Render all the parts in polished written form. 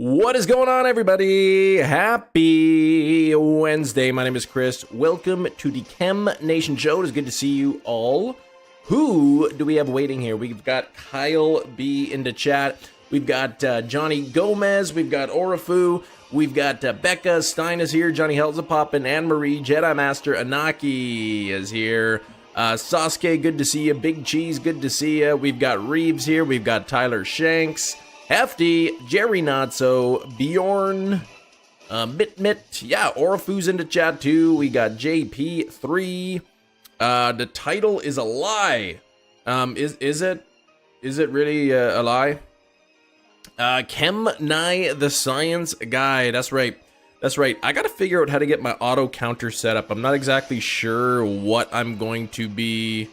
What is going on, everybody? Happy Wednesday. My name is Chris. Welcome to the Chem Nation Show. It is good to see you all. Who do we have waiting here? We've got Kyle B in the chat. We've got Johnny Gomez. We've got Orafu. We've got Becca Stein is here. Johnny Helzapop and Anne-Marie. Jedi Master Anaki is here. Sasuke, good to see you. Big Cheese, good to see you. We've got Reeves here. We've got Tyler Shanks. Hefty, Jerry Notso, Bjorn, Mitt, yeah, Orafu's in the chat too. We got JP3. The title is a lie. Is it really a lie? Chem Nye the Science Guy. That's right. I gotta figure out how to get my auto counter set up. I'm not exactly sure what I'm going to be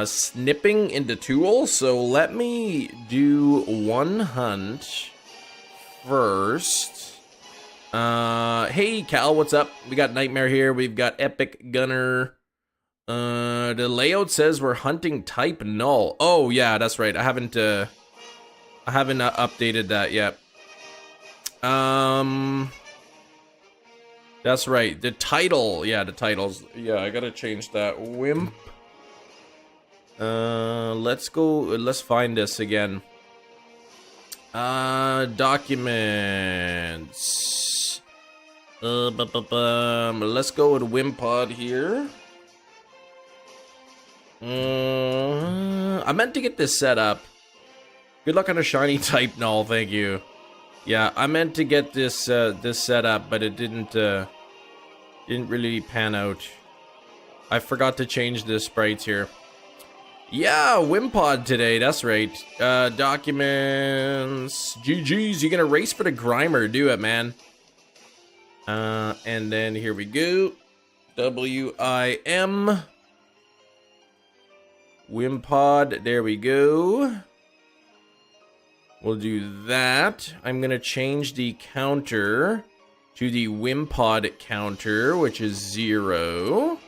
snipping into tools, so let me do one hunt first. Hey Cal, what's up? We got Nightmare here. We've got Epic Gunner. The layout says we're hunting type null. Oh yeah, that's right. I haven't updated that yet. That's right. The title, yeah, the titles. Yeah, I gotta change that. Wimp. Let's find this again. Documents. Let's go with Wimpod here. I meant to get this set up. Good luck on a shiny type null, thank you. Yeah, I meant to get this set up, but it didn't really pan out. I forgot to change the sprites here. Yeah, Wimpod today, that's right. Documents. GG's, you're gonna race for the Grimer. Do it, man. And then here we go. WIM. Wimpod, there we go. We'll do that. I'm gonna change the counter to the Wimpod counter, which is 0.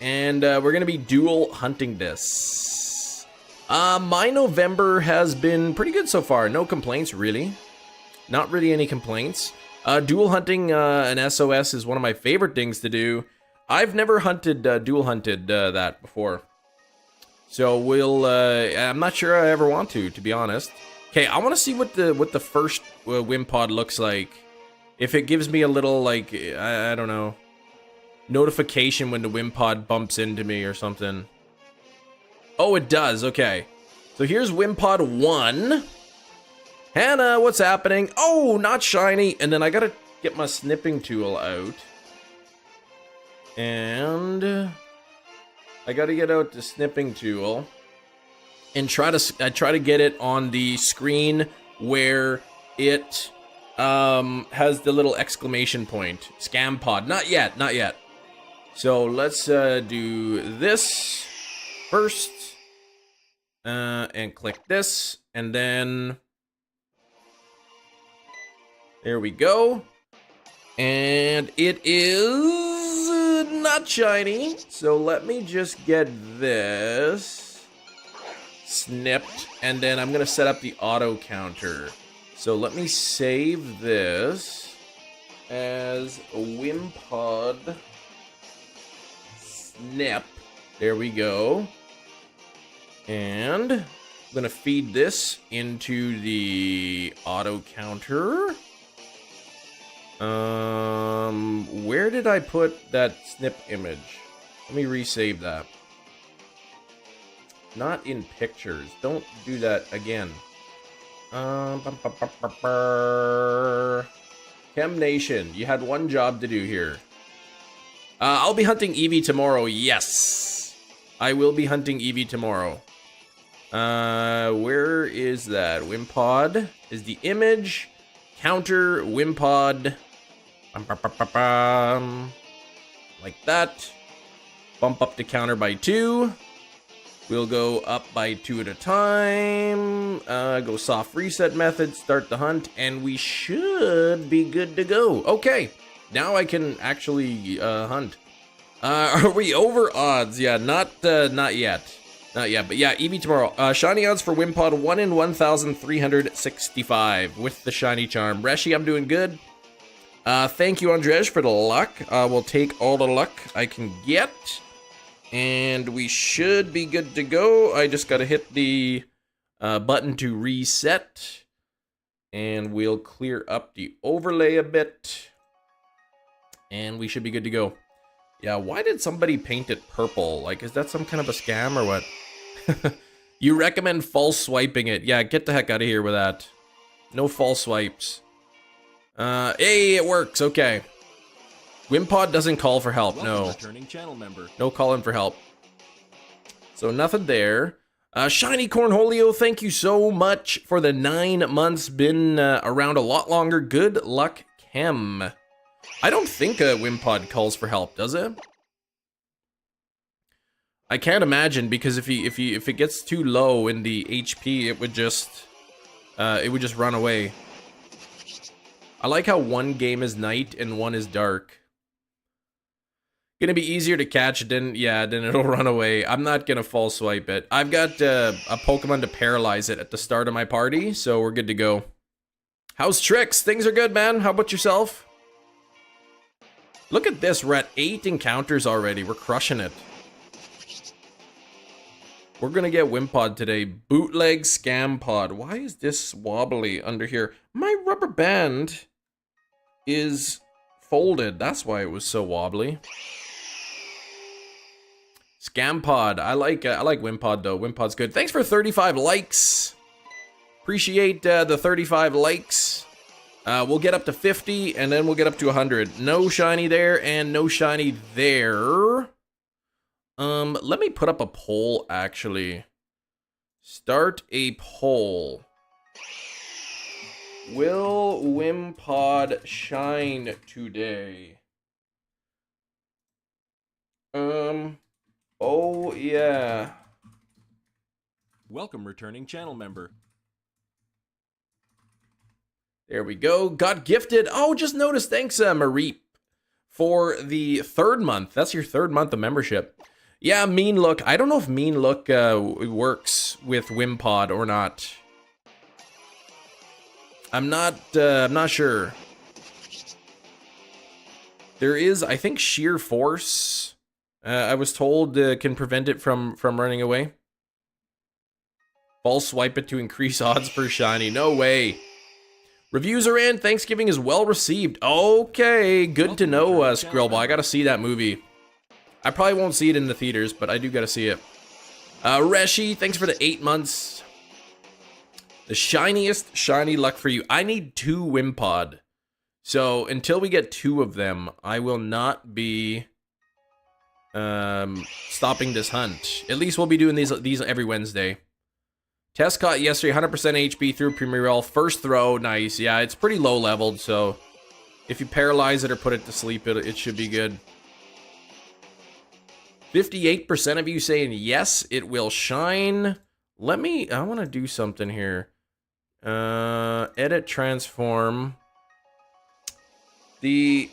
And we're going to be dual hunting this. My November has been pretty good so far. No complaints, really. Not really any complaints. Dual hunting an SOS is one of my favorite things to do. I've never dual hunted that before. So I'm not sure I ever want to be honest. Okay, I want to see what the first Wimpod looks like. If it gives me a little, like, I don't know, notification when the Wimpod bumps into me or something. Oh, it does. Okay. So here's Wimpod 1. Hannah, what's happening? Oh, not shiny. And then I gotta get my snipping tool out. And I gotta get out the snipping tool and try to get it on the screen where it has the little exclamation point. Scam pod. Not yet. So let's do this first, and click this, and then there we go. And it is not shiny, so let me just get this snipped, and then I'm gonna set up the auto counter. So let me save this as Wimpod snip. There we go. And I'm gonna feed this into the auto counter. Where did I put that snip image? Let me resave that. Not in pictures. Don't do that again. Chem Nation, you had one job to do here. I'll be hunting Eevee tomorrow. Yes, I will be hunting Eevee tomorrow. Where is that? Wimpod is the image. Counter Wimpod. Like that. Bump up the counter by 2. We'll go up by 2 at a time. Go soft reset method. Start the hunt, and we should be good to go. Okay. Now I can actually hunt. Are we over odds? Yeah, not yet. Not yet, but yeah, EV tomorrow. Shiny odds for Wimpod, 1 in 1,365 with the shiny charm. Reshi, I'm doing good. Thank you, Andrej, for the luck. We'll take all the luck I can get. And we should be good to go. I just gotta hit the button to reset. And we'll clear up the overlay a bit. And we should be good to go. Yeah, why did somebody paint it purple? Like, is that some kind of a scam or what? You recommend false swiping it. Yeah, get the heck out of here with that. No false swipes. Hey, it works. Okay. Wimpod doesn't call for help. No. Returning channel member. No calling for help. So nothing there. Shiny Cornholio, thank you so much for the 9 months. Been around a lot longer. Good luck, Chem. I don't think a Wimpod calls for help, does it? I can't imagine, because if it gets too low in the HP, it would just run away. I like how one game is night and one is dark. Gonna be easier to catch, then it'll run away. I'm not gonna false swipe it. I've got a Pokemon to paralyze it at the start of my party, so we're good to go. How's Tricks? Things are good, man. How about yourself? Look at this, we're at 8 encounters already. We're crushing it. We're gonna get Wimpod today. Bootleg Scam Pod. Why is this wobbly under here? My rubber band is folded. That's why it was so wobbly. Scam Pod. I like Wimpod though. Wimpod's good. Thanks for 35 likes. Appreciate the 35 likes. We'll get up to 50 and then we'll get up to 100. No shiny there and no shiny there. Let me put up a poll, actually. Start a poll. Will Wimpod shine today? Oh yeah. Welcome, returning channel member. There we go. Got gifted. Oh, just noticed. Thanks, Mareep, for the 3rd month. That's your 3rd month of membership. Yeah, Mean Look. I don't know if Mean Look works with Wimpod or not. I'm not sure. There is, I think, Sheer Force. I was told can prevent it from running away. False swipe it to increase odds for shiny. No way. Reviews are in. Thanksgiving is well received. Okay, good to know, Skrillball. I gotta see that movie. I probably won't see it in the theaters, but I do gotta see it. Reshi, thanks for the 8 months. The shiniest shiny luck for you. I need 2 Wimpod. So until we get 2 of them, I will not be stopping this hunt. At least we'll be doing these every Wednesday. Test caught yesterday, 100% HP through Premier Roll. First throw, nice. Yeah, it's pretty low leveled, so if you paralyze it or put it to sleep, it should be good. 58% of you saying yes, it will shine. I want to do something here. Edit transform. The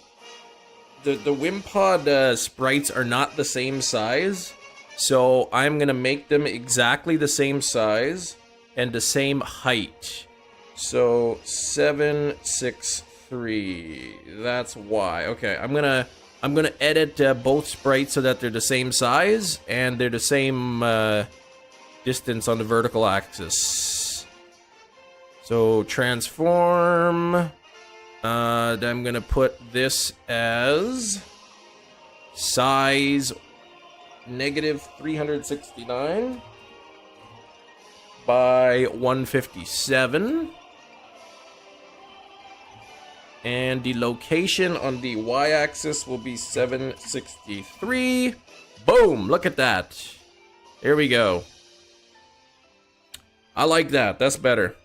Wimpod sprites are not the same size, so I'm gonna make them exactly the same size and the same height. So 763. That's why. Okay, I'm gonna edit both sprites so that they're the same size and they're the same distance on the vertical axis. So transform. Then I'm gonna put this as size -369 by 157. And the location on the y-axis will be 763. Boom! Look at that. There we go. I like that. That's better.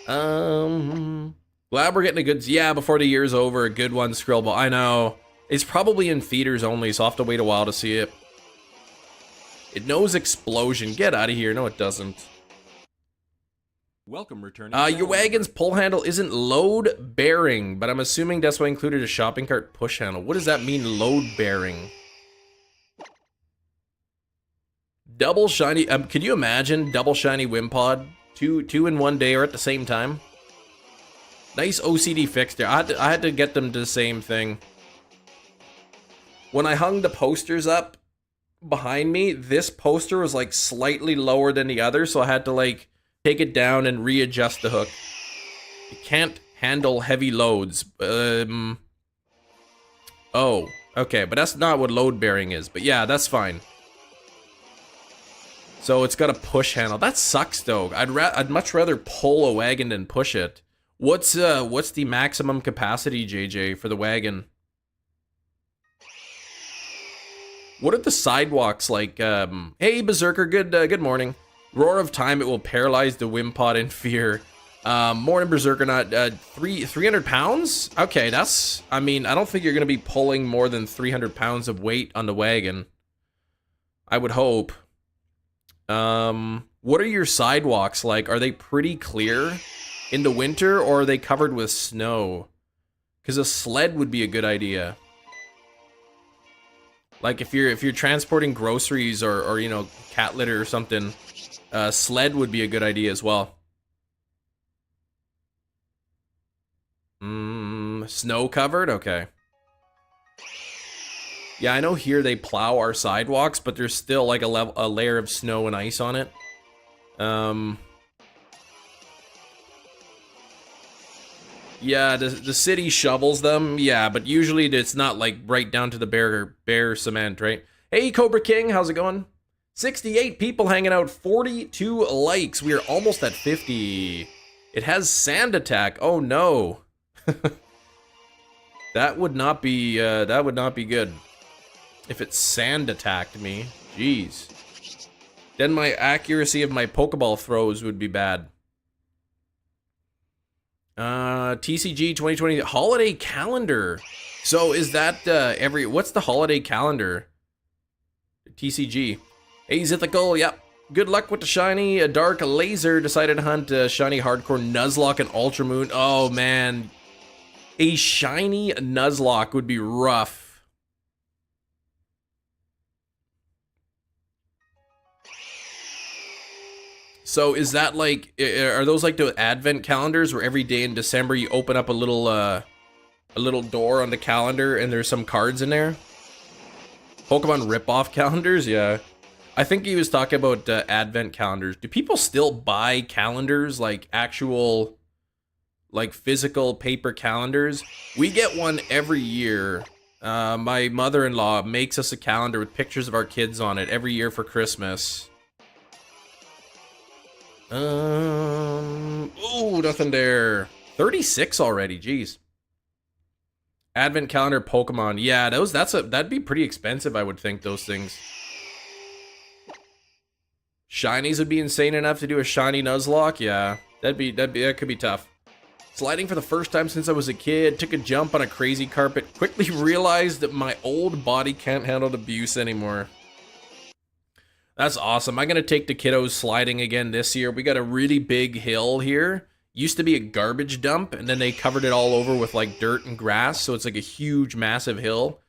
Glad we're getting a good... Yeah, before the year's over, a good one, Skrillball. I know. It's probably in theaters only, so I'll have to wait a while to see it. It knows explosion. Get out of here. No, it doesn't. Welcome, returning. Your wagon's pull handle isn't load bearing, but I'm assuming that's why I included a shopping cart push handle. What does that mean, load bearing? Double shiny. Can you imagine double shiny Wimpod? Two in one day or at the same time? Nice OCD fix there. I had to get them to the same thing. When I hung the posters up behind me, this poster was like slightly lower than the other, so I had to like take it down and readjust the hook. It can't handle heavy loads. Oh, okay, but that's not what load bearing is. But yeah, that's fine. So it's got a push handle. That sucks though. I'd much rather pull a wagon than push it. What's the maximum capacity, JJ, for the wagon? What are the sidewalks like? Hey, Berserker, good morning. Roar of time, it will paralyze the Wimpod in fear. Morning, Berserker, not 300 pounds? Okay, that's, I mean, I don't think you're going to be pulling more than 300 pounds of weight on the wagon. I would hope. What are your sidewalks like? Are they pretty clear in the winter, or are they covered with snow? Because a sled would be a good idea. Like if you're transporting groceries or you know, cat litter or something, a sled would be a good idea as well. Snow covered? Okay. Yeah, I know here they plow our sidewalks, but there's still like a layer of snow and ice on it. Yeah, the city shovels them, yeah, but usually it's not like right down to the bare cement, right? Hey, Cobra King, how's it going? 68 people hanging out, 42 likes. We are almost at 50. It has sand attack. Oh no. That would not be good. If it sand attacked me, jeez. Then my accuracy of my Pokeball throws would be bad. TCG 2020 holiday calendar. So is that what's the holiday calendar? TCG. Hey, Zithical, yep. Good luck with the shiny. A dark laser decided to hunt shiny hardcore Nuzlocke and Ultramoon. Oh man. A shiny Nuzlocke would be rough. So is that like, are those like the advent calendars where every day in December you open up a little door on the calendar and there's some cards in there? Pokemon rip-off calendars? Yeah. I think he was talking about advent calendars. Do people still buy calendars, like actual, like physical paper calendars? We get one every year. My mother-in-law makes us a calendar with pictures of our kids on it every year for Christmas. Oh, nothing there. 36 already, jeez. Advent calendar Pokemon. Yeah, that'd be pretty expensive, I would think, those things. Shinies would be insane enough to do a shiny Nuzlocke. Yeah, that could be tough. Sliding for the first time since I was a kid, took a jump on a crazy carpet, quickly realized that my old body can't handle abuse anymore. That's awesome. I'm gonna take the kiddos sliding again this year. We got a really big hill here. Used to be a garbage dump, and then they covered it all over with like dirt and grass, so it's like a huge, massive hill.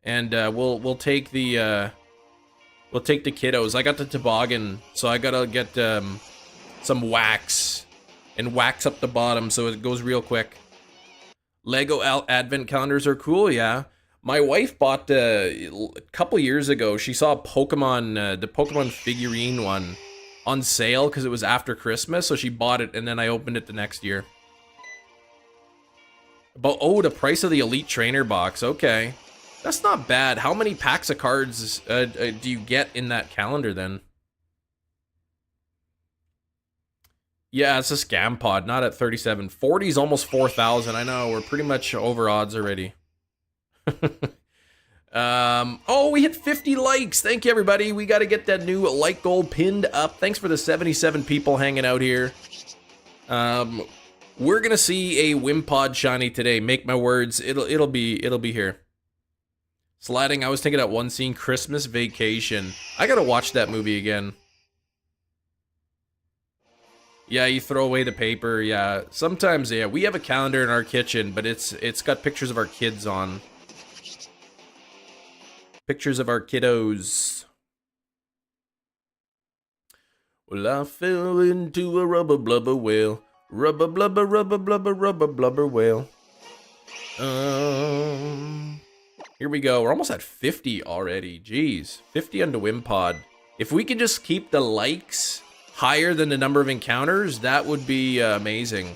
And we'll take the kiddos. I got the toboggan, so I gotta get some wax and wax up the bottom so it goes real quick. Lego advent calendars are cool, yeah. My wife bought a couple years ago. She saw Pokemon, the Pokemon figurine one, on sale because it was after Christmas, so she bought it, and then I opened it the next year. But oh, the price of the Elite Trainer box. Okay, that's not bad. How many packs of cards do you get in that calendar then? Yeah, it's a scam pod, not at 37. 40 is almost 4,000. I know, we're pretty much over odds already. Oh, we hit 50 likes. Thank you, everybody. We got to get that new like goal pinned up. Thanks for the 77 people hanging out here. We're gonna see a Wimpod shiny today. Make my words. It'll be here. Sliding. I was thinking that one scene, Christmas Vacation. I gotta watch that movie again. Yeah, you throw away the paper. Yeah, sometimes. Yeah, we have a calendar in our kitchen, but it's got pictures of our kids on. Pictures of our kiddos. Well, I fell into a rubber blubber whale. Rubber blubber, rubber blubber, rubber blubber whale. Here we go. We're almost at 50 already. Jeez. 50 on the Wimpod. If we could just keep the likes higher than the number of encounters, that would be amazing.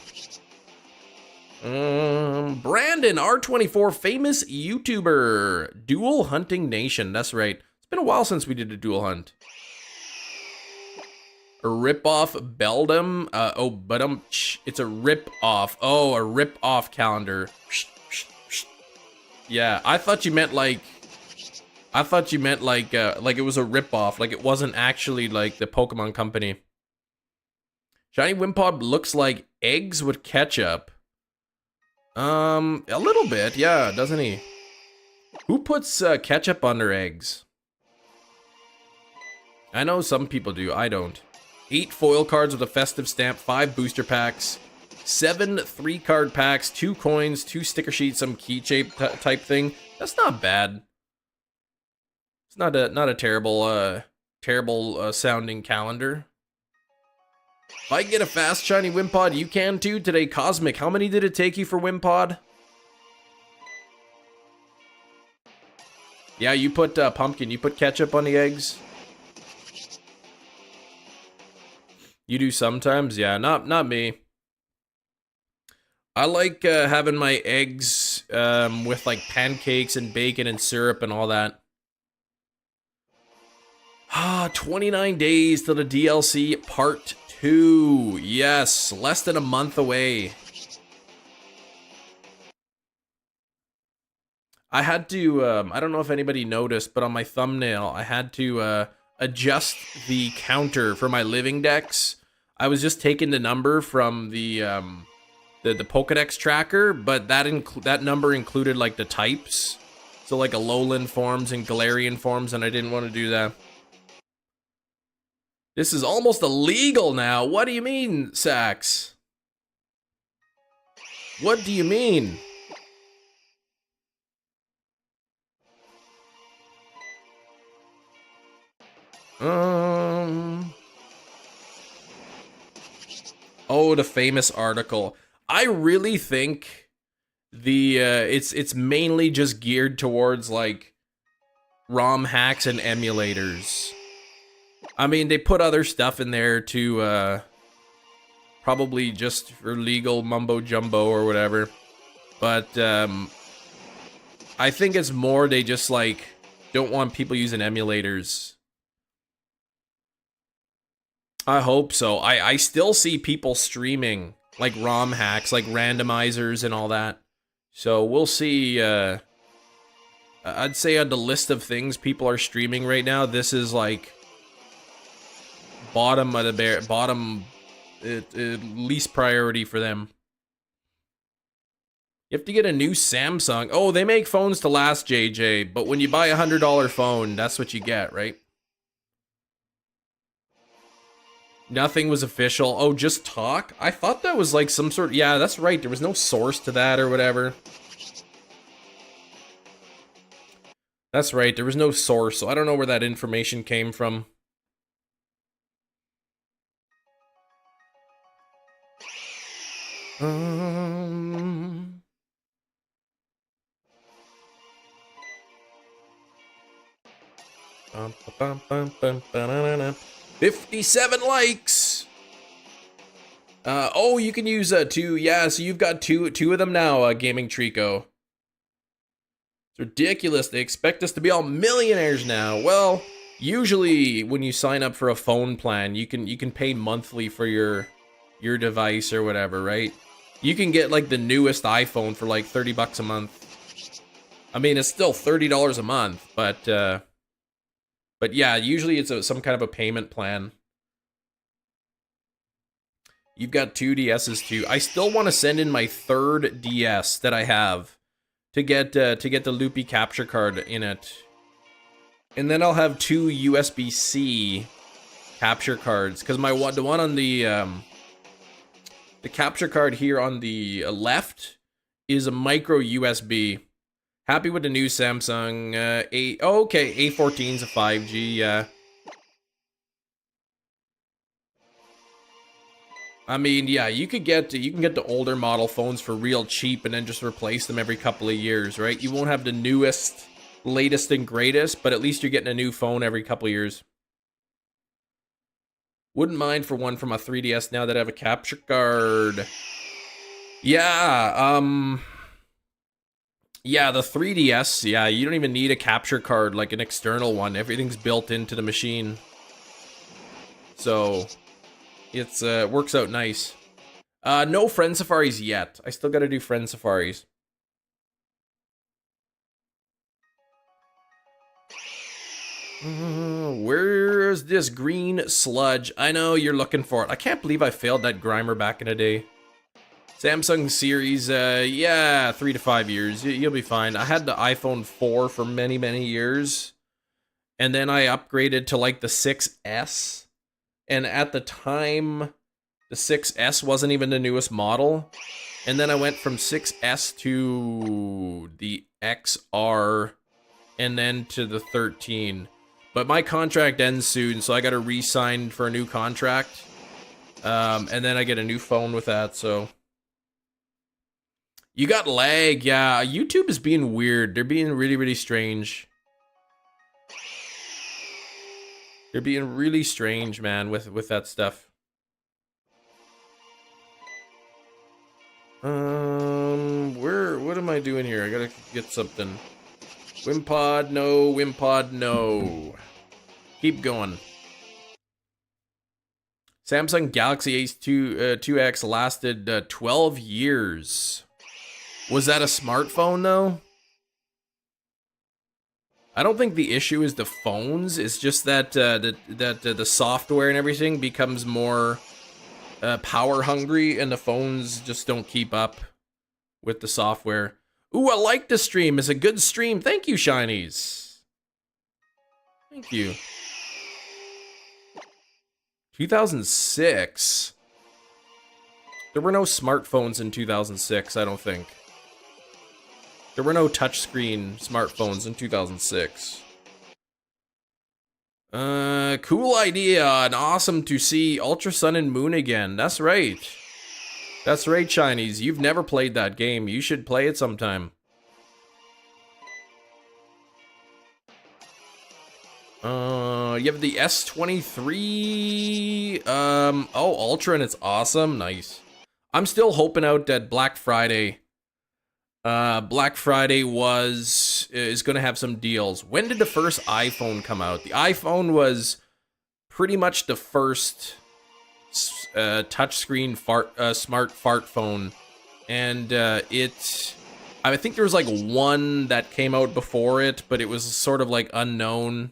Brandon, R24, famous YouTuber. Dual Hunting Nation. That's right. It's been a while since we did a dual hunt. A rip-off Beldam. It's a rip-off. Oh, a rip-off calendar. Yeah, I thought you meant like it was a rip-off. Like it wasn't actually like the Pokemon Company. Shiny Wimpod looks like eggs with ketchup. A little bit, yeah, doesn't he? Who puts ketchup on their eggs? I know some people do, I don't. 8 foil cards with a festive stamp, 5 booster packs, 7 3-card packs, 2 coins, 2 sticker sheets, some keychain type thing. That's not bad. It's not a terrible sounding calendar. If I can get a fast shiny Wimpod, you can too today. Cosmic, how many did it take you for Wimpod? Yeah, you put pumpkin. You put ketchup on the eggs. You do sometimes? Yeah, not me. I like having my eggs with like pancakes and bacon and syrup and all that. 29 days till the DLC Part 2. Yes, less than a month away. I had to, I don't know if anybody noticed, but on my thumbnail, I had to adjust the counter for my living decks. I was just taking the number from the Pokedex tracker, but that number included like the types. So like Alolan forms and Galarian forms, and I didn't want to do that. This is almost illegal now. What do you mean, Sax? What do you mean? Oh, the famous article. I really think it's mainly just geared towards like ROM hacks and emulators. I mean, they put other stuff in there to probably just for legal mumbo jumbo or whatever. But I think it's more they just like don't want people using emulators. I hope so. I still see people streaming like ROM hacks, like randomizers and all that. So we'll see. I'd say on the list of things people are streaming right now, this is like bottom of the least priority for them. You have to get a new Samsung. Oh, they make phones to last, JJ, but when you buy a $100 phone, that's what you get, right? Nothing was official. Oh, just talk? I thought that was like some sort of... Yeah, that's right. There was no source to that or whatever. That's right. There was no source, so I don't know where that information came from. Bum, bum, bum, bum, ba-na-na-na. 57 likes. Oh, you can use 2. Yeah, so you've got two of them now, Gaming Trico. It's ridiculous. They expect us to be all millionaires now. Well, usually when you sign up for a phone plan, you can pay monthly for your device or whatever, right? You can get like the newest iPhone for like 30 bucks a month. I mean, it's still $30 a month, but yeah, usually it's some kind of a payment plan. You've got 2 DSs too. I still want to send in my 3rd DS that I have to get the loopy capture card in it. And then I'll have 2 USB-C capture cards, because the one on the capture card here on the left is a micro USB. Happy with the new Samsung A14's a 5G, yeah. I mean, yeah, you can get the older model phones for real cheap and then just replace them every couple of years, right? You won't have the newest, latest and greatest, but at least you're getting a new phone every couple of years. Wouldn't mind for one from a 3DS now that I have a capture card. Yeah, yeah, the 3DS, yeah, you don't even need a capture card like an external one. Everything's built into the machine. So, it's works out nice. No friend safaris yet. I still gotta do friend safaris. Where's this green sludge? I know you're looking for it. I can't believe I failed that Grimer back in the day. Samsung series, yeah, 3 to 5 years. You'll be fine. I had the iPhone 4 for many, many years. And then I upgraded to like the 6S. And at the time, the 6S wasn't even the newest model. And then I went from 6S to the XR and then to the 13. But my contract ends soon, so I got to re-sign for a new contract. And then I get a new phone with that, so. You got lag, yeah. YouTube is being weird. They're being really, really strange. They're being really strange, man, with that stuff. What am I doing here? I gotta get something. Wimpod, no. Wimpod, no. Keep going. Samsung Galaxy Ace 2X lasted 12 years. Was that a smartphone, though? I don't think the issue is the phones. It's just that the software and everything becomes more power hungry, and the phones just don't keep up with the software. Ooh, I like the stream. It's a good stream. Thank you, Shinies. Thank you. 2006. There were no smartphones in 2006, I don't think. There were no touchscreen smartphones in 2006. Cool idea and awesome to see Ultra Sun and Moon again. That's right. That's right, Shinies. You've never played that game. You should play it sometime. You have the S23. Oh, Ultra, and it's awesome. Nice. I'm still hoping out that Black Friday. Black Friday is going to have some deals. When did the first iPhone come out? The iPhone was pretty much the first touchscreen smart fart phone, and I think there was like one that came out before it, but it was sort of like unknown.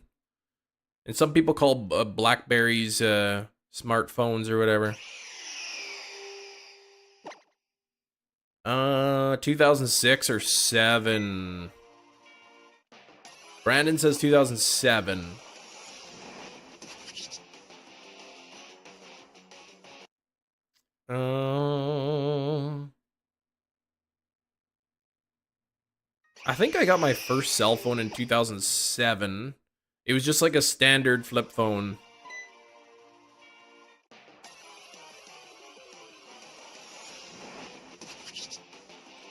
And some people call Blackberries smartphones or whatever. 2006 or 7. Brandon says 2007. I think I got my first cell phone in 2007. It was just like a standard flip phone.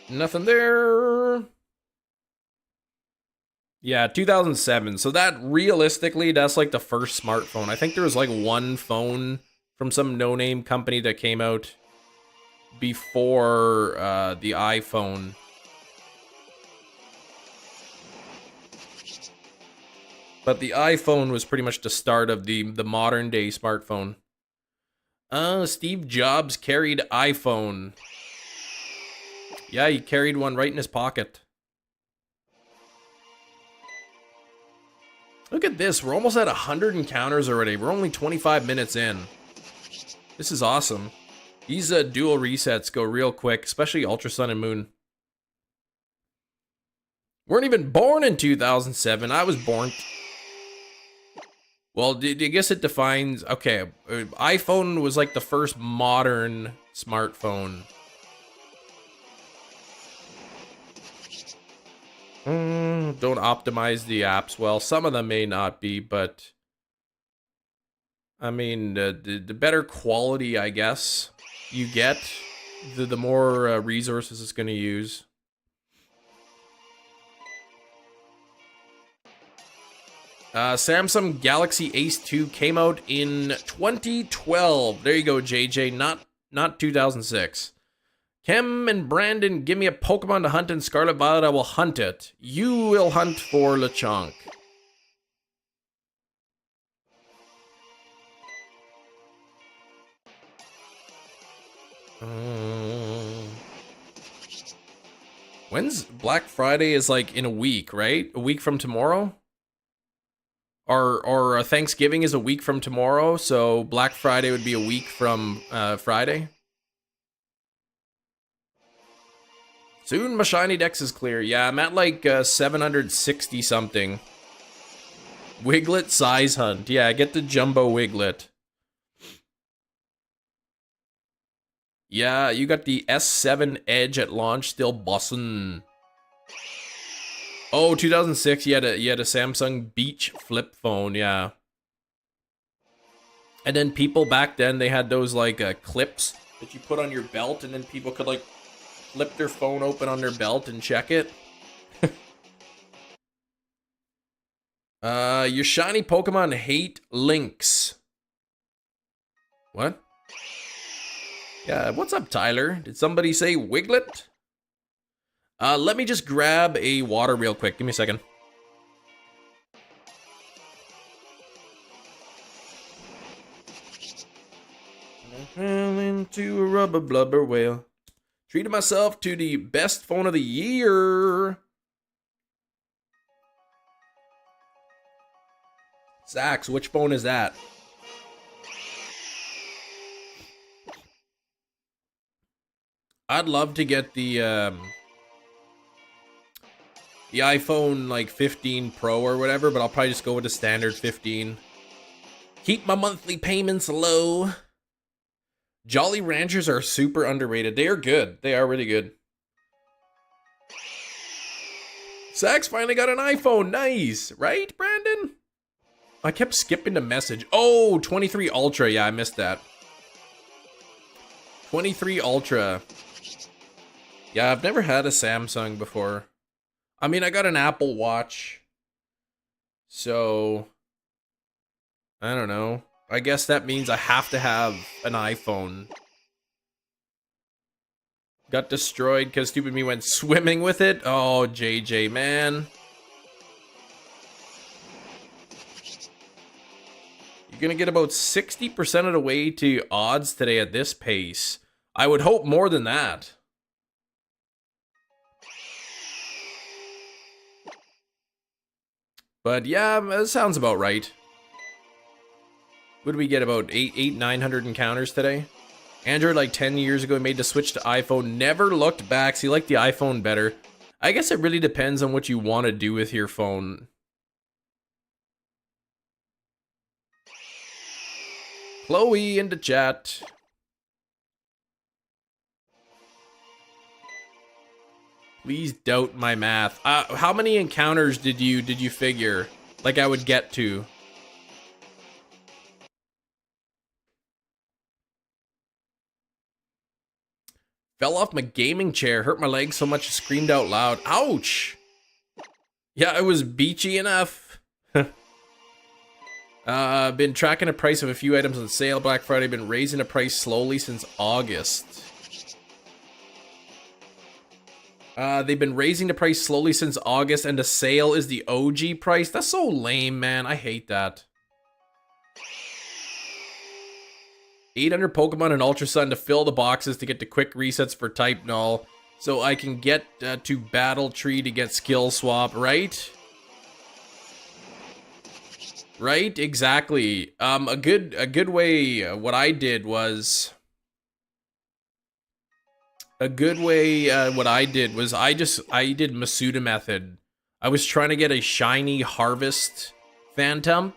Nothing there. Yeah, 2007. So that, realistically, that's like the first smartphone. I think there was like one phone from some no-name company that came out before the iPhone. But the iPhone was pretty much the start of the modern day smartphone. Steve Jobs carried iPhone. Yeah, he carried one right in his pocket. Look at this. We're almost at 100 encounters already. We're only 25 minutes in. This is awesome. These dual resets go real quick, especially Ultra Sun and Moon. Weren't even born in 2007. I was born. Well, I guess it defines... Okay, iPhone was like the first modern smartphone. Don't optimize the apps well. Some of them may not be, but... I mean, the better quality, I guess. you get, the more resources it's going to use. Samsung Galaxy Ace 2 came out in 2012. There you go, JJ. Not 2006. Kim and Brandon, give me a Pokemon to hunt in Scarlet Violet. I will hunt it. You will hunt for Lechonk. When's Black Friday? Is like in a week, right? A week from tomorrow? Or Thanksgiving is a week from tomorrow, so Black Friday would be a week from Friday. Soon my shiny dex is clear. Yeah, I'm at like 760 something. Wiglet size hunt. Yeah, get the jumbo Wiglet. Yeah, you got the S7 Edge at launch, still bussin'. Oh, 2006, you had a Samsung Beach flip phone, yeah. And then people back then, they had those like clips that you put on your belt, and then people could like flip their phone open on their belt and check it. Your shiny Pokemon hate Lynx. What? Yeah, what's up, Tyler? Did somebody say Wiglet? Let me just grab a water real quick. Give me a second. I fell into a rubber blubber whale. Treated myself to the best phone of the year. Sax, which phone is that? I'd love to get the iPhone like 15 Pro or whatever, but I'll probably just go with the standard 15. Keep my monthly payments low. Jolly Ranchers are super underrated. They are good. They are really good. Sax finally got an iPhone. Nice. Right, Brandon? I kept skipping the message. Oh, 23 Ultra. Yeah, I missed that. 23 Ultra. Yeah, I've never had a Samsung before. I mean, I got an Apple Watch. So, I don't know. I guess that means I have to have an iPhone. Got destroyed because stupid me went swimming with it. Oh, JJ, man. You're going to get about 60% of the way to odds today at this pace. I would hope more than that. But yeah, that sounds about right. What did we get, about 900 encounters today? Android like 10 years ago made the switch to iPhone, never looked back. So you like the iPhone better. I guess it really depends on what you want to do with your phone. Chloe in the chat. Please doubt my math. How many encounters did you figure like I would get to? Fell off my gaming chair, hurt my leg so much I screamed out loud. Ouch! Yeah, it was beachy enough. Been tracking the price of a few items on sale. Black Friday, been raising the price slowly since August. They've been raising the price slowly since August, and the sale is the OG price. That's so lame, man. I hate that. 800 Pokemon and Ultra Sun to fill the boxes to get the quick resets for Type Null, so I can get to Battle Tree to get Skill Swap, right? Right, exactly. A good way. What I did was. A good way, what I did was I did Masuda method. I was trying to get a shiny Harvest Phantom,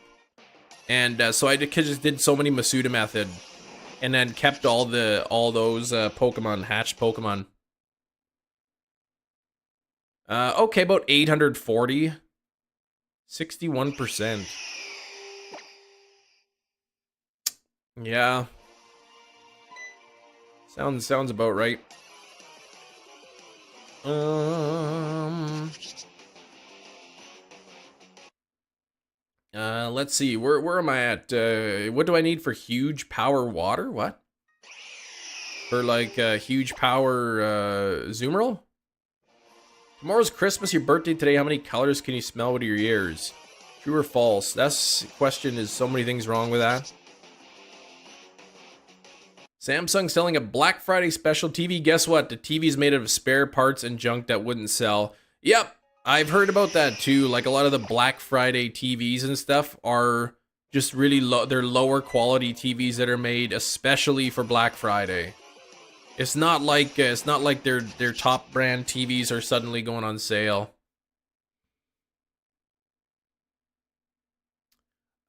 and so I just did so many Masuda method, and then kept all those Pokemon, hatched Pokemon. Okay, about 840. 61%. Sounds about right. Let's see. Where am I at? What do I need for huge power water? What? For like huge power Zoomerl? Tomorrow's Christmas, your birthday today. How many colors can you smell with your ears? True or false? That's question is so many things wrong with that. Samsung selling a Black Friday special TV. Guess what? The TV's made out of spare parts and junk that wouldn't sell. Yep, I've heard about that too. Like a lot of the Black Friday TVs and stuff are just really low. They're lower quality TVs that are made especially for Black Friday. It's not like their top brand TVs are suddenly going on sale.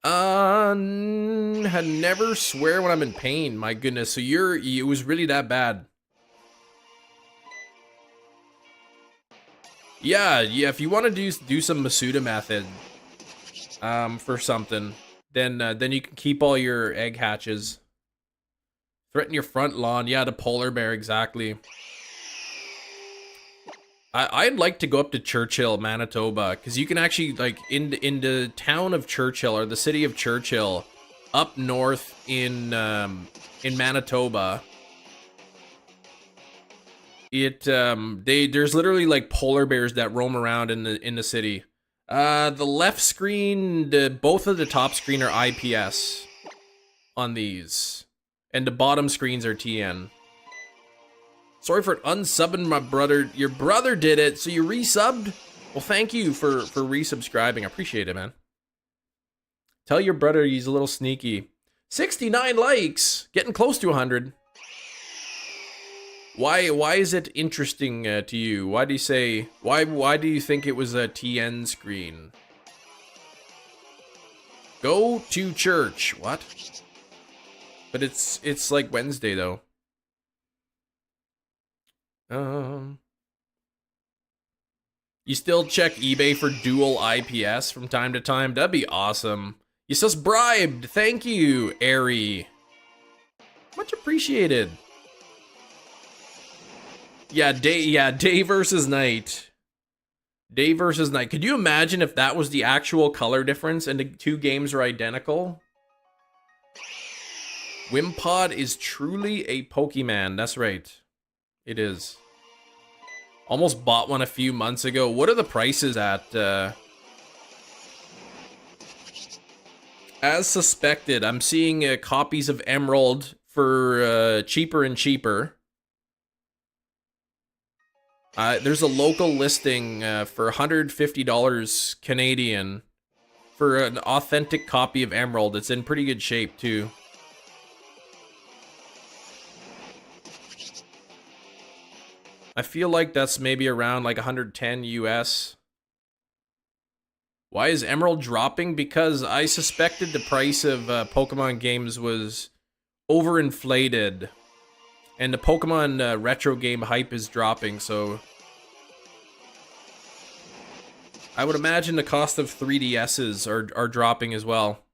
Had never swear when I'm in pain. My goodness, so it was really that bad. Yeah. If you want to do some Masuda method, for something, then you can keep all your egg hatches. Threaten your front lawn. Yeah, the polar bear, exactly. I'd like to go up to Churchill, Manitoba, because you can actually, like, in the town of Churchill, or the city of Churchill, up north in Manitoba, there's literally, like, polar bears that roam around in the city. The left screen, both of the top screen are IPS on these, and the bottom screens are TN. Sorry for unsubbing my brother. Your brother did it, so you resubbed? Well, thank you for resubscribing. I appreciate it, man. Tell your brother he's a little sneaky. 69 likes! Getting close to 100. Why is it interesting to you? Why do you say... Why do you think it was a TN screen? Go to church. What? But it's like Wednesday, though. You still check eBay for dual IPS from time to time? That'd be awesome. You says bribed. Thank you, Airy. Much appreciated. Yeah, day versus night. Day versus night. Could you imagine if that was the actual color difference and the two games are identical? Wimpod is truly a Pokemon. That's right. It is. Almost bought one a few months ago. What are the prices at? As suspected, I'm seeing copies of Emerald for cheaper and cheaper. There's a local listing for $150 Canadian for an authentic copy of Emerald. It's in pretty good shape, too. I feel like that's maybe around like 110 US. Why is Emerald dropping? Because I suspected the price of Pokemon games was overinflated. And the Pokemon retro game hype is dropping, so... I would imagine the cost of 3DSs are dropping as well.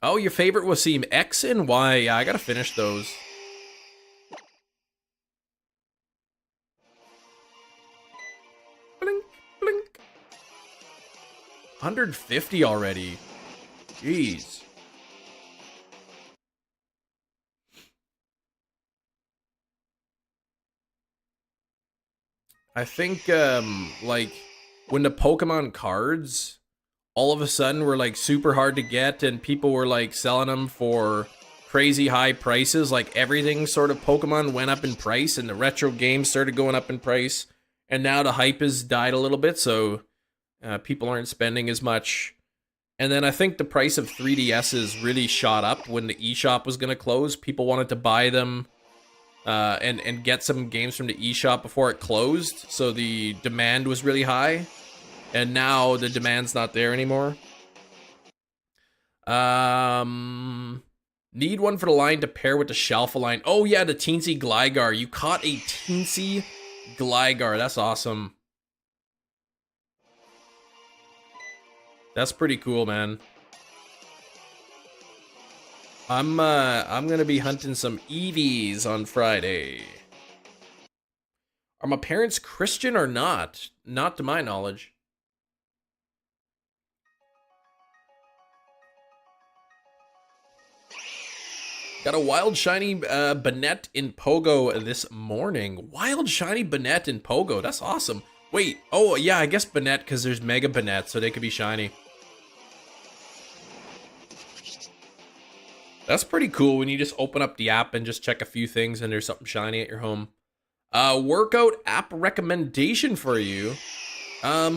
Oh, your favorite was Seam X and Y. Yeah, I gotta finish those. Blink, blink. 150 already. Jeez. I think, like, when the Pokemon cards all of a sudden were, like, super hard to get and people were, like, selling them for crazy high prices, like, everything sort of Pokemon went up in price and the retro games started going up in price. And now the hype has died a little bit, so people aren't spending as much. And then I think the price of 3DSs really shot up when the eShop was going to close. People wanted to buy them and get some games from the eShop before it closed, so the demand was really high. And now the demand's not there anymore. Need one for the line to pair with the Shelfa line. Oh yeah, the Teensy Gligar. You caught a Teensy Gligar. That's awesome. That's pretty cool, man. I'm gonna be hunting some Eevees on Friday. Are my parents Christian or not? Not to my knowledge. Got a wild shiny Banette in Pogo this morning. Wild shiny Banette in Pogo. That's awesome. Wait. Oh, yeah, I guess Banette because there's Mega Banette, so they could be shiny. That's pretty cool when you just open up the app and just check a few things and there's something shiny at your home. Workout app recommendation for you. I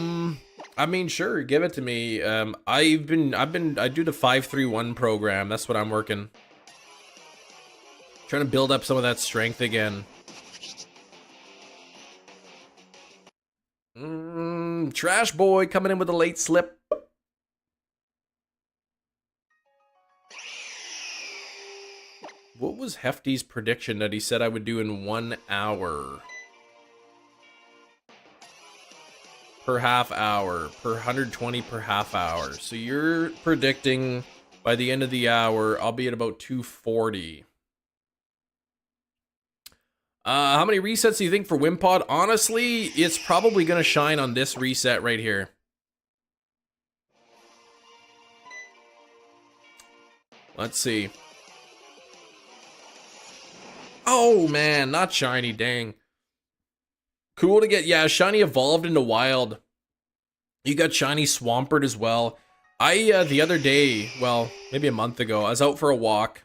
mean, sure, give it to me. I do the 5-3-1 program. That's what I'm working. Trying to build up some of that strength again. Trash boy coming in with a late slip. What was Hefty's prediction that he said I would do in 1 hour? Per half hour. Per 120 per half hour. So you're predicting by the end of the hour, I'll be at about 240. How many resets do you think for Wimpod? Honestly, it's probably going to shine on this reset right here. Let's see. Oh, man, not shiny, dang. Cool to get, yeah, shiny evolved into wild. You got shiny Swampert as well. The other day, well, maybe a month ago, I was out for a walk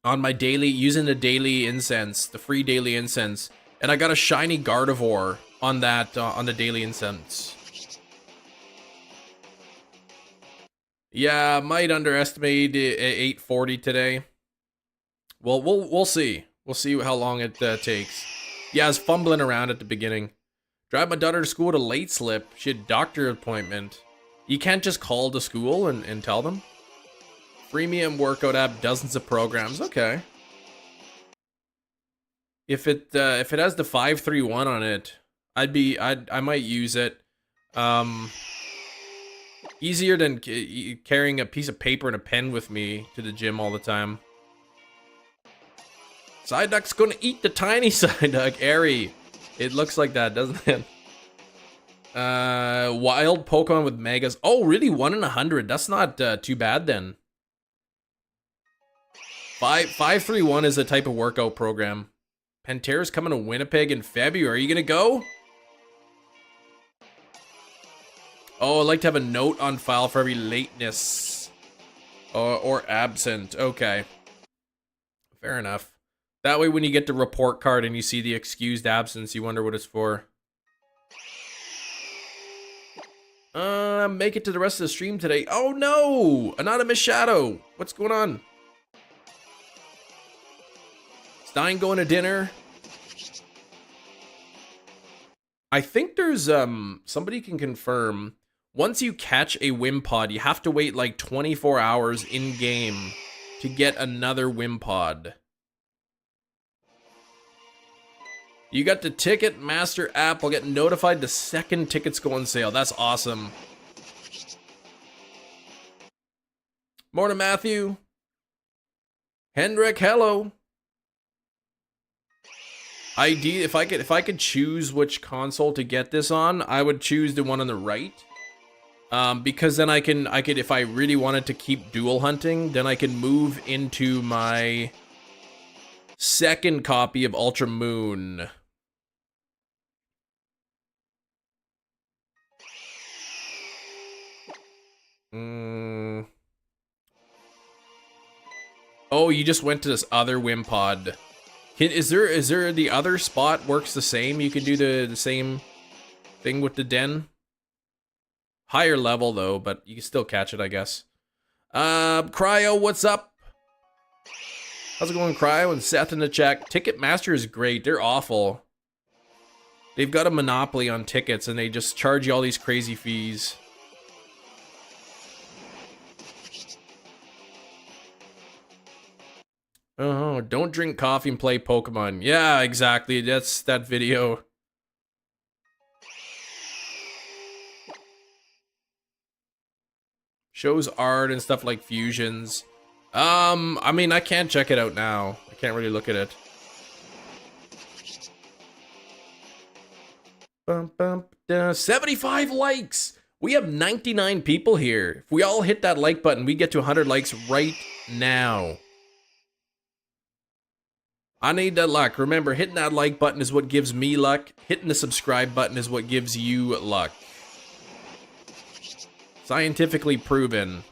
on my daily, using the daily incense, the free daily incense, and I got a shiny Gardevoir on that, on the daily incense. Yeah, might underestimate 840 today. Well, we'll see. We'll see how long it takes. Yeah, I was fumbling around at the beginning. Drive my daughter to school with a late slip. She had a doctor appointment. You can't just call the school and tell them. Freemium workout app, dozens of programs. Okay. If it has the 5-3-1 on it, I might use it. Easier than carrying a piece of paper and a pen with me to the gym all the time. Psyduck's gonna eat the tiny Psyduck, Airy. It looks like that, doesn't it? Wild Pokemon with Megas. Oh, really? 1 in 100. That's not too bad then. 5-3-1 is a type of workout program. Pantera's coming to Winnipeg in February. Are you gonna go? Oh, I'd like to have a note on file for every lateness. Or absent. Okay. Fair enough. That way when you get the report card and you see the excused absence, you wonder what it's for. Make it to the rest of the stream today. Oh no! Anonymous Shadow! What's going on? Stein going to dinner? I think there's, somebody can confirm. Once you catch a Wimpod, you have to wait like 24 hours in-game to get another Wimpod. You got the Ticketmaster app. I'll get notified the second tickets go on sale. That's awesome. Morning, Matthew. Hendrik, hello. If I could choose which console to get this on, I would choose the one on the right. Because then I could, if I really wanted to keep dual hunting, then I can move into my second copy of Ultra Moon. Oh, you just went to this other Wimpod. Is there the other spot works the same? You can do the same thing with the den? Higher level though, but you can still catch it, I guess. Cryo, what's up? How's it going, Cryo? And Seth in the chat. Ticketmaster is great. They're awful. They've got a monopoly on tickets and they just charge you all these crazy fees. Oh, don't drink coffee and play Pokemon. Yeah, exactly. That's that video. Shows art and stuff like fusions. I mean, I can't check it out now. I can't really look at it. Bum, bum, 75 likes! We have 99 people here. If we all hit that like button, we get to 100 likes right now. I need that luck. Remember, hitting that like button is what gives me luck. Hitting the subscribe button is what gives you luck. Scientifically proven.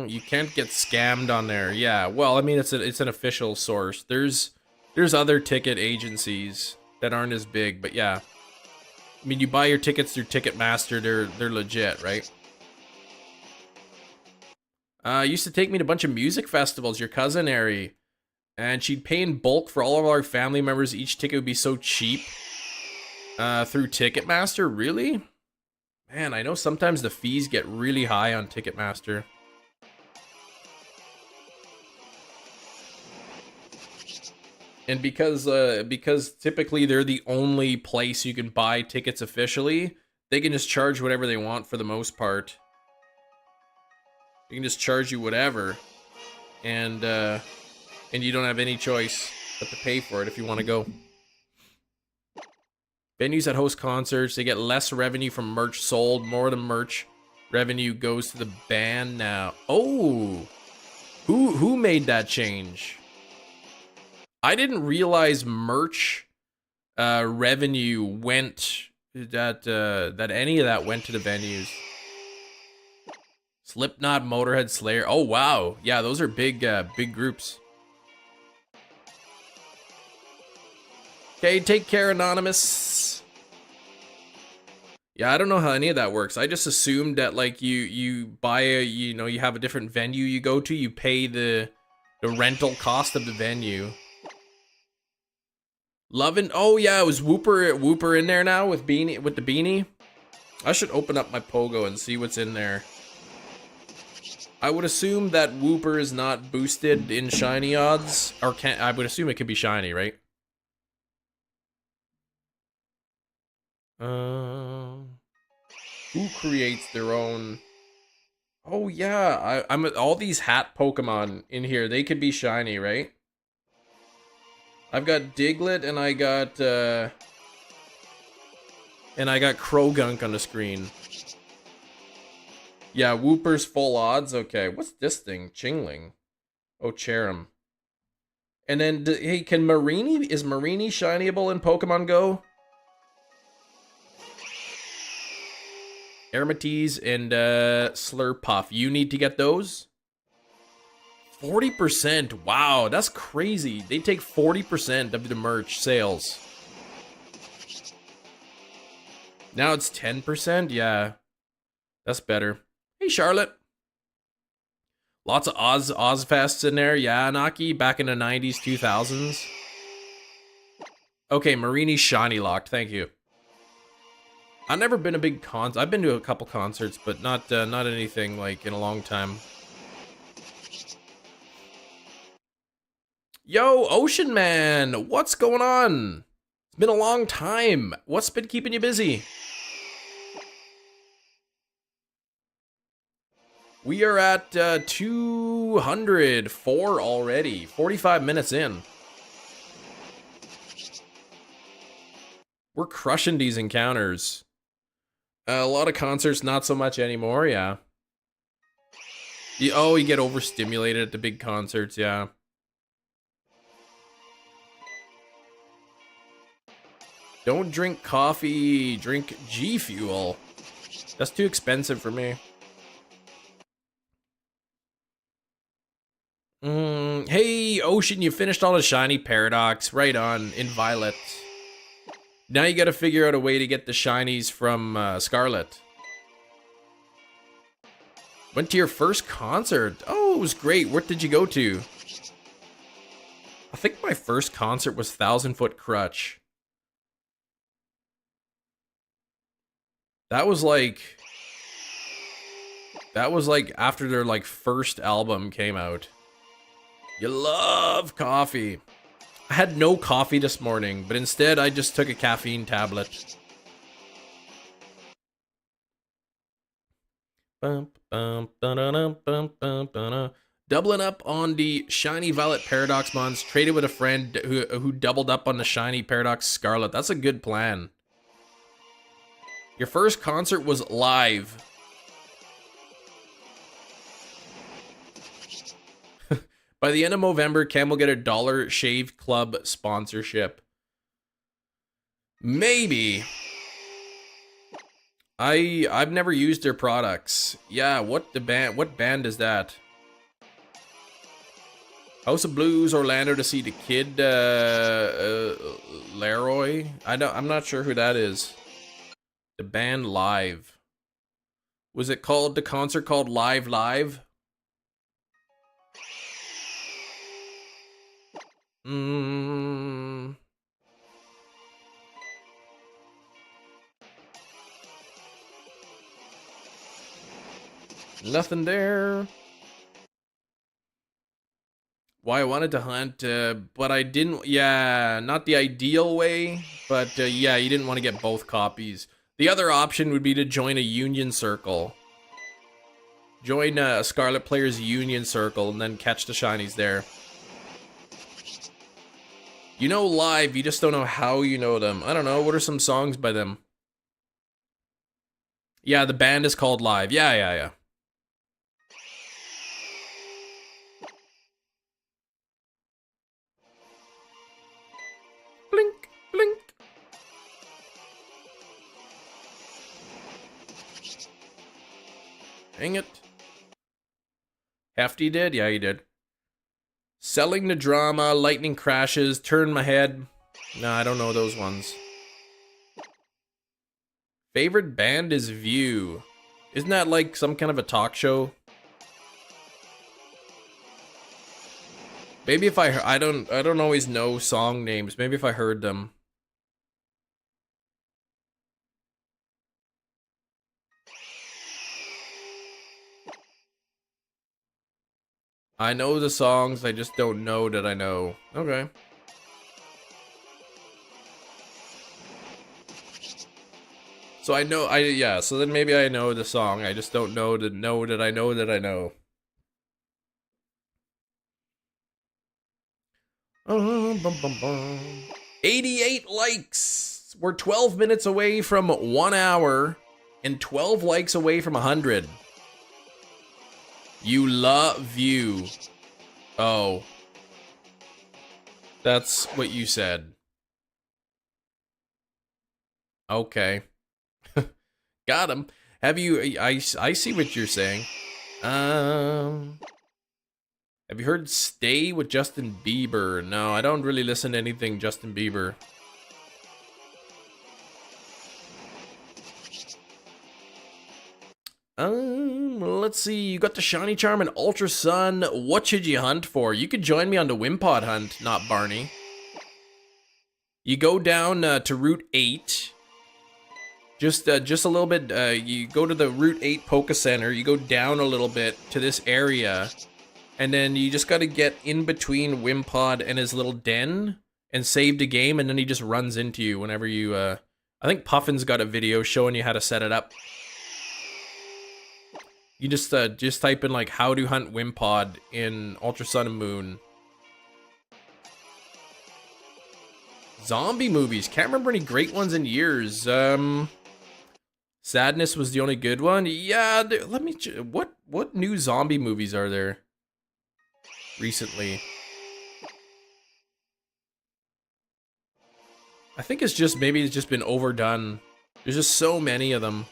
You can't get scammed on there. Yeah, well, I mean, it's an official source. There's other ticket agencies that aren't as big, but yeah. I mean, you buy your tickets through Ticketmaster, they're legit, right? Used to take me to a bunch of music festivals, your cousin Ari, and she'd pay in bulk for all of our family members. Each ticket would be so cheap. Through Ticketmaster, really? Man, I know sometimes the fees get really high on Ticketmaster. And because typically they're the only place you can buy tickets officially, they can just charge whatever they want for the most part. They can just charge you whatever, and you don't have any choice but to pay for it if you want to go. Venues that host concerts, they get less revenue from merch sold. More of the merch revenue goes to the band now. Oh, who made that change? I didn't realize merch revenue went that any of that went to the venues. Slipknot, Motorhead, Slayer. Oh wow, yeah, those are big groups. Okay, take care, Anonymous. Yeah, I don't know how any of that works. I just assumed that like you buy a you have a different venue you go to, you pay the rental cost of the venue. Lovin', oh yeah, it was Whooper in there now with the beanie. I should open up my Pogo and see what's in there. I would assume that Whooper is not boosted in shiny odds, or I would assume it could be shiny, right? Who creates their own? Oh yeah, I'm all these hat Pokemon in here. They could be shiny, right? I've got Diglett and I got Krogunk on the screen. Yeah, Whooper's full odds. Okay, what's this thing? Chingling. Oh, Cherim. And then, hey, is Marini shinyable in Pokemon Go? Aromatisse and Slurpuff. You need to get those? 40%. Wow, that's crazy. They take 40% of the merch sales. Now it's 10%? Yeah. That's better. Hey, Charlotte. Lots of Ozfests in there. Yeah, Naki, back in the 90s, 2000s. Okay, Marini shiny locked. Thank you. I've never been a big I've been to a couple concerts, but not anything like in a long time. Yo, Ocean Man, what's going on? It's been a long time. What's been keeping you busy? We are at 204 already, 45 minutes in. We're crushing these encounters. A lot of concerts, not so much anymore, yeah. You get overstimulated at the big concerts, yeah. Don't drink coffee, drink G Fuel. That's too expensive for me. Hey, Ocean, you finished all the shiny Paradox. Right on, in Violet. Now you gotta figure out a way to get the shinies from Scarlet. Went to your first concert. Oh, it was great. Where did you go to? I think my first concert was 1,000 Foot Crutch. That was like after their like first album came out. You love coffee. I had no coffee this morning, but instead I just took a caffeine tablet. Doubling up on the shiny Violet Paradox Mons. Traded with a friend who doubled up on the shiny Paradox Scarlet. That's a good plan. Your first concert was live. By the end of November, Cam will get a Dollar Shave Club sponsorship. Maybe. I've never used their products. Yeah, what band is that? House of Blues, Orlando to see the Kid Leroy. I'm not sure who that is. The band Live. Was it called the concert called Live Live? Nothing there. Why I wanted to hunt, but I didn't. Yeah, not the ideal way, but yeah, you didn't want to get both copies. The other option would be to join a union circle. Join a Scarlet Players union circle and then catch the shinies there. You know Live, you just don't know how you know them. I don't know, what are some songs by them? Yeah, the band is called Live. Yeah. Blink, blink. Dang it. Hefty did? Yeah, he did. Selling the Drama, Lightning Crashes, Turn My Head. Nah, I don't know those ones. Favorite band is View. Isn't that like some kind of a talk show? Maybe if I don't always know song names. Maybe if I heard them. I know the songs, I just don't know that I know. Okay. So I know, yeah, so then maybe I know the song, I just don't know that I know that I know. 88 likes! We're 12 minutes away from 1 hour and 12 likes away from 100. You love you. Oh. That's what you said. Okay. Got him. Have you... I see what you're saying. Have you heard Stay with Justin Bieber? No, I don't really listen to anything Justin Bieber. Let's see. You got the Shiny Charm and Ultra Sun. What should you hunt for? You could join me on the Wimpod hunt, not Barney. You go down to Route 8. Just a little bit. You go to the Route 8 Poke Center. You go down a little bit to this area. And then you just got to get in between Wimpod and his little den and save the game. And then he just runs into you whenever you... I think Puffin's got a video showing you how to set it up. You just type in like how to hunt Wimpod in Ultra Sun and Moon. Zombie movies. Can't remember any great ones in years. Sadness was the only good one. Yeah, let me... What new zombie movies are there recently? I think it's just... Maybe it's just been overdone. There's just so many of them.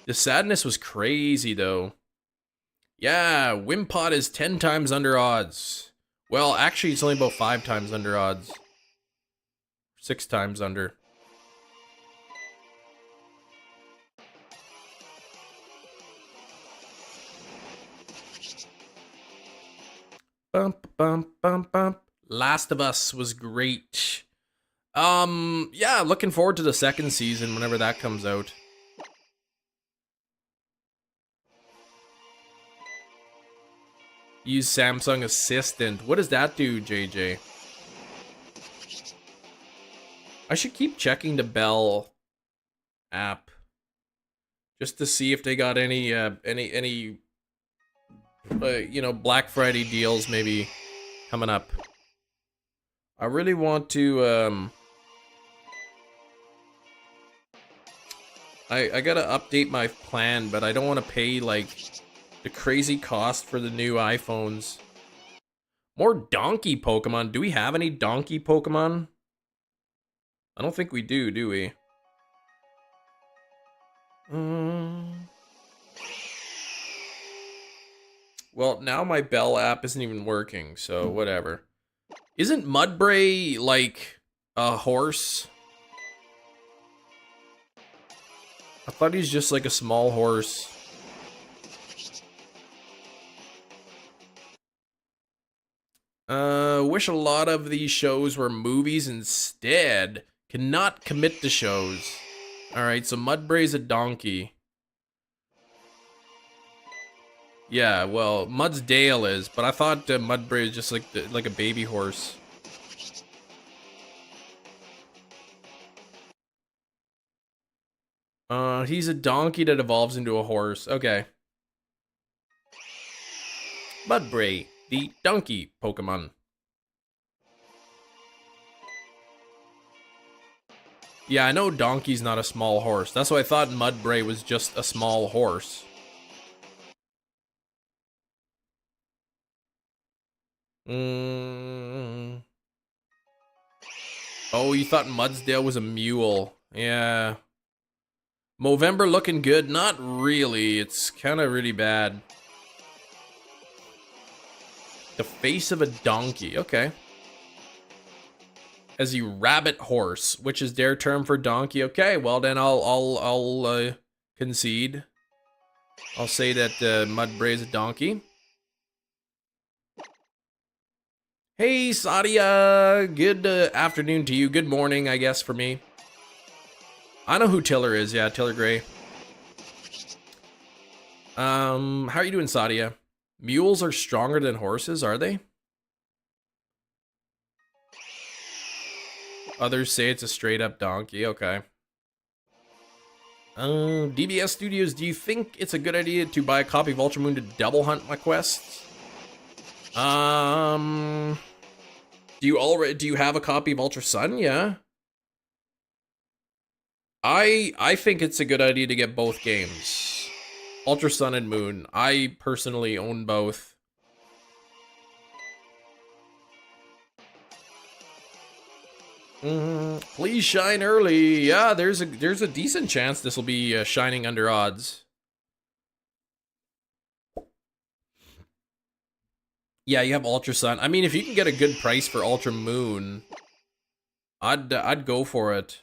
The Sadness was crazy, though. Yeah, Wimpod is 10 times under odds. Well, actually, it's only about 5 times under odds. 6 times under. Bump, bump, bump, bump. Last of Us was great. Yeah, looking forward to the second season whenever that comes out. Use Samsung Assistant. What does that do, JJ? I should keep checking the bell app just to see if they got any you know, Black Friday deals maybe coming up. I really want to I gotta update my plan, but I don't want to pay like the crazy cost for the new iPhones. More donkey Pokemon. Do we have any donkey Pokemon? I don't think we do we? Well, now my Bell app isn't even working, so whatever. Isn't Mudbray like a horse? I thought he's just like a small horse. Wish a lot of these shows were movies instead. Cannot commit to shows. Alright, so Mudbray's a donkey. Yeah, well, Mudsdale is, but I thought Mudbray is just like a baby horse. He's a donkey that evolves into a horse. Okay. Mudbray, the donkey Pokemon. Yeah, I know donkey's not a small horse. That's why I thought Mudbray was just a small horse. Oh, you thought Mudsdale was a mule. Yeah. Movember looking good? Not really. It's kind of really bad. The face of a donkey. Okay. As a rabbit horse, which is their term for donkey. Okay, well then I'll concede. I'll say that Mudbray is a donkey. Hey, Sadia. Good afternoon to you. Good morning, I guess, for me. I know who Tiller is. Yeah, Tiller Gray. How are you doing, Sadia? Mules are stronger than horses, are they? Others say it's a straight-up donkey. Okay. DBS Studios, do you think it's a good idea to buy a copy of Ultra Moon to double hunt my quests? Do you have a copy of Ultra Sun? Yeah. I think it's a good idea to get both games. Ultra Sun and Moon. I personally own both. Please shine early. Yeah, there's a decent chance this will be shining under odds. Yeah, you have Ultra Sun. I mean, if you can get a good price for Ultra Moon, I'd go for it.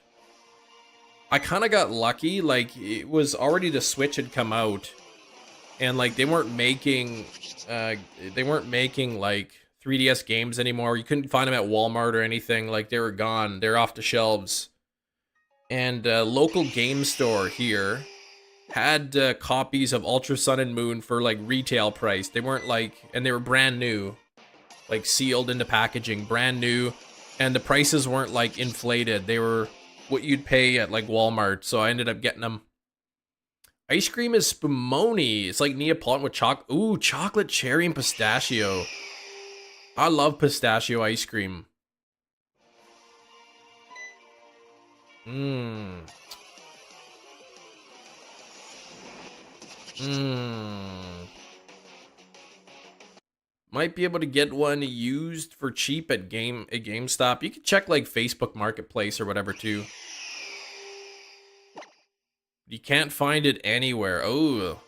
I kind of got lucky. Like, it was already the Switch had come out, and like they weren't making like 3DS games anymore. You couldn't find them at Walmart or anything. Like, they were gone. They're off the shelves. And local game store here had copies of Ultra Sun and Moon for like retail price. They weren't like, and they were brand new, like sealed into packaging, brand new, and the prices weren't like inflated. They were what you'd pay at like Walmart. So I ended up getting them. Ice cream is Spumoni. It's like Neapolitan with chocolate cherry and pistachio. I love pistachio ice cream. Might be able to get one used for cheap at GameStop. You can check like Facebook Marketplace or whatever too. You can't find it anywhere. Oh,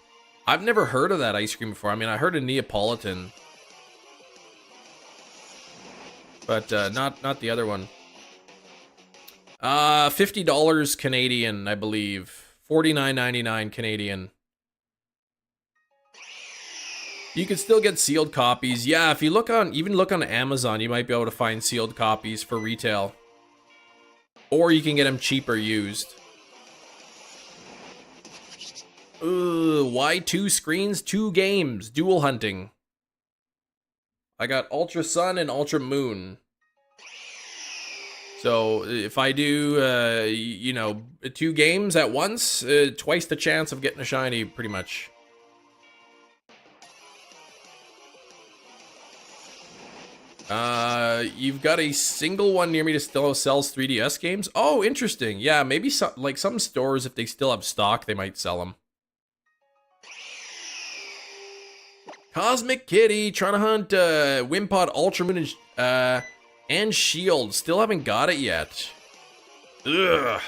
I've never heard of that ice cream before. I mean, I heard of Neapolitan, but not the other one. $50 Canadian, I believe. $49.99 Canadian. You can still get sealed copies. Yeah, if you look on Amazon, you might be able to find sealed copies for retail. Or you can get them cheaper used. Why 2 screens? 2 games. Dual hunting. I got Ultra Sun and Ultra Moon. So if I do, you know, 2 games at once, twice the chance of getting a shiny, pretty much. You've got a single one near me that still sells 3DS games. Oh, interesting. Yeah, maybe like some stores, if they still have stock, they might sell them. Cosmic Kitty trying to hunt Wimpod, Ultra Moon, and Shield. Still haven't got it yet. Ugh.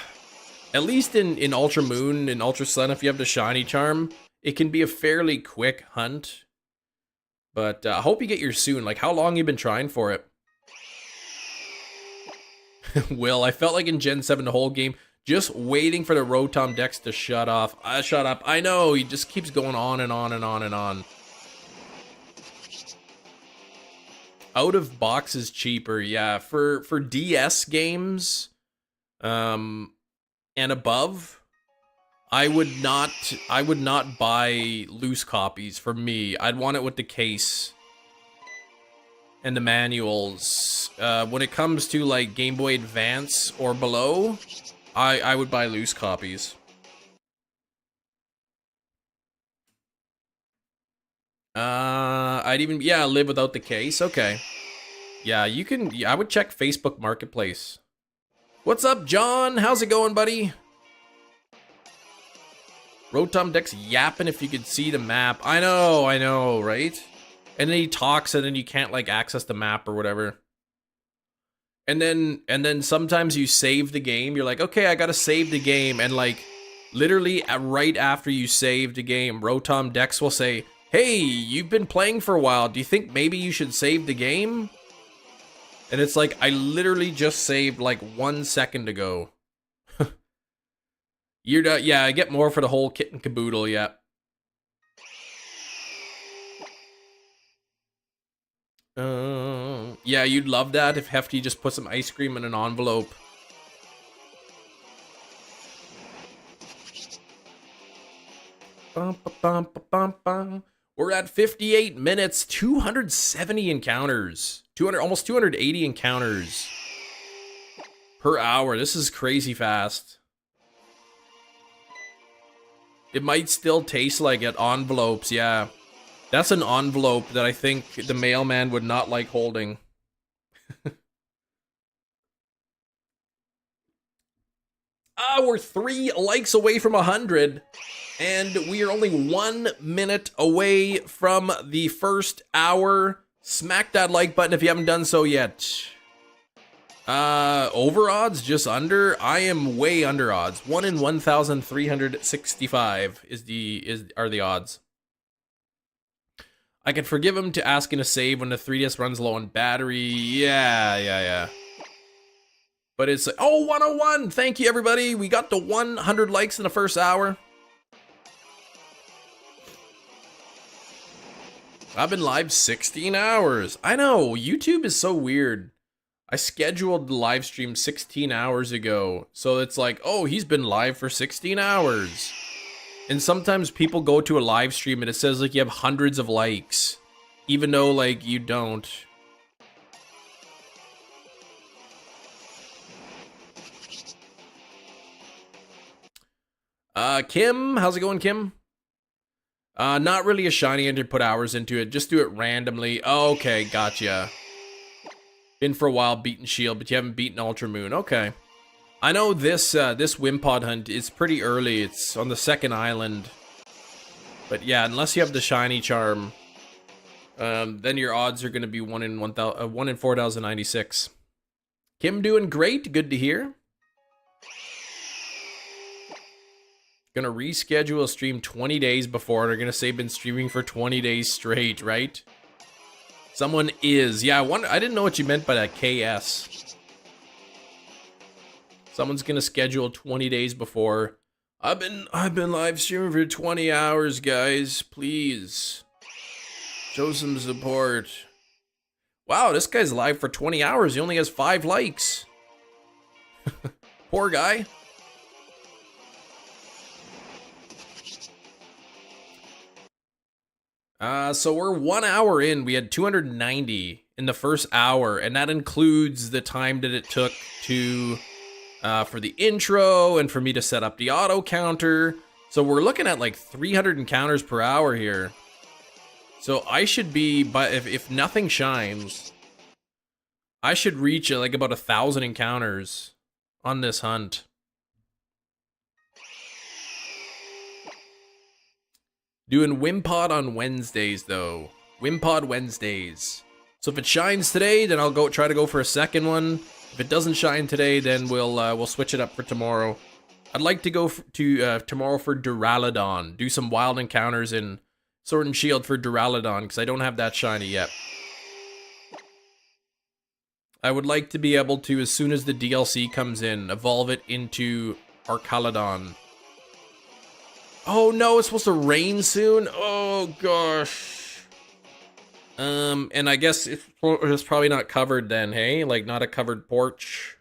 At least in Ultra Moon and Ultra Sun, if you have the shiny charm, it can be a fairly quick hunt. But I hope you get yours soon. Like, how long you been trying for it? Will, I felt like in Gen 7 the whole game, just waiting for the Rotom Dex to shut off. Shut up. I know, he just keeps going on and on and on and on. Out of box is cheaper, yeah. For DS games, and above, I would not buy loose copies for me. I'd want it with the case and the manuals. When it comes to like Game Boy Advance or below, I would buy loose copies. I'd even, yeah, live without the case. Okay. Yeah, you can, yeah, I would check Facebook Marketplace. What's up, John? How's it going, buddy? Rotom Dex yapping if you could see the map. I know, right? And then he talks and then you can't like access the map or whatever. And then sometimes you save the game. You're like, okay, I gotta save the game. And like, literally right after you save the game, Rotom Dex will say, hey, you've been playing for a while. Do you think maybe you should save the game? And it's like, I literally just saved like 1 second ago. You're yeah, I get more for the whole kit and caboodle, yeah. Yeah, you'd love that if Hefty just put some ice cream in an envelope. Bum, bum, bum, bum, bum. We're at 58 minutes, 270 encounters. Almost 280 encounters per hour. This is crazy fast. It might still taste like it. Envelopes, yeah. That's an envelope that I think the mailman would not like holding. We're 3 likes away from 100. And we are only 1 minute away from the first hour. Smack that like button if you haven't done so yet. Over odds, just under. I am way under odds. 1 in 1,365 are the odds. I can forgive him to asking to save when the 3DS runs low on battery. Yeah. But it's like, oh, 101. Thank you, everybody. We got to 100 likes in the first hour. I've been live 16 hours. I know, YouTube is so weird. I scheduled the live stream 16 hours ago. So it's like, oh, he's been live for 16 hours. And sometimes people go to a live stream and it says like you have hundreds of likes. Even though like you don't. Kim, how's it going, Kim? Not really a shiny and to put hours into it. Just do it randomly. Oh, okay, gotcha. Been for a while beating Shield, but you haven't beaten Ultra Moon. Okay. I know this this Wimpod hunt is pretty early. It's on the 2nd island. But yeah, unless you have the shiny charm, then your odds are going to be 1 in 4,096. Kim doing great. Good to hear. Gonna reschedule a stream 20 days before. They're gonna say been streaming for 20 days straight, right? Someone is. Yeah, I didn't know what you meant by that KS. Someone's gonna schedule 20 days before. I've been live streaming for 20 hours, guys. Please. Show some support. Wow, this guy's live for 20 hours. He only has 5 likes. Poor guy. So we're 1 hour in. We had 290 in the first hour, and that includes the time that it took to for the intro and for me to set up the auto counter. So we're looking at like 300 encounters per hour here. So I should be, but if nothing shines, I should reach like about 1,000 encounters on this hunt. Doing Wimpod on Wednesdays though. Wimpod Wednesdays. So if it shines today, then I'll try to go for a second one. If it doesn't shine today, then we'll switch it up for tomorrow. I'd like to go to tomorrow for Duraludon. Do some wild encounters in Sword and Shield for Duraludon, because I don't have that shiny yet. I would like to be able to, as soon as the DLC comes in, evolve it into Arcaludon. Oh no, it's supposed to rain soon? Oh gosh. And I guess it's probably not covered then, hey? Like, not a covered porch.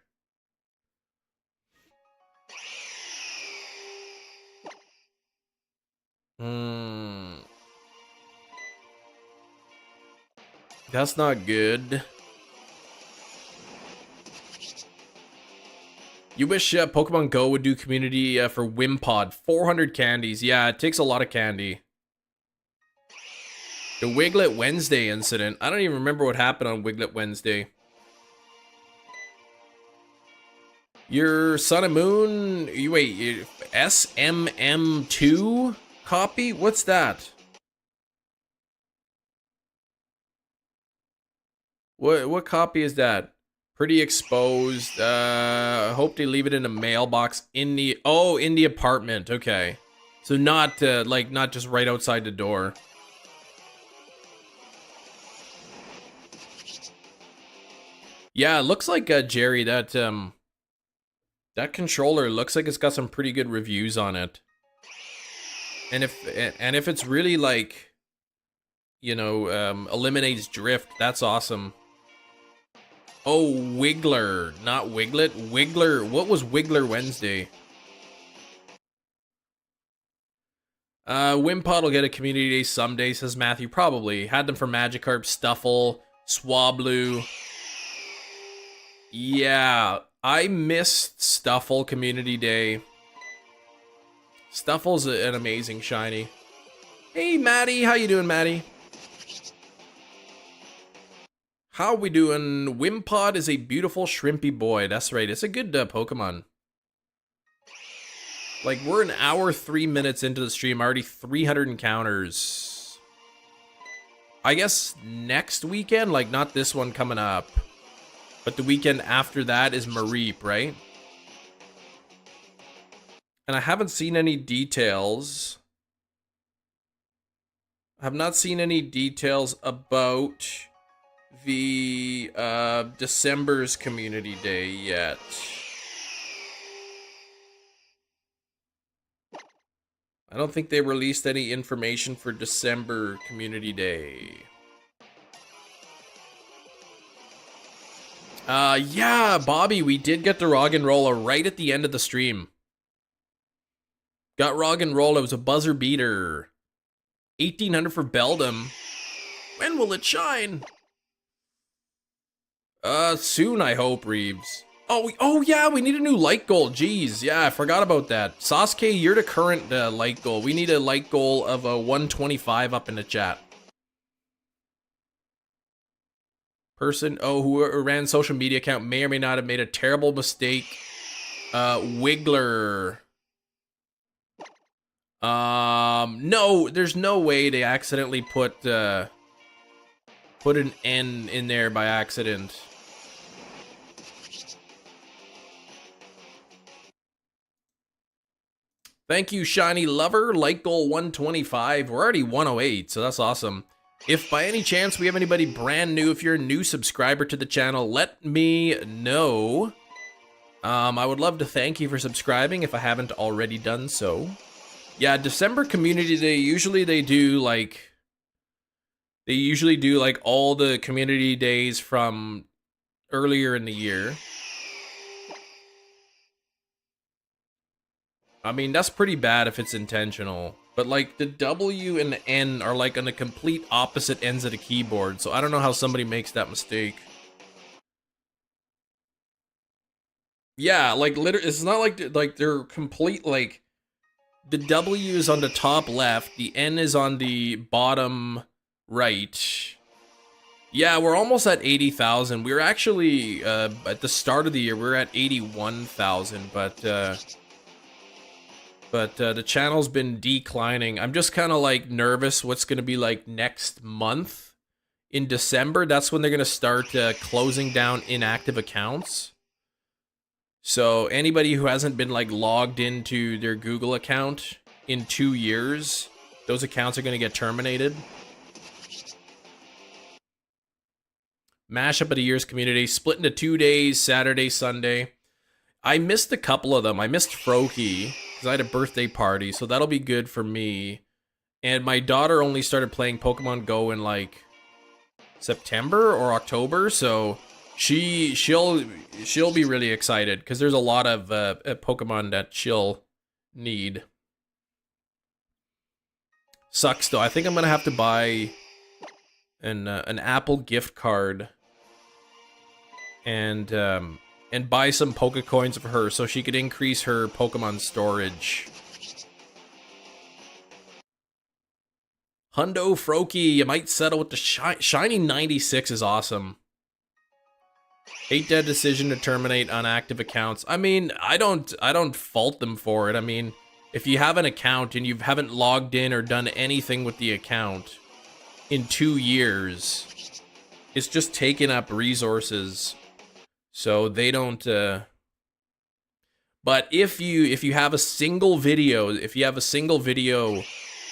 That's not good. You wish Pokemon Go would do community for Wimpod. 400 candies. Yeah, it takes a lot of candy. The Wiglet Wednesday incident. I don't even remember what happened on Wiglet Wednesday. Your Sun and Moon... Wait, SMM2 copy? What's that? What copy is that? Pretty exposed. Hope they leave it in a mailbox in the... Oh, in the apartment. Okay. So not, like, not just right outside the door. Yeah, it looks like, Jerry, that controller looks like it's got some pretty good reviews on it. And if it's really, like, you know, eliminates drift, that's awesome. Oh, Wiggler, not Wiglet. Wiggler, what was Wiggler Wednesday? Wimpod will get a community day someday, says Matthew. Probably. Had them for Magikarp, Stuffle, Swablu. Yeah, I missed Stuffle Community Day. Stuffle's an amazing shiny. Hey, Maddie. How you doing, Maddie? How we doing? Wimpod is a beautiful shrimpy boy. That's right. It's a good Pokemon. Like, we're an hour, 3 minutes into the stream. Already 300 encounters. I guess next weekend? Like, not this one coming up. But the weekend after that is Mareep, right? And I haven't seen any details. I have not seen any details about the December's Community Day yet. I don't think they released any information for December Community Day. Yeah, Bobby, we did get the Roggenrola right at the end of the stream. Got Roggenrola, it was a buzzer beater. 1,800 for Beldum. When will it shine? Soon, I hope, Reeves. Oh yeah, we need a new light goal. Jeez, yeah, I forgot about that. Sasuke, you're the current light goal. We need a light goal of a 125 up in the chat. Person, who ran social media account may or may not have made a terrible mistake. Wiggler. No, there's no way they accidentally put an N in there by accident. Thank you, Shiny Lover. Light goal 125. We're already 108, so that's awesome. If by any chance we have anybody brand new, if you're a new subscriber to the channel, let me know. I would love to thank you for subscribing if I haven't already done so. Yeah, December Community Day, usually they do like all the community days from earlier in the year. I mean, that's pretty bad if it's intentional. But like the W and the N are like on the complete opposite ends of the keyboard. So I don't know how somebody makes that mistake. Yeah, like literally, it's not like they're complete, like the W is on the top left, the N is on the bottom right. Yeah, we're almost at 80,000. We were actually at the start of the year we were at 81,000, but the channel's been declining. I'm just kind of like nervous what's going to be like next month in December. That's when they're going to start closing down inactive accounts. So anybody who hasn't been like logged into their Google account in 2 years, those accounts are going to get terminated. Mashup of the Year's community, split into 2 days, Saturday, Sunday. I missed a couple of them. I missed Froakie, because I had a birthday party, so that'll be good for me. And my daughter only started playing Pokemon Go in like September or October, so she'll be really excited, because there's a lot of Pokemon that she'll need. Sucks though. I think I'm gonna have to buy an Apple gift card and buy some Pokecoins for her so she could increase her Pokemon storage. Hundo Froakie, you might settle with the shiny 96 is awesome. Hate that decision to terminate unactive accounts. I mean, I don't fault them for it. I mean, if you have an account and you haven't logged in or done anything with the account in 2 years, it's just taking up resources. So they don't but if you have a single video,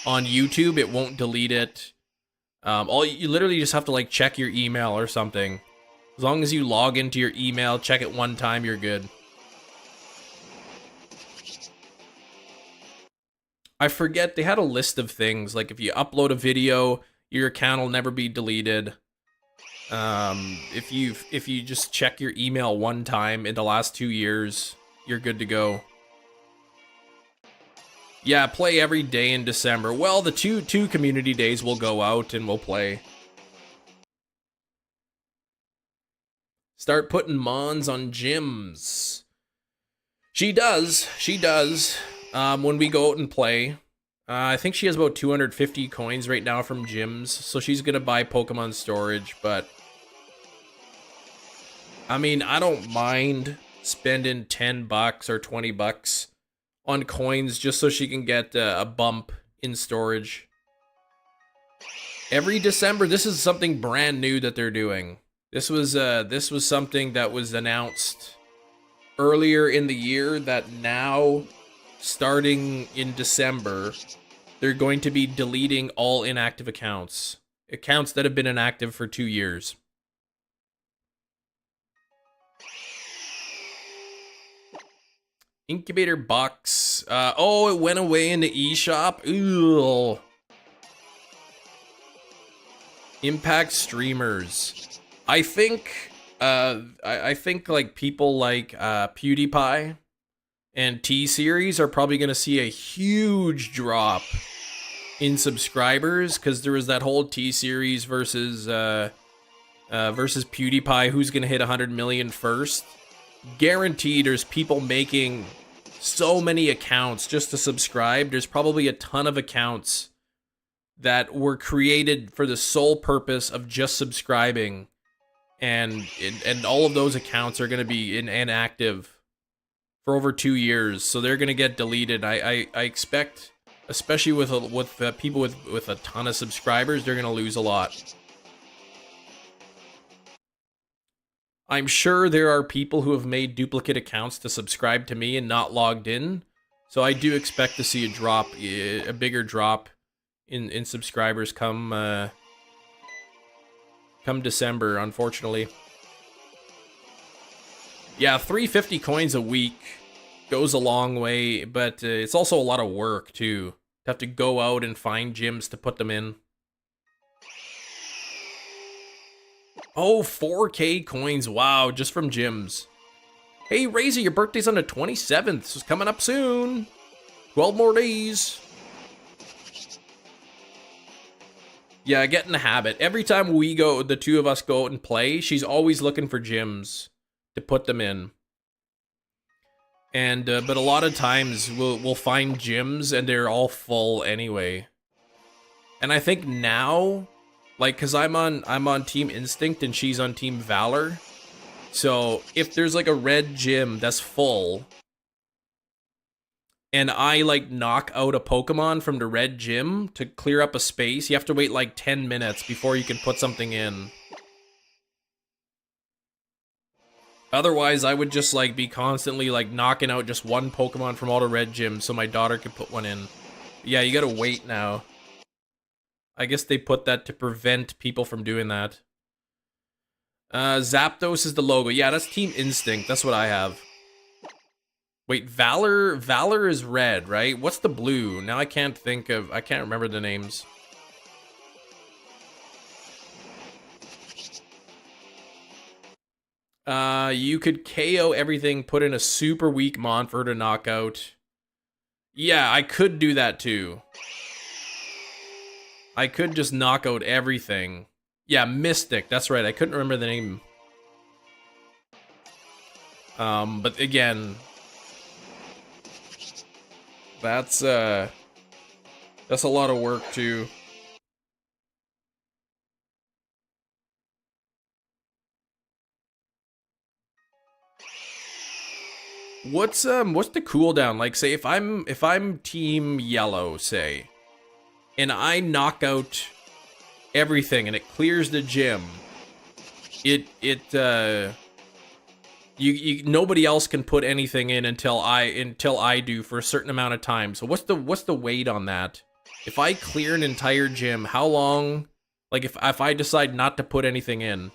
on YouTube, it won't delete it. You literally just have to like check your email or something. As long as you log into your email, check it one time, you're good. I forget, they had a list of things, like if you upload a video, your account will never be deleted. If you just check your email one time in the last 2 years, you're good to go. Yeah, play every day in December. Well, the two community days we'll go out and we'll play. Start putting mons on gyms. She does. When we go out and play. I think she has about 250 coins right now from gyms, so she's gonna buy Pokemon storage, but I mean, I don't mind spending $10 or $20 on coins just so she can get a bump in storage. Every December, this is something brand new that they're doing. This was something that was announced earlier in the year, that now, starting in December, they're going to be deleting all inactive accounts. Accounts that have been inactive for 2 years. Incubator box. Oh, it went away in the eShop. Ooh. Impact streamers. I think like people like PewDiePie and T-Series are probably going to see a huge drop in subscribers, because there was that whole T-Series versus PewDiePie, who's going to hit 100 million first. Guaranteed there's people making so many accounts just to subscribe. There's probably a ton of accounts that were created for the sole purpose of just subscribing, and all of those accounts are going to be inactive for over 2 years, so they're going to get deleted. I expect, especially with people with a ton of subscribers, they're going to lose a lot. I'm sure there are people who have made duplicate accounts to subscribe to me and not logged in, so I do expect to see a bigger drop in subscribers come December, unfortunately. Yeah, 350 coins a week goes a long way, but it's also a lot of work too. To have to go out and find gyms to put them in. Oh, 4K coins. Wow, just from gyms. Hey, Razor, your birthday's on the 27th. So it's coming up soon. 12 more days. Yeah, get in the habit. Every time we go, the two of us go out and play, she's always looking for gyms to put them in. And but a lot of times we'll find gyms and they're all full anyway. And I think now, like, cause I'm on Team Instinct and she's on Team Valor. So if there's like a red gym that's full, and I like knock out a Pokemon from the red gym to clear up a space, you have to wait like 10 minutes before you can put something in. Otherwise, I would just like be constantly like knocking out just one Pokemon from all the red gyms so my daughter could put one in. Yeah, you gotta wait now. I guess they put that to prevent people from doing that. Zapdos is the logo. Yeah, that's Team Instinct. That's what I have. Wait, Valor is red, right? What's the blue? Now I can't remember the names. You could KO everything, put in a super weak mon for her to knock out. Yeah, I could do that too. I could just knock out everything. Yeah, Mystic, that's right, I couldn't remember the name. But again, that's a lot of work too. What's the cooldown? Like, say if I'm Team Yellow, say, and I knock out everything and it clears the gym, nobody else can put anything in until I do for a certain amount of time. So what's the wait on that? If I clear an entire gym, how long? Like if I decide not to put anything in,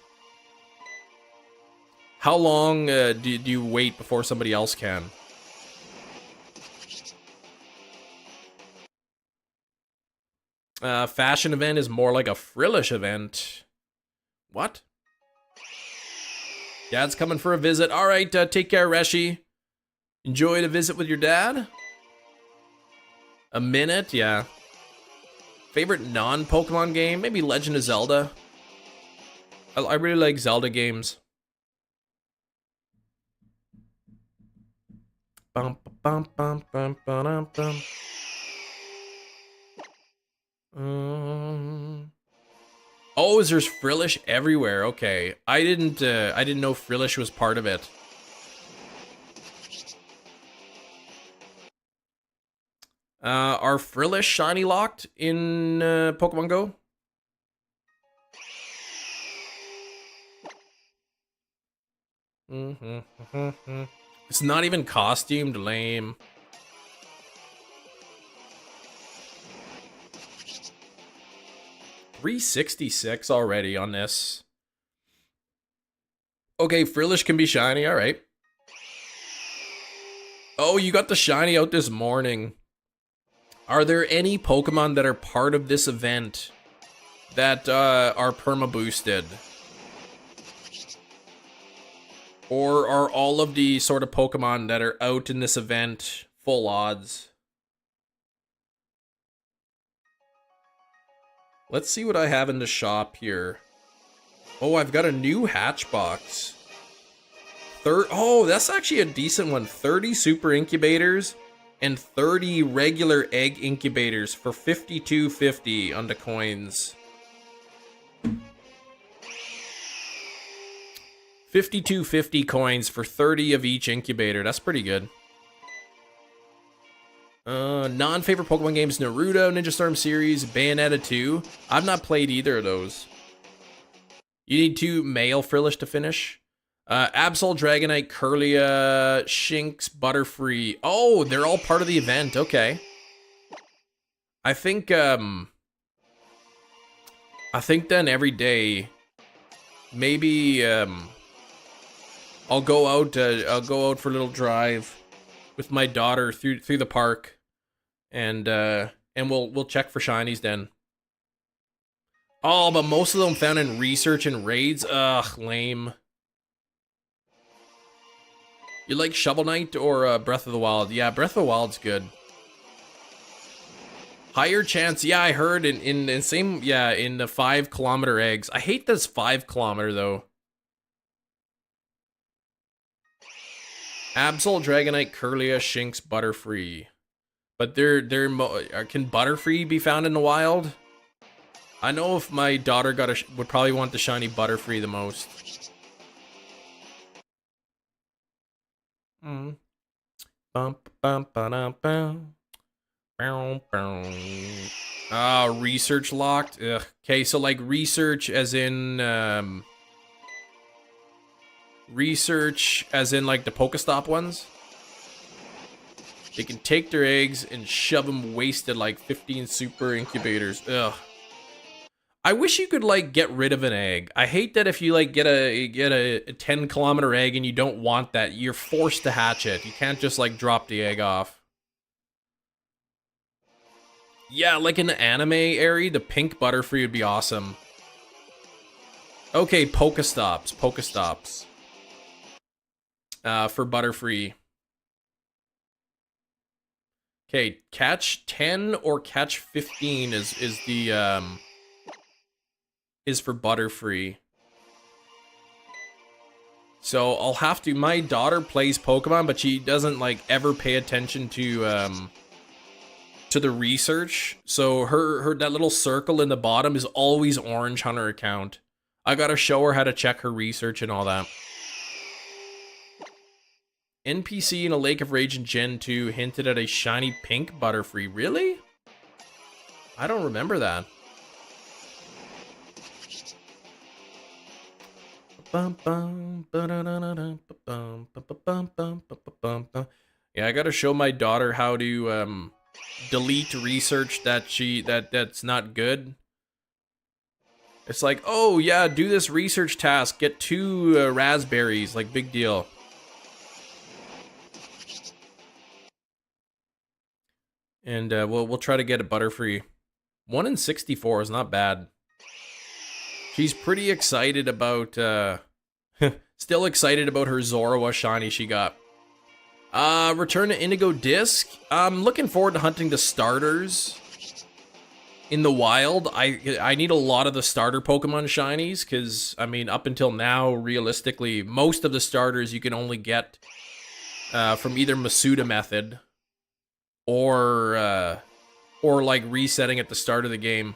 how long do you wait before somebody else can? Fashion event is more like a frillish event. What? Dad's coming for a visit. All right, take care, Reshi. Enjoy the visit with your dad. A minute, yeah. Favorite non-Pokemon game? Maybe Legend of Zelda. I really like Zelda games. Bum, bum, bum, bum, bum, bum. Oh, there's Frillish everywhere. Okay, I didn't know Frillish was part of it. Are Frillish shiny locked in Pokemon Go? It's not even costumed, lame. $366 already on this. Okay, Frillish can be shiny, alright. Oh, you got the shiny out this morning. Are there any Pokemon that are part of this event that are perma boosted? Or are all of the sort of Pokemon that are out in this event full odds? Let's see what I have in the shop here. Oh, I've got a new hatchbox. Oh, that's actually a decent one. 30 super incubators and 30 regular egg incubators for $52.50 on the coins. 52.50 coins for 30 of each incubator. That's pretty good. Non-favorite Pokemon games: Naruto, Ninja Storm series, Bayonetta 2. I've not played either of those. You need 2 male Frillish to finish. Absol, Dragonite, Kirlia, Shinx, Butterfree. Oh, they're all part of the event. Okay. I think then every day, maybe I'll go out for a little drive with my daughter through the park, and we'll check for shinies then. Oh, but most of them found in research and raids. Ugh, lame. You like Shovel Knight or Breath of the Wild? Yeah, Breath of the Wild's good. Higher chance. Yeah, I heard in the same, yeah, in the 5-kilometer eggs. I hate this 5-kilometer though. Absol, Dragonite, Curlia, Shinx, Butterfree. But can Butterfree be found in the wild? I know if my daughter would probably want the shiny Butterfree the most. Bump bump ba bum. Research locked. Ugh. Okay, so like research as in like the Pokestop ones. They can take their eggs and shove them wasted like 15 super incubators. Ugh. I wish you could like get rid of an egg. I hate that if you like get a 10-kilometer egg and you don't want that, you're forced to hatch it. You can't just like drop the egg off. Yeah, like in the anime area, the pink Butterfree would be awesome. Okay, Pokestops. For Butterfree. Okay, catch 10 or catch 15 is for Butterfree. So I'll have to. My daughter plays Pokemon, but she doesn't like ever pay attention to the research. So her that little circle in the bottom is always orange on her account. I gotta show her how to check her research and all that. NPC in a Lake of Rage in Gen 2 hinted at a shiny pink Butterfree. Really? I don't remember that. Yeah, I gotta show my daughter how to delete research that's not good. It's like, oh yeah, do this research task, get 2 raspberries, like big deal. And we'll try to get a Butterfree. 1 in 64 is not bad. She's pretty excited about still excited about her Zorua shiny she got. Return to Indigo Disc. I'm looking forward to hunting the starters in the wild. I need a lot of the starter Pokemon shinies, because I mean, up until now, realistically, most of the starters you can only get from either Masuda method or like resetting at the start of the game.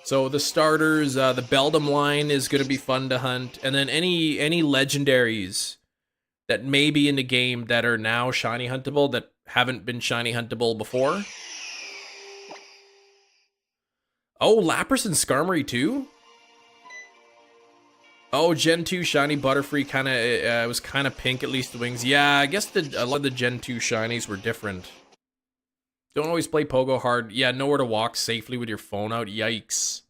So the starters, the Beldum line is going to be fun to hunt, and then any legendaries that may be in the game that are now shiny huntable that haven't been shiny huntable before. Oh, Lapras and Skarmory too? Oh, Gen 2 shiny Butterfree kind of was kind of pink, at least the wings. Yeah, I guess a lot of the Gen 2 shinies were different. Don't always play Pogo hard. Yeah, nowhere to walk safely with your phone out. Yikes.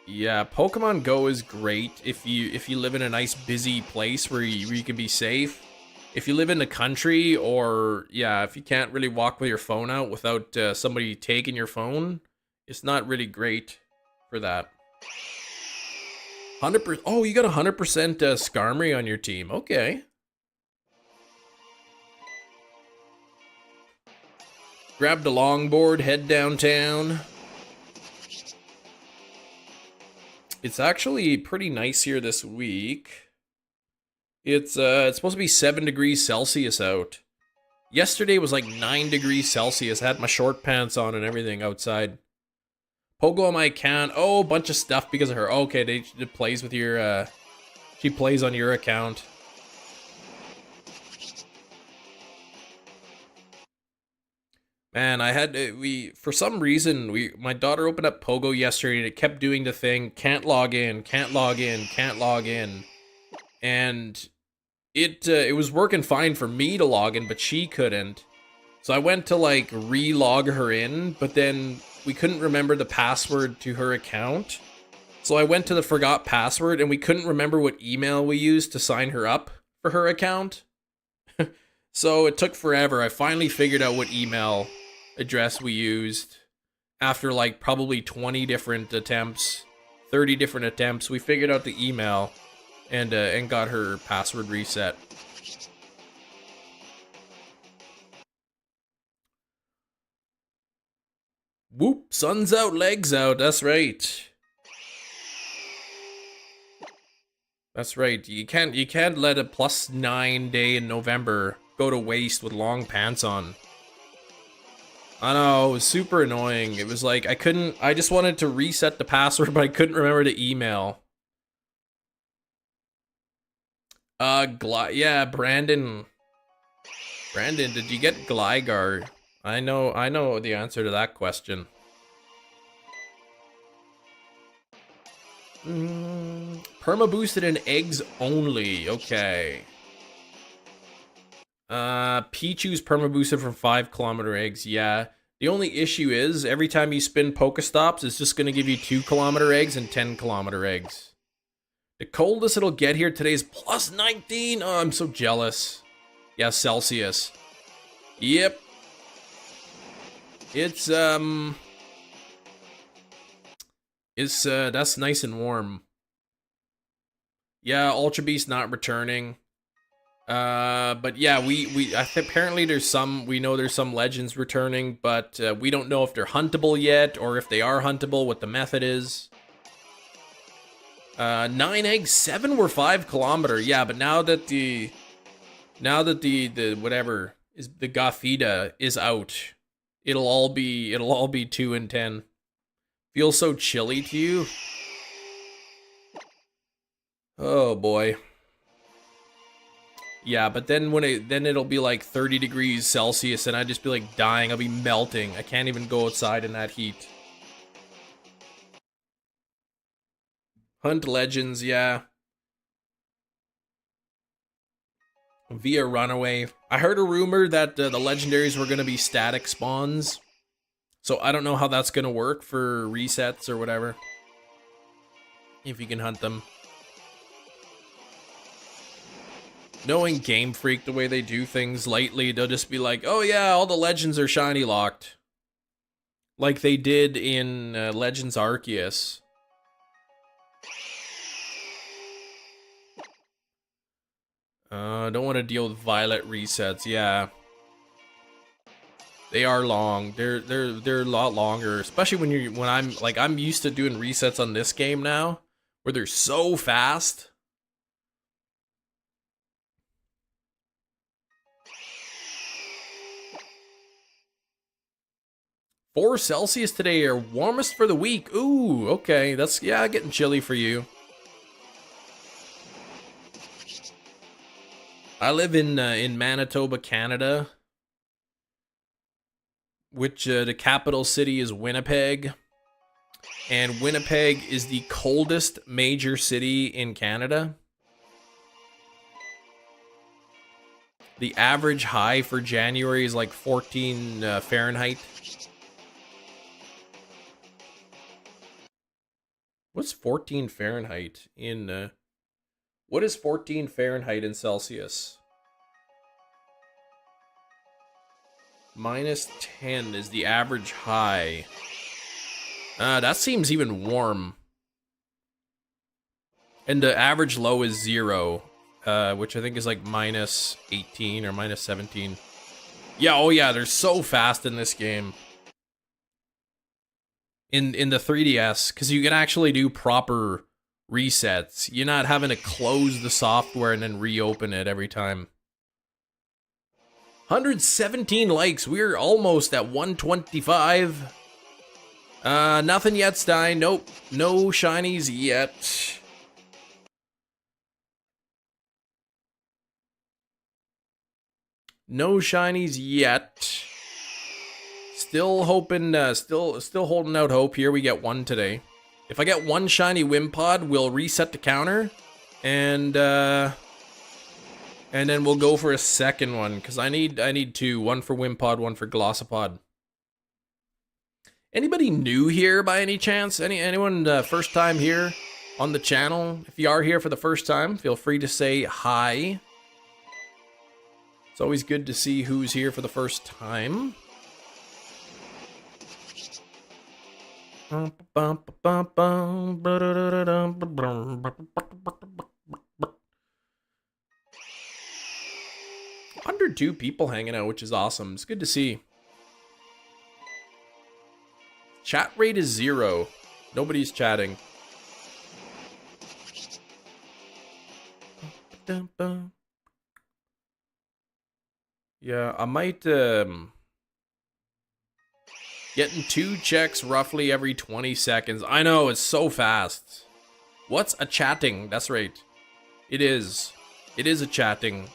Yeah, Pokemon Go is great if you live in a nice busy place where you can be safe. If you live in the country, or yeah, if you can't really walk with your phone out without somebody taking your phone, it's not really great for that. 100%. Oh, you got 100% Skarmory on your team. Okay. Grab the longboard, head downtown. It's actually pretty nice here this week. It's supposed to be 7 degrees Celsius out. Yesterday was like 9 degrees Celsius. I had my short pants on and everything outside. Pogo on my account. Oh, a bunch of stuff because of her. Okay, it plays with your, she plays on your account. Man, I had, for some reason, my daughter opened up Pogo yesterday and it kept doing the thing, can't log in, can't log in, can't log in. And it was working fine for me to log in, but she couldn't. So I went to like re-log her in, but then we couldn't remember the password to her account. So I went to the forgot password and we couldn't remember what email we used to sign her up for her account. So it took forever. I finally figured out what email address we used after like probably 20 different attempts. 30 different attempts. We figured out the email and got her password reset. Whoop, sun's out, legs out. That's right. That's right. You can't let a +9 day in November go to waste with long pants on. I know, it was super annoying. It was like I just wanted to reset the password, but I couldn't remember the email. Yeah, Brandon. Brandon, did you get Gligar? I know the answer to that question. Perma boosted in eggs only. Okay. Pichu's perma boosted from 5-kilometer eggs. Yeah. The only issue is every time you spin Pokestops, it's just gonna give you 2-kilometer eggs and 10-kilometer eggs. The coldest it'll get here today is +19. Oh, I'm so jealous. Yeah, Celsius. Yep. It's that's nice and warm. Yeah, Ultra Beast not returning. But yeah, apparently we know there's some legends returning, but we don't know if they're huntable yet or if they are huntable, what the method is. 9 eggs, 7 were 5-kilometer. Yeah, but now that the whatever is the Gothita is out, it'll all be 2 and 10. Feels so chilly to you? Oh boy. Yeah, but then then it'll be like 30 degrees Celsius and I'd just be like dying. I'll be melting. I can't even go outside in that heat. Hunt legends, yeah. Via runaway. I heard a rumor that the legendaries were going to be static spawns. So I don't know how that's going to work for resets or whatever. If you can hunt them. Knowing Game Freak the way they do things lightly, they'll just be like, oh yeah, all the legends are shiny locked. Like they did in Legends Arceus. Don't want to deal with Violet resets, yeah. They are long. They're a lot longer, especially when I'm used to doing resets on this game now, where they're so fast. Four Celsius today, are warmest for the week. Ooh, okay, that's getting chilly for you. I live in Manitoba, Canada, which the capital city is Winnipeg, and Winnipeg is the coldest major city in Canada. The average high for January is like 14 Fahrenheit. What's 14 Fahrenheit in what is 14 Fahrenheit in Celsius? -10 is the average high. That seems even warm. And the average low is 0, which I think is like -18 or -17. Yeah, oh yeah, they're so fast in this game. In the 3DS, because you can actually do proper resets. You're not having to close the software and then reopen it every time. 117 likes. We're almost at 125. Nothing yet, Stein. Nope. No shinies yet. No shinies yet. Still hoping, still holding out hope here. We get one today. If I get one shiny Wimpod, we'll reset the counter, and then we'll go for a second one, because I need two. One for Wimpod, one for Glossopod. Anybody new here by any chance? Anyone first time here on the channel? If you are here for the first time, feel free to say hi. It's always good to see who's here for the first time. Under 2 people hanging out, which is awesome. It's good to see. Chat rate is 0. Nobody's chatting. Yeah, I might getting 2 checks roughly every 20 seconds. I know, it's so fast. What's a chatting? That's right. It is. It is a chatting.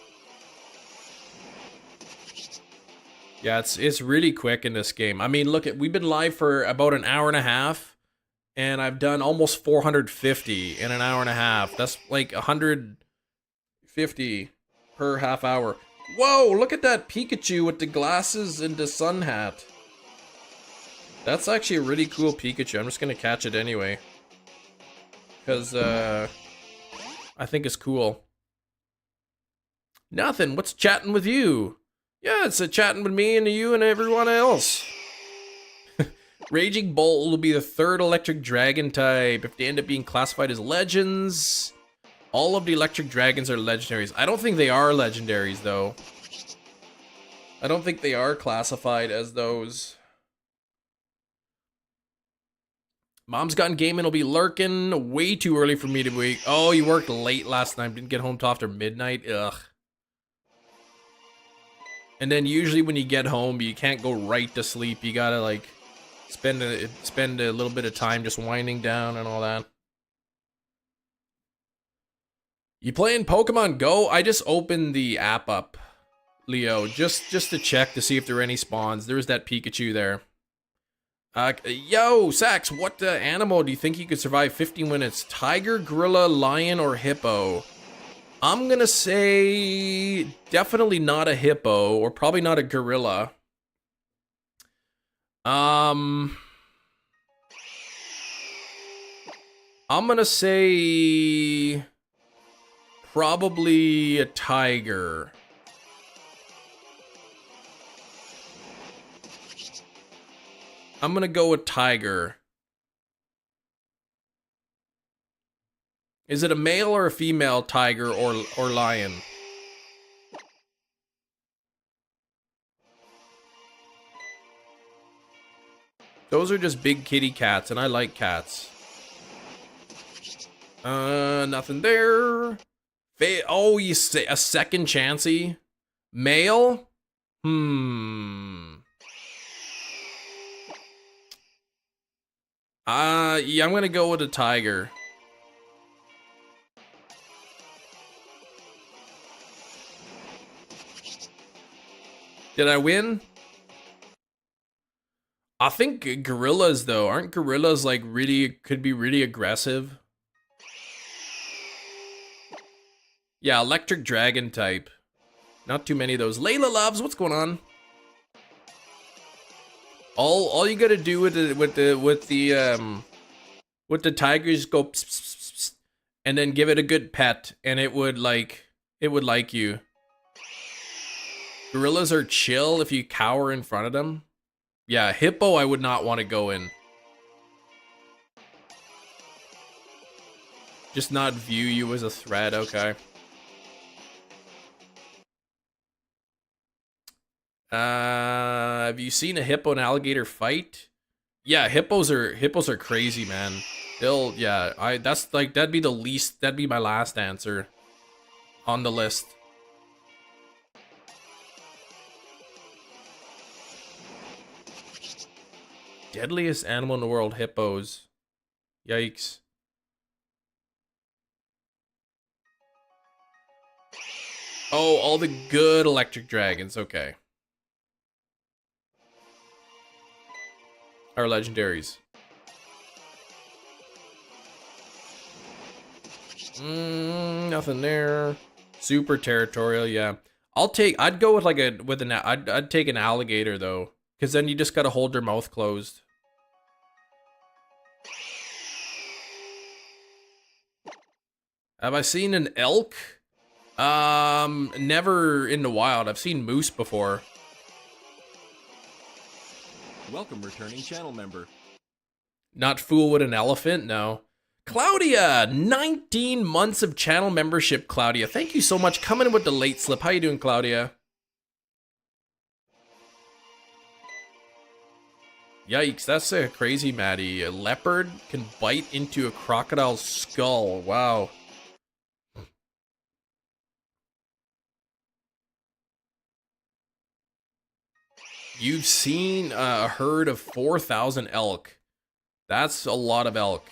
Yeah, it's really quick in this game. I mean, look, we've been live for about an hour and a half, and I've done almost 450 in an hour and a half. That's like 150 per half hour. Whoa, look at that Pikachu with the glasses and the sun hat. That's actually a really cool Pikachu. I'm just gonna catch it anyway, because I think it's cool. Nothing. What's chatting with you? Yeah, it's a chatting with me and you and everyone else. Raging Bolt will be the 3rd electric dragon type if they end up being classified as legends. All of the electric dragons are legendaries. I don't think they are legendaries, though. I don't think they are classified as those. Mom's Gotten Gaming will be lurking. Way too early for me to wake. Oh, you worked late last night. Didn't get home till after midnight. Ugh. And then usually when you get home, you can't go right to sleep. You gotta like spend a little bit of time just winding down and all that. You playing Pokemon Go? I just opened the app up, Leo, just to check to see if there are any spawns. There's that Pikachu there. Yo, Sax, what animal do you think you could survive 50 minutes? Tiger, gorilla, lion, or hippo? I'm gonna say definitely not a hippo, or probably not a gorilla. I'm gonna say probably a tiger. I'm gonna go with tiger. Is it a male or a female tiger or lion? Those are just big kitty cats, and I like cats. Nothing there. Oh, you say a second chancey? Male? Yeah, I'm gonna go with a tiger. Did I win? I think gorillas, though. Aren't gorillas, like, could be really aggressive? Yeah, electric dragon type. Not too many of those. Layla Loves, what's going on? All you gotta do with the tigers, go pss, pss, pss, pss, and then give it a good pet, and it would like you. Gorillas are chill if you cower in front of them. Yeah, hippo I would not want to go in. Just not view you as a threat, okay. Have you seen a hippo and alligator fight? Yeah, hippos are crazy, man. That'd be my last answer on the list. Deadliest animal in the world, hippos. Yikes. Oh, all the good electric dragons, okay. Are legendaries. Nothing there. Super territorial, yeah. I'd go with I'd take an alligator though, because then you just gotta hold their mouth closed. Have I seen an elk? Never in the wild. I've seen moose before. Welcome, returning channel member. Not fool with an elephant? No. Claudia, 19 months of channel membership, Claudia. Thank you so much. Coming in with the late slip. How you doing, Claudia? Yikes, that's crazy, Maddie. A leopard can bite into a crocodile's skull. Wow. You've seen a herd of 4,000 elk. That's a lot of elk.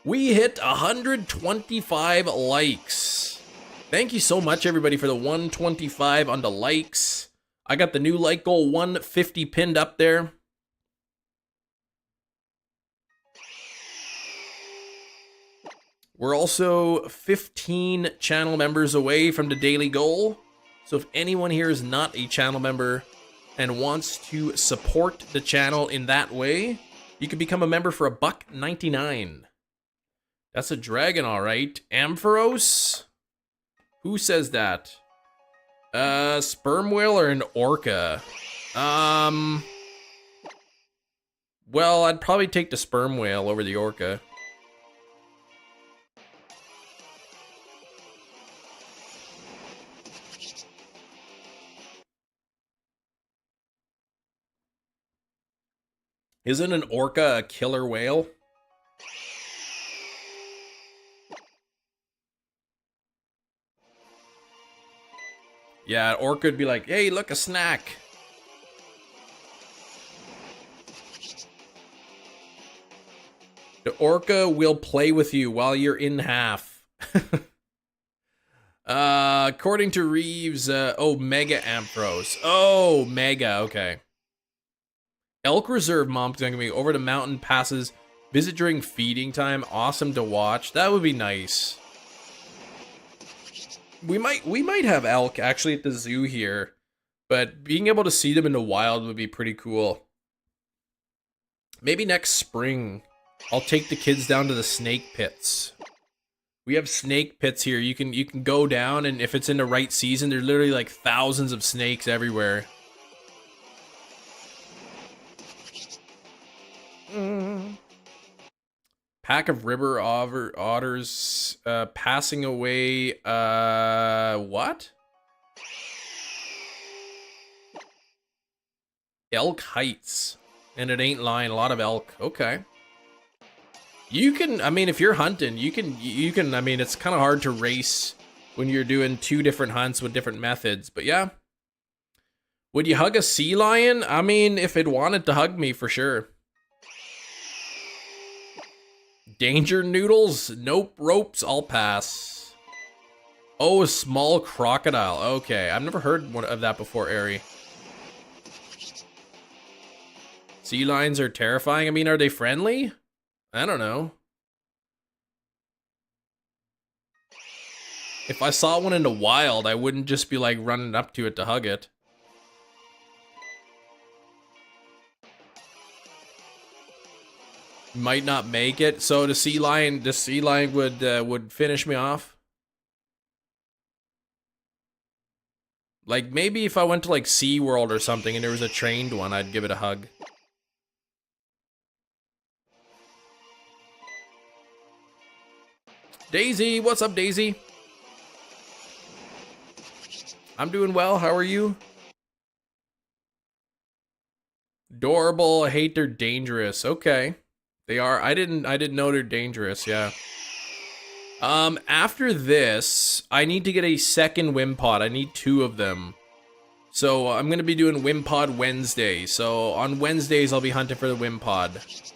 We hit 125 likes. Thank you so much, everybody, for the 125 on the likes. I got the new like goal 150 pinned up there. We're also 15 channel members away from the daily goal. So if anyone here is not a channel member and wants to support the channel in that way, you can become a member for $1.99. That's a dragon, all right. Ampharos? Who says that? Sperm whale or an orca? Well, I'd probably take the sperm whale over the orca. Isn't an orca a killer whale? Yeah, an orca would be like, hey, look, a snack. The orca will play with you while you're in half. According to Reeves, oh, Mega Ampharos. Oh, Mega, okay. Elk Reserve Mom's gonna be over the mountain passes, visit during feeding time, awesome to watch. That would be nice. We might have elk actually at the zoo here, but being able to see them in the wild would be pretty cool. Maybe next spring, I'll take the kids down to the snake pits. We have snake pits here. You can go down, and if it's in the right season, there's literally like thousands of snakes everywhere. Pack of river otters passing away. What? Elk Heights. And it ain't lying, a lot of elk. Okay. You can, I mean, if you're hunting, you can, I mean, it's kind of hard to race when you're doing two different hunts with different methods, but yeah. Would you hug a sea lion? I mean, if it wanted to hug me, for sure. Danger noodles? Nope. Ropes? I'll pass. Oh, a small crocodile. Okay, I've never heard one of that before, Ari. Sea lions are terrifying. I mean, are they friendly? I don't know. If I saw one in the wild, I wouldn't just be like running up to it to hug it. Might not make it. So the sea lion would finish me off. Like maybe if I went to like SeaWorld or something and there was a trained one, I'd give it a hug. Daisy, what's up, Daisy? I'm doing well. How are you? Adorable. I hate they're dangerous. Okay. They are. I didn't know they're dangerous. Yeah. After this, I need to get a second Wimpod. I need 2 of them. So I'm gonna be doing Wimpod Wednesday. So on Wednesdays, I'll be hunting for the Wimpod.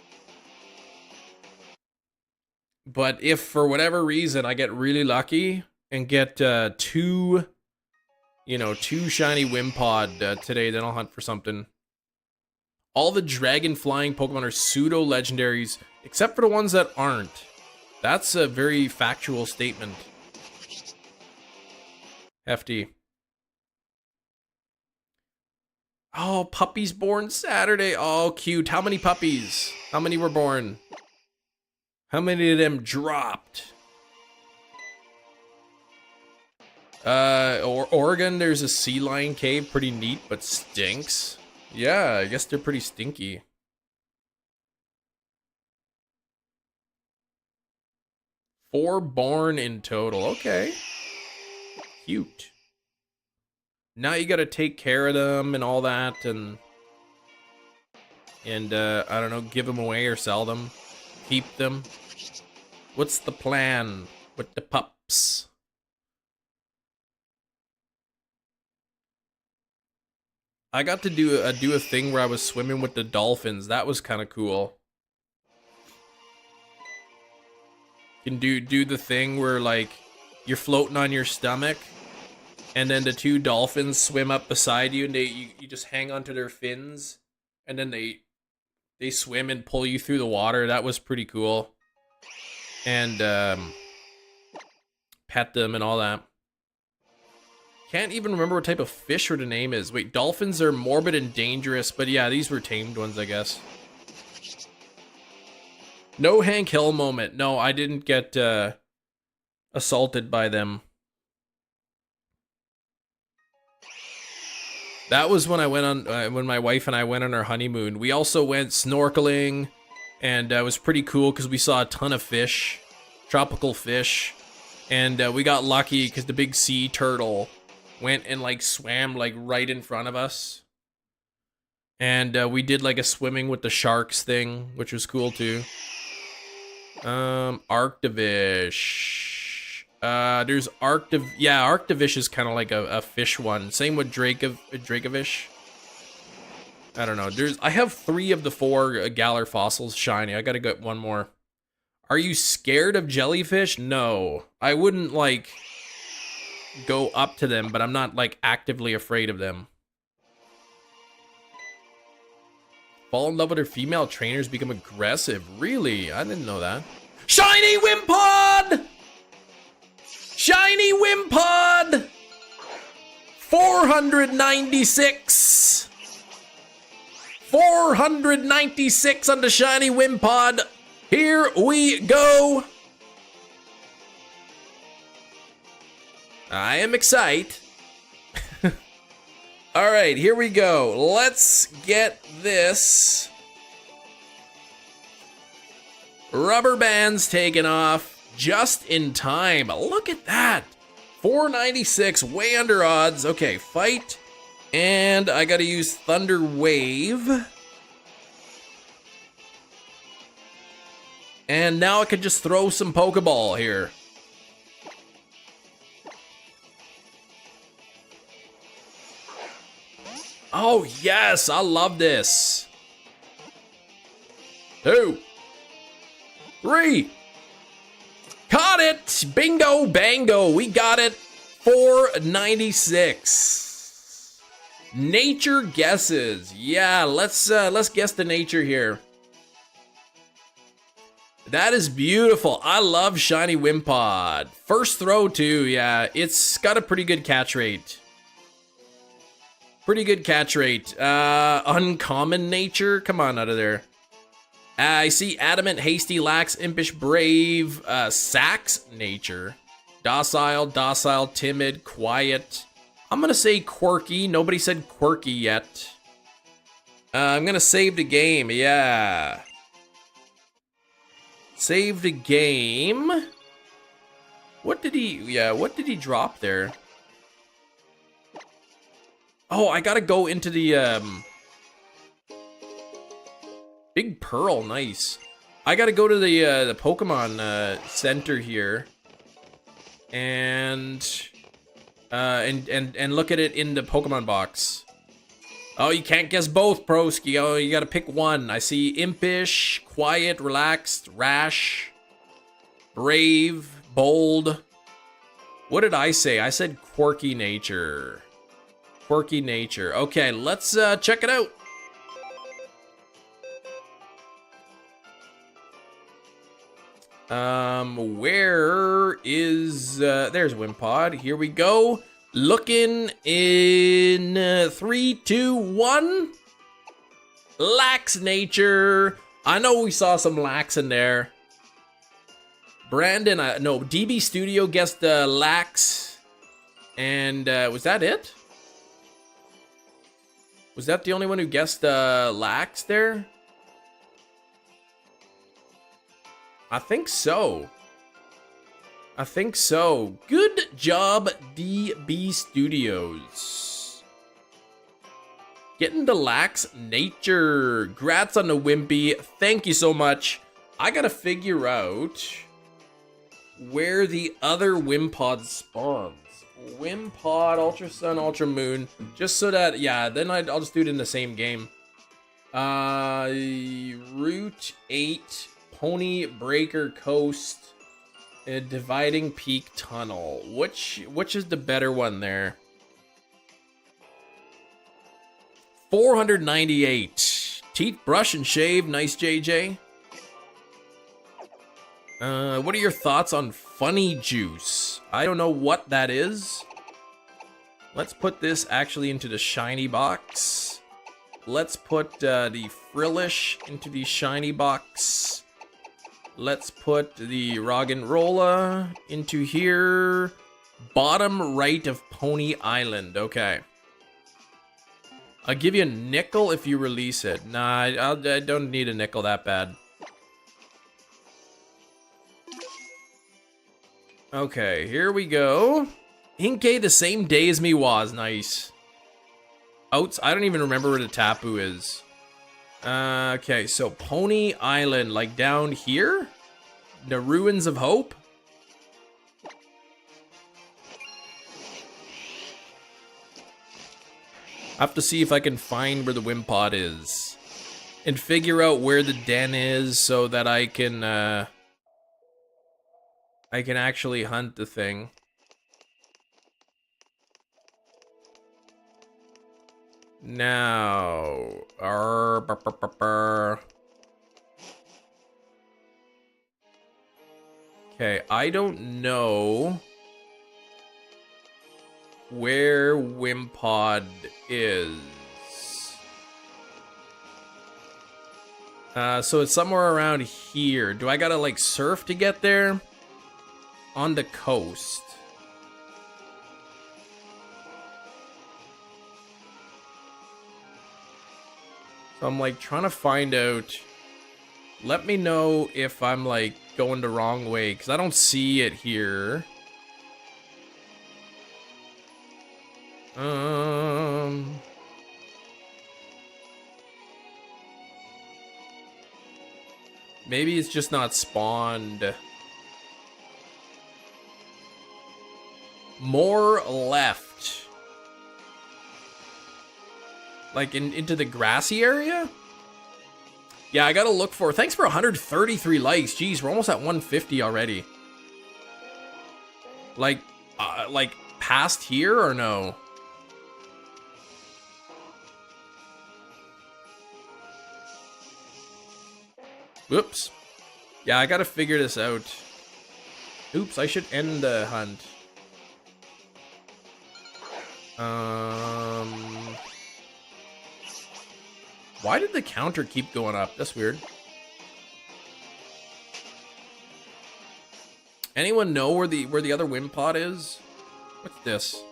But if for whatever reason I get really lucky and get 2 shiny Wimpod today, then I'll hunt for something. All the dragon flying Pokemon are pseudo legendaries, except for the ones that aren't. That's a very factual statement. Hefty. Oh, puppies born Saturday. Oh, cute. How many puppies? How many were born? How many of them dropped? Oregon, there's a sea lion cave. Pretty neat, but stinks. Yeah, I guess they're pretty stinky. 4 born in total. Okay. Cute. Now you gotta take care of them and all that, and I don't know, give them away or sell them, keep them. What's the plan with the pups? I got to do a thing where I was swimming with the dolphins. That was kind of cool. You can do the thing where like you're floating on your stomach, and then the 2 dolphins swim up beside you, and you just hang onto their fins, and then they swim and pull you through the water. That was pretty cool. And pet them and all that. Can't even remember what type of fish or the name is. Wait, dolphins are morbid and dangerous, but yeah, these were tamed ones, I guess. No Hank Hill moment. No, I didn't get assaulted by them. That was when I went on, when my wife and I went on our honeymoon. We also went snorkeling, and it was pretty cool because we saw a ton of fish, tropical fish, and we got lucky because the big sea turtle went and like swam like right in front of us. And we did like a swimming with the sharks thing, which was cool too. Arctivish. There's Arctivish is kind of like a fish one. Same with Dracovish. I don't know. I have 3 of the 4 Galar fossils shiny. I gotta get one more. Are you scared of jellyfish? No. I wouldn't like go up to them, but I'm not like actively afraid of them. Fall in love with her female trainers, become aggressive. Really? I didn't know that. Shiny Wimpod! Shiny Wimpod! 496! 496 on the shiny Wimpod. Here we go. I am excited. All right, here we go. Let's get this. Rubber bands taken off just in time. Look at that. 496, way under odds. Okay, fight. And I gotta use Thunder Wave. And now I could just throw some Pokeball here. Oh, yes, I love this. 2, 3. Caught it! Bingo, bango, we got it. 496. Nature guesses. Yeah, let's guess the nature here. That is beautiful. I love shiny Wimpod. First throw too, yeah. It's got a pretty good catch rate. Pretty good catch rate. Uncommon nature? Come on out of there. I see adamant, hasty, lax, impish, brave, sax nature. Docile, timid, quiet. I'm gonna say quirky. Nobody said quirky yet. I'm gonna save the game, yeah. Save the game. What did he drop there? Oh, I gotta go into the, Big Pearl, nice. I gotta go to the Pokemon, center here. And look at it in the Pokemon box. Oh, you can't guess both, Broski. Oh, you gotta pick one. I see impish, quiet, relaxed, rash, brave, bold. What did I say? I said quirky nature. Quirky nature. Okay, let's check it out. Where is there's Wimpod. Here we go. Looking in 3, 2, 1. Lax nature. I know we saw some lax in there. Brandon, no, DB Studio guessed lax. And was that it? Was that the only one who guessed lax there? I think so. I think so. Good job, DB Studios. Getting the lax nature. Grats on the Wimpy. Thank you so much. I gotta figure out where the other Wimpod spawns. Wimpod, Ultra Sun, Ultra Moon. Just so that, yeah, then I'll just do it in the same game. Route 8, Pony Breaker Coast, Dividing Peak Tunnel. Which is the better one there? 498. Teeth brush and shave. Nice, JJ. What are your thoughts on Funny Juice? I don't know what that is. Let's put this actually into the shiny box. Let's put the Frillish into the shiny box. Let's put the Roggenrola into here. Bottom right of Pony Island. Okay. I'll give you a nickel if you release it. Nah, I don't need a nickel that bad. Okay, here we go. Inkay the same day as me was. Nice. Outs. I don't even remember where the Tapu is. Okay, so Pony Island, like down here? The Ruins of Hope? I have to see if I can find where the Wimpod is. And figure out where the den is so that I can actually hunt the thing. Now, okay, I don't know where Wimpod is. So it's somewhere around here. Do I gotta like surf to get there? On the coast. So I'm like trying to find out. Let me know if I'm like going the wrong way, because I don't see it here. Maybe it's just not spawned. More left. Like into the grassy area? Yeah, I gotta look for. Thanks for 133 likes. Jeez, we're almost at 150 already. Like past here or no? Whoops. Yeah, I gotta figure this out. Oops, I should end the hunt. Why did the counter keep going up? That's weird. Anyone know where the other Wimpod is? What's this?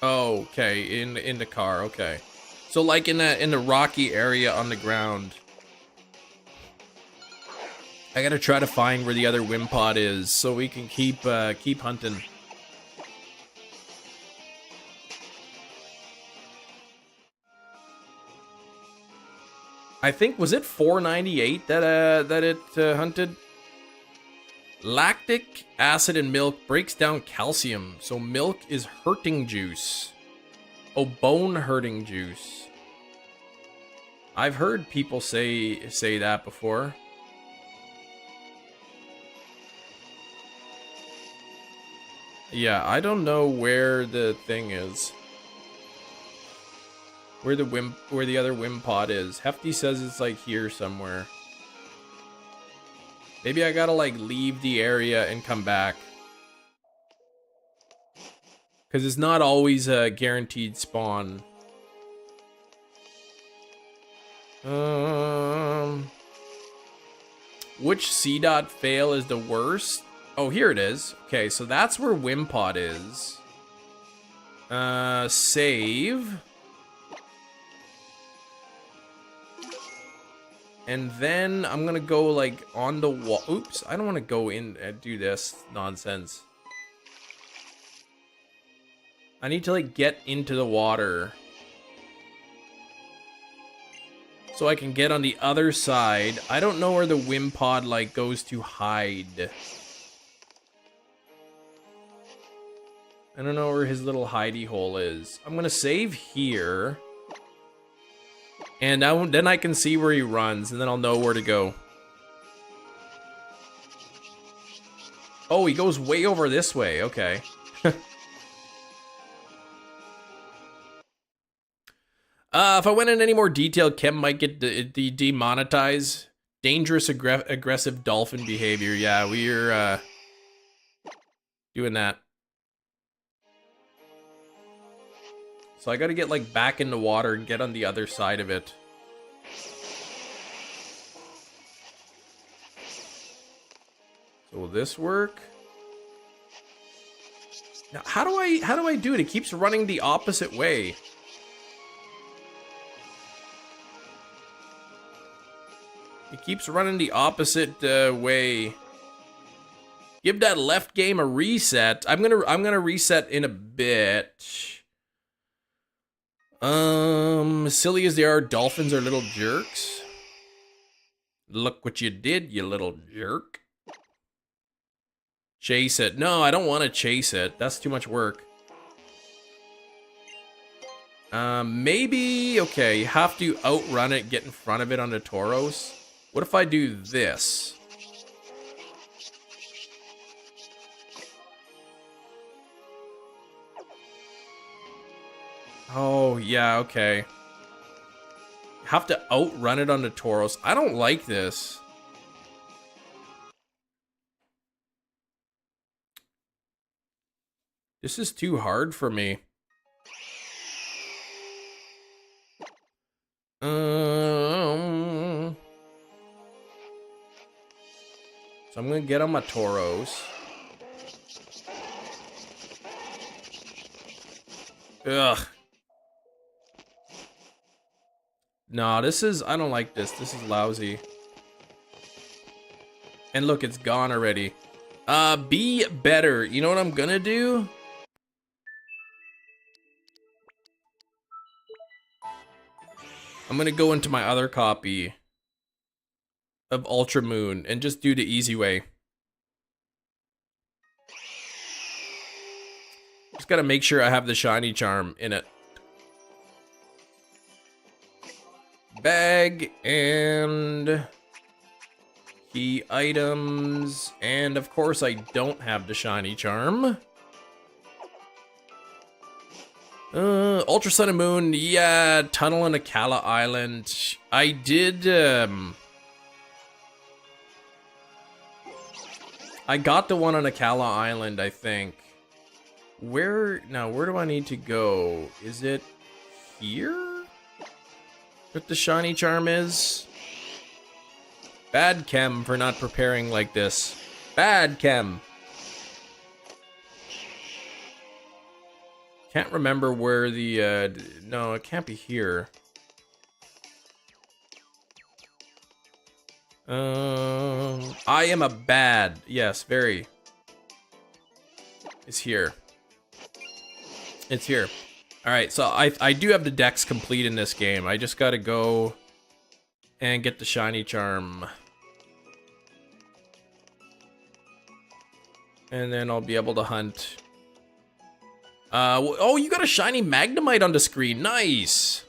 Oh, okay, in the car. Okay, so like in the rocky area on the ground. I gotta try to find where the other Wimpod is so we can keep hunting. I think, was it 498 that it hunted? Lactic acid in milk breaks down calcium, so milk is hurting juice. Oh, bone hurting juice. I've heard people say that before. Yeah, I don't know where the thing is. Where the other Wimpod is. Hefty says it's like here somewhere. Maybe I gotta like leave the area and come back. Because it's not always a guaranteed spawn. Which C-dot fail is the worst? Oh, here it is. Okay, so that's where Wimpod is. Save. And then I'm gonna go like on the wall. Oops, I don't want to go in and do this nonsense. I need to like get into the water so I can get on the other side. I don't know where the Wimpod like goes to hide. I don't know where his little hidey hole is. I'm gonna save here. And then I can see where he runs, and then I'll know where to go. Oh, he goes way over this way. Okay. If I went in any more detail, Kem might get demonetized. Dangerous, aggressive dolphin behavior. Yeah, we're doing that. So I gotta get like back in the water and get on the other side of it. So will this work? Now, how do I do it? It keeps running the opposite way. It keeps running the opposite way. Give that left game a reset. I'm gonna reset in a bit. Silly as they are, dolphins are little jerks. Look what you did, you little jerk. Chase it. No, I don't want to chase it. That's too much work. Maybe, okay, you have to outrun it, get in front of it on the Tauros. What if I do this? Oh, yeah, okay. Have to outrun it on the Tauros. I don't like this. This is too hard for me. So I'm gonna get on my Tauros. Ugh. Nah, this is... I don't like this. This is lousy. And look, it's gone already. Be better. You know what I'm gonna do? I'm gonna go into my other copy of Ultra Moon and just do the easy way. Just gotta make sure I have the shiny charm in it. Bag and key items, and of course I don't have the shiny charm. Ultra Sun and Moon, yeah, Tunnel on Akala Island. I did, I got the one on Akala Island, I think. Where do I need to go? Is it here? What the shiny charm is? Bad Kem for not preparing like this. Bad Kem. Can't remember where the, no, it can't be here. I am a bad, yes, very. It's here. It's here. Alright, so I do have the decks complete in this game. I just gotta go and get the shiny charm. And then I'll be able to hunt. Oh, you got a shiny Magnemite on the screen. Nice.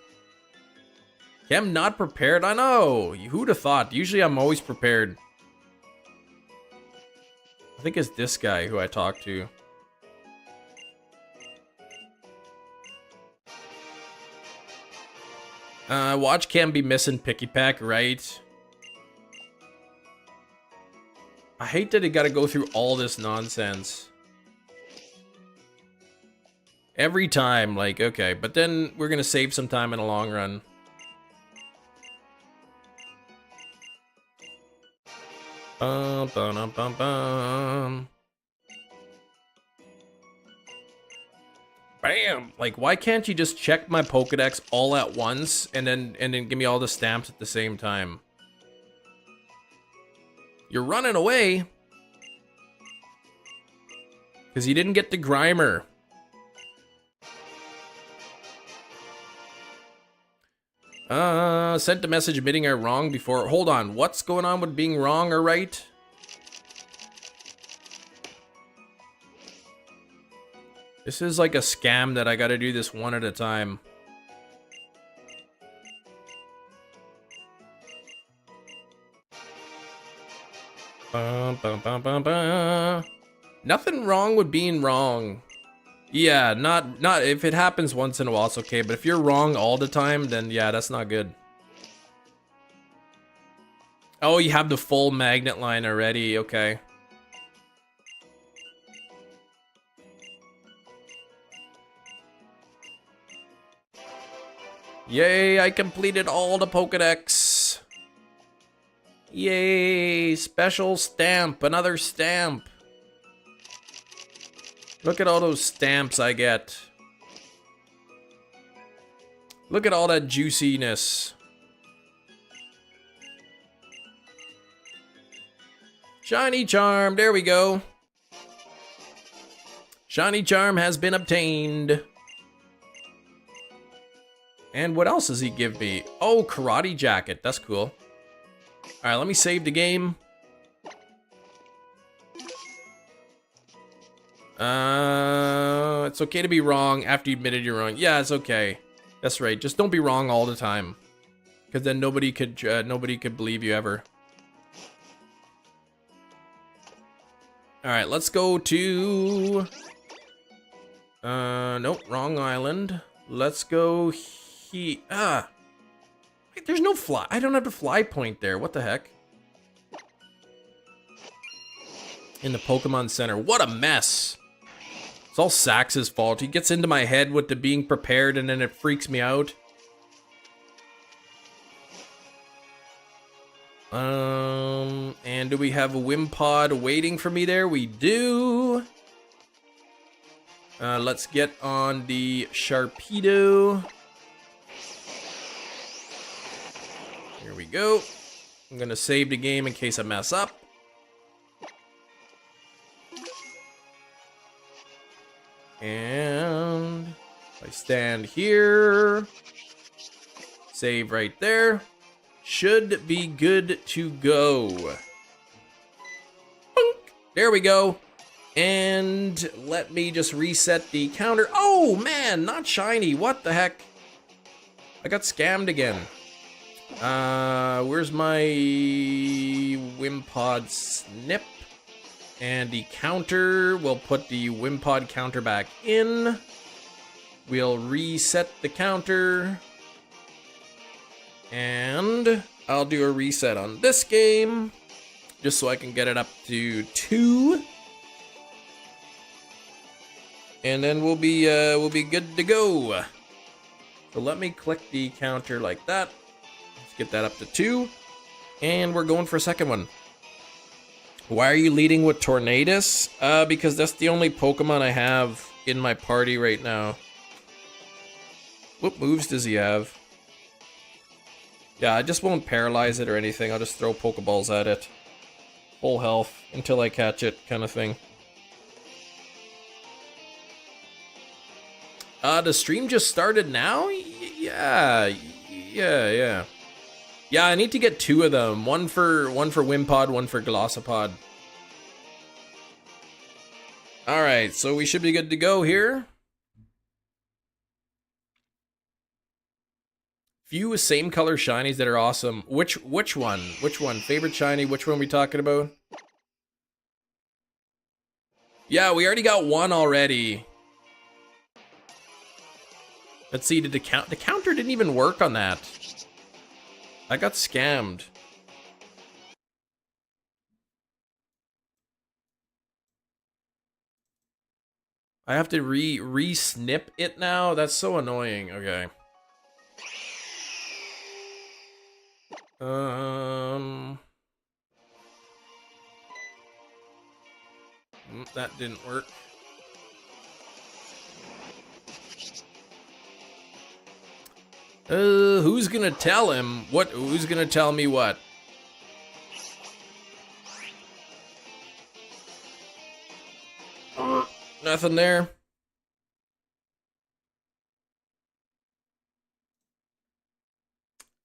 Kem not prepared. I know. Who'd have thought? Usually I'm always prepared. I think it's this guy who I talked to. Watch Kem be missing Picky Pack, right? I hate that he gotta go through all this nonsense. Every time, like, okay, but then we're gonna save some time in the long run. Bum, bum, bum, bum. Bam! Like, why can't you just check my Pokedex all at once and then give me all the stamps at the same time? You're running away. Because you didn't get the Grimer. Sent a message admitting I'm wrong before. Hold on. What's going on with being wrong or right? This is like a scam that I gotta do this one at a time. Nothing wrong with being wrong. Yeah, not if it happens once in a while, it's okay. But if you're wrong all the time, then yeah, that's not good. Oh, you have the full magnet line already. Okay. Yay, I completed all the Pokedex. Yay, special stamp, another stamp. Look at all those stamps I get. Look at all that juiciness. Shiny Charm, there we go. Shiny Charm has been obtained. And what else does he give me? Oh, Karate Jacket, that's cool. Alright, let me save the game. It's okay to be wrong after you admitted you're wrong. Yeah, it's okay. That's right. Just don't be wrong all the time, because then nobody could believe you ever. All right, let's go to. Nope, wrong island. Let's go Wait, there's no fly. I don't have the fly point there. What the heck? In the Pokemon Center. What a mess. It's all Sax's fault. He gets into my head with the being prepared and then it freaks me out. And do we have a Wimpod waiting for me there? We do. Let's get on the Sharpedo. Here we go. I'm gonna save the game in case I mess up. And I stand here, save right there, should be good to go. Boink. There we go. And let me just reset the counter. Oh man, not shiny. What the heck? I got scammed again. Where's my Wimpod snip? And the counter, we'll put the Wimpod counter back in. We'll reset the counter. And I'll do a reset on this game, just so I can get it up to 2. And then we'll be good to go. So let me click the counter like that. Let's get that up to 2. And we're going for a second one. Why are you leading with Tornadus? Because that's the only Pokemon I have in my party right now. What moves does he have? Yeah, I just won't paralyze it or anything. I'll just throw Pokeballs at it. Full health until I catch it, kind of thing. The stream just started now? Yeah, I need to get 2 of them. One for Wimpod, one for Glossopod. Alright, so we should be good to go here. Few same color shinies that are awesome. Which one? Which one? Favorite shiny? Which one are we talking about? Yeah, we already got one already. Let's see, did the counter didn't even work on that. I got scammed. I have to re-snip it now? That's so annoying. Okay. That didn't work. Who's gonna tell him what? Who's gonna tell me what? Nothing there.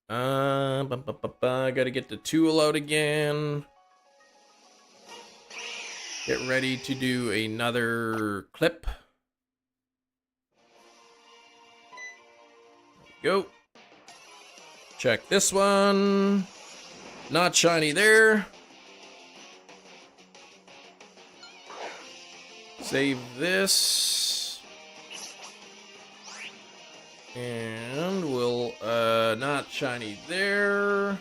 Gotta get the tool out again. Get ready to do another clip. Go. Check this one. Not shiny there. Save this. And we'll, not shiny there.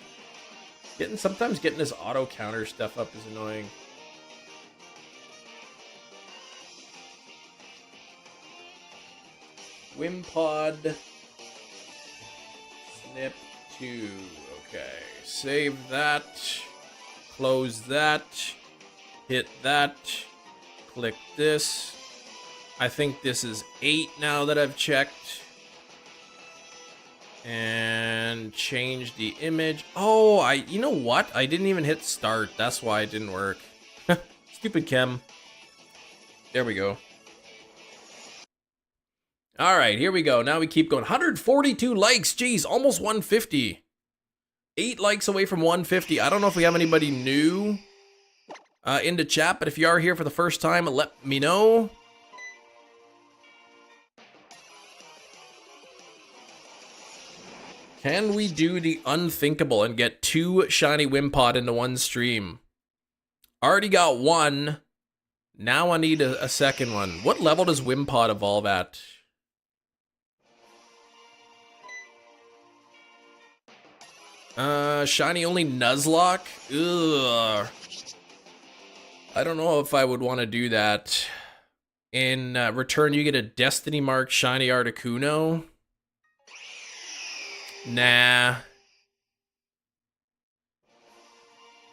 Sometimes getting this auto counter stuff up is annoying. Wimpod. Snip 2. Okay. Save that. Close that. Hit that. Click this. I think this is 8 now that I've checked. And change the image. Oh, you know what? I didn't even hit start. That's why it didn't work. Stupid chem. There we go. All right, here we go. Now we keep going. 142 likes. Jeez, almost 150. 8 likes away from 150. I don't know if we have anybody new in the chat, but if you are here for the first time, let me know. Can we do the unthinkable and get 2 shiny Wimpod into one stream? Already got 1. Now I need a second one. What level does Wimpod evolve at? Shiny only Nuzlocke? Ugh. I don't know if I would want to do that. In return, you get a Destiny Mark shiny Articuno. Nah.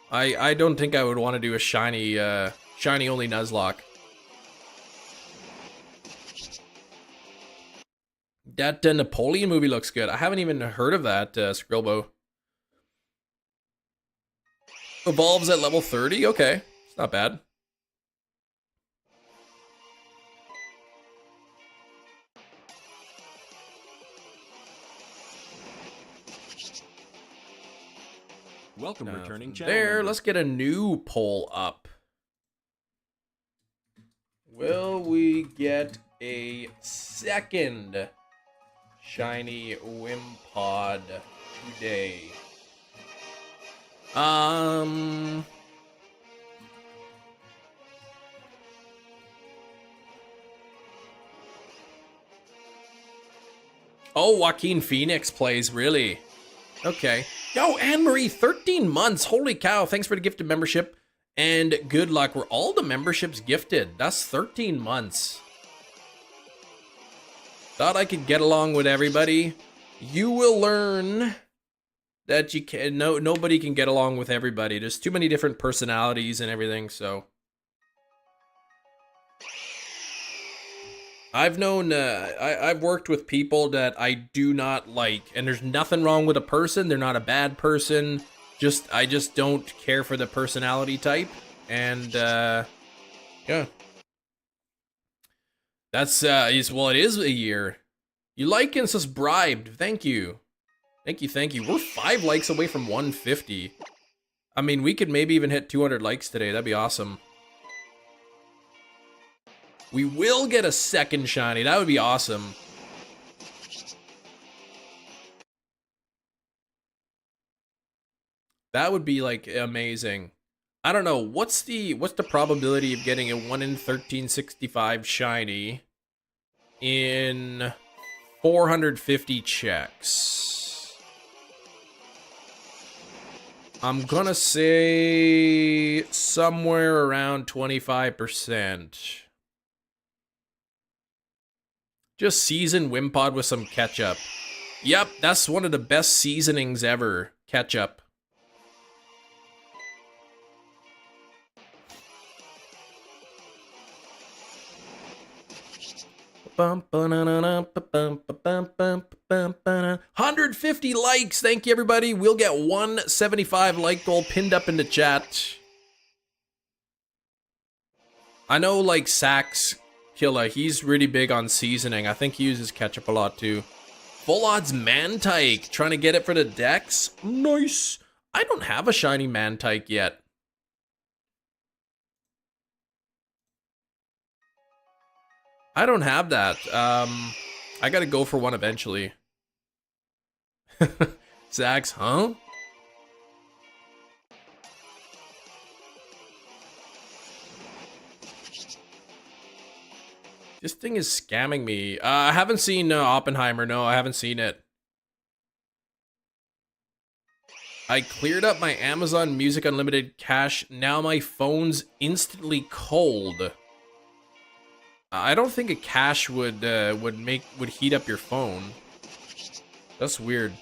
I don't think I would want to do a shiny only Nuzlocke. That Napoleon movie looks good. I haven't even heard of that, Skrillbo. Evolves at level 30? Okay. It's not bad. Welcome, returning channel There, member. let's get a new poll up. Will we get a second shiny Wimpod today? Oh, Joaquin Phoenix plays, really? Okay. Yo, Anne-Marie, 13 months. Holy cow. Thanks for the gifted membership. And good luck. Were all the memberships gifted? That's 13 months. Thought I could get along with everybody. You will learn that you can. Nobody can get along with everybody. There's too many different personalities and everything, so. I've known, I've worked with people that I do not like, and there's nothing wrong with a person. They're not a bad person. I just don't care for the personality type. And, yeah. That's, well, it is a year. You like and says bribed. Thank you. Thank you. We're 5 likes away from 150. I mean, we could maybe even hit 200 likes today. That'd be awesome. We will get a second shiny. That would be awesome. That would be like amazing. I don't know. What's the probability of getting a 1 in 1365 shiny in 450 checks? I'm gonna say somewhere around 25%. Just season Wimpod with some ketchup. Yep, that's one of the best seasonings ever. Ketchup. $150 likes. Thank you, everybody. We'll get 175 like goal pinned up in the chat. I know, like, Sax Killa, he's really big on seasoning. I think he uses ketchup a lot too. Full odds Mantike, trying to get it for the decks. Nice. I don't have a shiny Mantike yet. I don't have that. I gotta go for one eventually. Zax, huh? This thing is scamming me. I haven't seen Oppenheimer. No, I haven't seen it. I cleared up my Amazon Music Unlimited cache. Now my phone's instantly cold. I don't think a cache would heat up your phone. That's weird.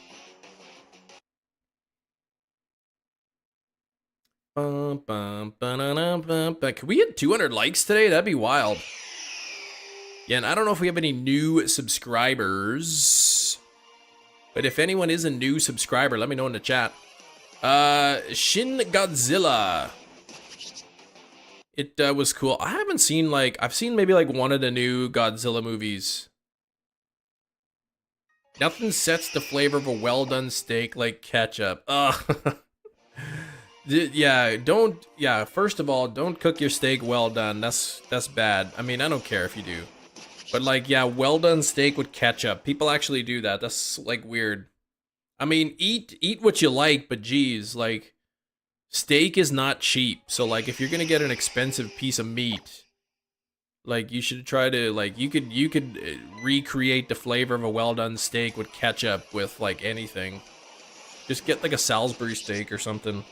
Can we hit 200 likes today? That'd be wild. Yeah, and I don't know if we have any new subscribers, but if anyone is a new subscriber, let me know in the chat. Shin Godzilla. It was cool. I haven't seen I've seen maybe like one of the new Godzilla movies. Nothing sets the flavor of a well-done steak like ketchup. Yeah, first of all, don't cook your steak well done. That's bad. I mean, I don't care if you do. But like, yeah, well done steak with ketchup. People actually do that. That's like weird. I mean, eat what you like, but geez, like steak is not cheap. So like if you're going to get an expensive piece of meat, like you should try to like you could recreate the flavor of a well done steak with ketchup with like anything. Just get like a Salisbury steak or something.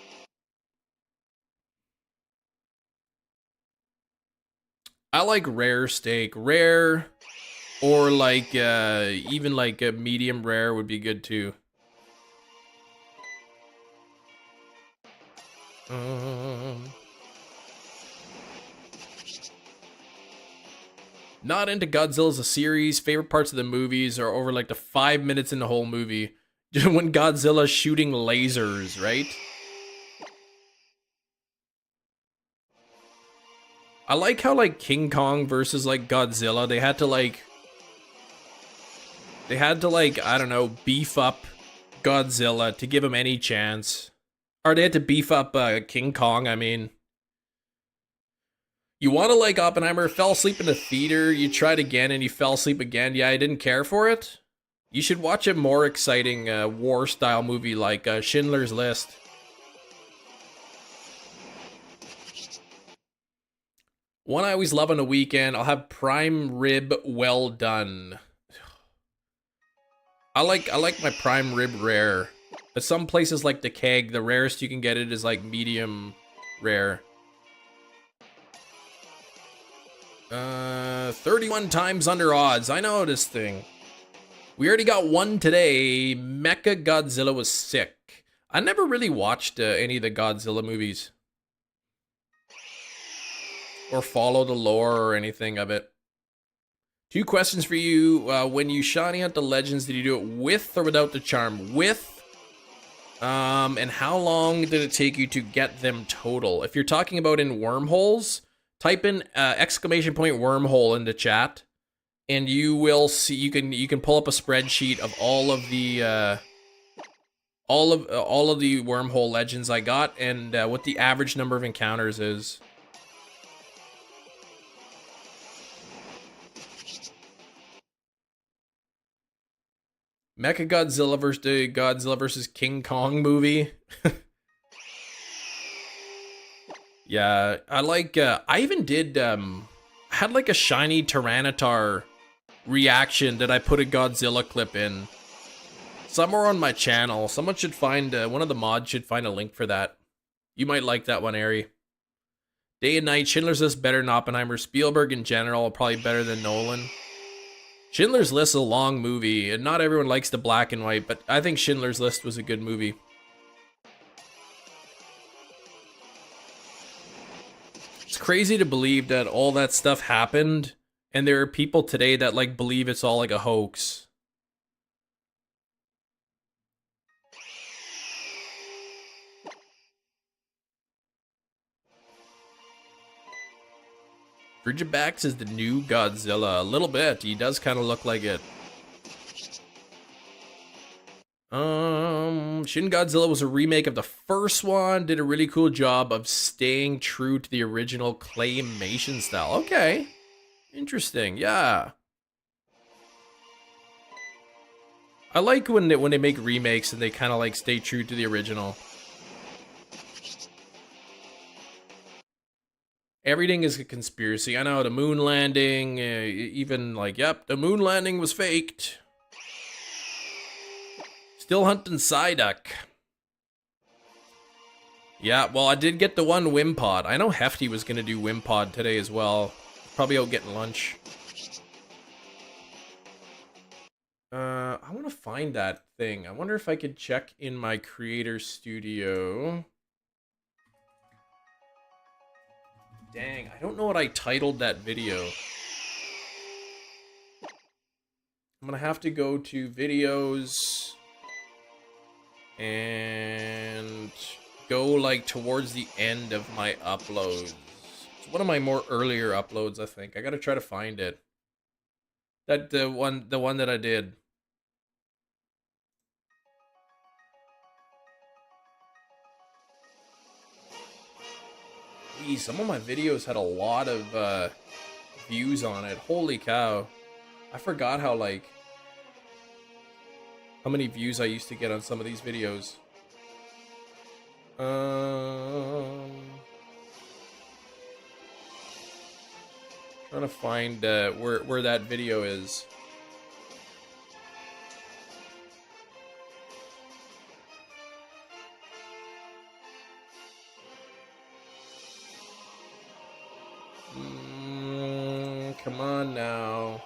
I like rare steak. Rare or like even like a medium rare would be good too. Not into Godzilla as a series. Favorite parts of the movies are over like the 5 minutes in the whole movie. When Godzilla's shooting lasers, right? I like how like King Kong versus like Godzilla, they had to like, I don't know, beef up Godzilla to give him any chance. Or they had to beef up King Kong, I mean. You want to like Oppenheimer, fell asleep in the theater, you tried again and you fell asleep again. Yeah, I didn't care for it. You should watch a more exciting war-style movie like Schindler's List. One I always love on the weekend, I'll have prime rib well done. I like my prime rib rare. But some places like the Keg, the rarest you can get it is like medium rare. 31 times under odds. I know this thing. We already got one today. Mecha Godzilla was sick. I never really watched any of the Godzilla movies. Or follow the lore or anything of it. 2 questions for you. When you shiny out the legends, did you do it with or without the charm? With. And how long did it take you to get them total? If you're talking about in wormholes, type in exclamation point wormhole in the chat, and you will see. You can pull up a spreadsheet of all of the wormhole legends I got and what the average number of encounters is. Mecha Godzilla versus the Godzilla versus King Kong movie. Yeah, I like. I even did. Had like a shiny Tyranitar reaction that I put a Godzilla clip in. Somewhere on my channel. Someone should find. One of the mods should find a link for that. You might like that one, Ari. Day and Night. Schindler's List better than Oppenheimer. Spielberg in general probably better than Nolan. Schindler's List is a long movie, and not everyone likes the black and white, but I think Schindler's List was a good movie. It's crazy to believe that all that stuff happened, and there are people today that like believe it's all like a hoax. Ridgebacks is the new Godzilla. A little bit. He does kind of look like it. Shin Godzilla was a remake of the first one. Did a really cool job of staying true to the original claymation style. Okay. Interesting. Yeah. I like when they make remakes and they kind of like stay true to the original. Everything is a conspiracy. I know the moon landing, even like, yep, the moon landing was faked. Still hunting Psyduck. Yeah, well, I did get the one Wimpod. I know Hefty was going to do Wimpod today as well. Probably out getting lunch. I want to find that thing. I wonder if I could check in my creator studio. Dang, I don't know what I titled that video. I'm going to have to go to videos and go like towards the end of my uploads. It's one of my more earlier uploads, I think. I got to try to find it. That the one that I did. Geez, some of my videos had a lot of views on it. Holy cow. I forgot how many views I used to get on some of these videos. Trying to find where that video is. Come on now.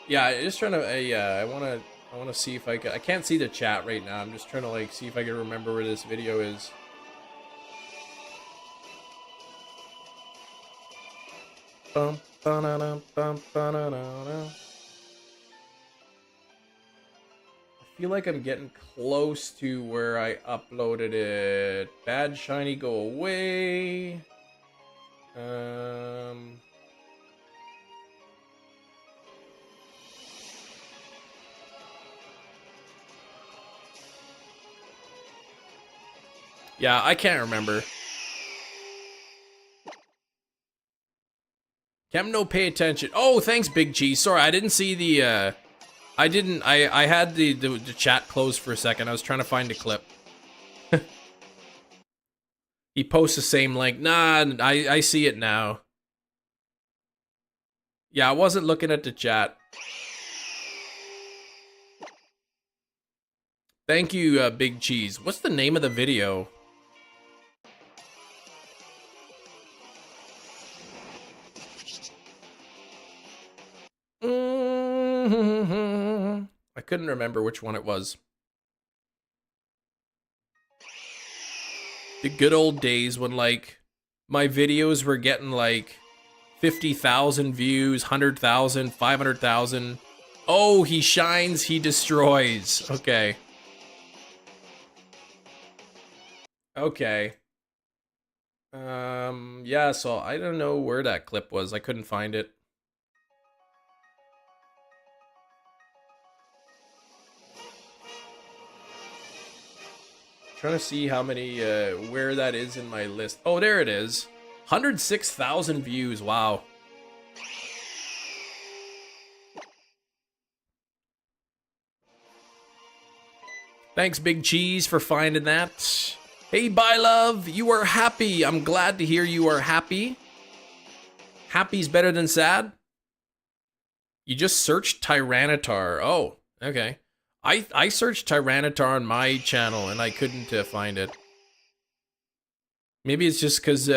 Yeah, just trying to. Yeah, I want to see if I can. I can't see the chat right now. I'm just trying to like see if I can remember where this video is. Bum, ba-na-na, bum, ba-na-na-na. I feel like I'm getting close to where I uploaded it. Bad shiny, go away. Yeah, I can't remember. Chemno, pay attention. Oh, thanks, Big Cheese. Sorry, I didn't see the, I had the chat closed for a second. I was trying to find a clip. He posts the same link. Nah, I see it now. Yeah, I wasn't looking at the chat. Thank you, Big Cheese. What's the name of the video? I couldn't remember which one it was. The good old days when, like, my videos were getting, like, 50,000 views, 100,000, 500,000. Oh, he shines, he destroys. Okay. Okay. Yeah, so I don't know where that clip was. I couldn't find it. Trying to see how many, where that is in my list. Oh, there it is. 106,000 views. Wow. Thanks, Big Cheese, for finding that. Hey, bye, love. You are happy. I'm glad to hear you are happy. Happy's better than sad. You just searched Tyranitar. Oh, okay. I searched Tyranitar on my channel and I couldn't find it. Maybe it's just because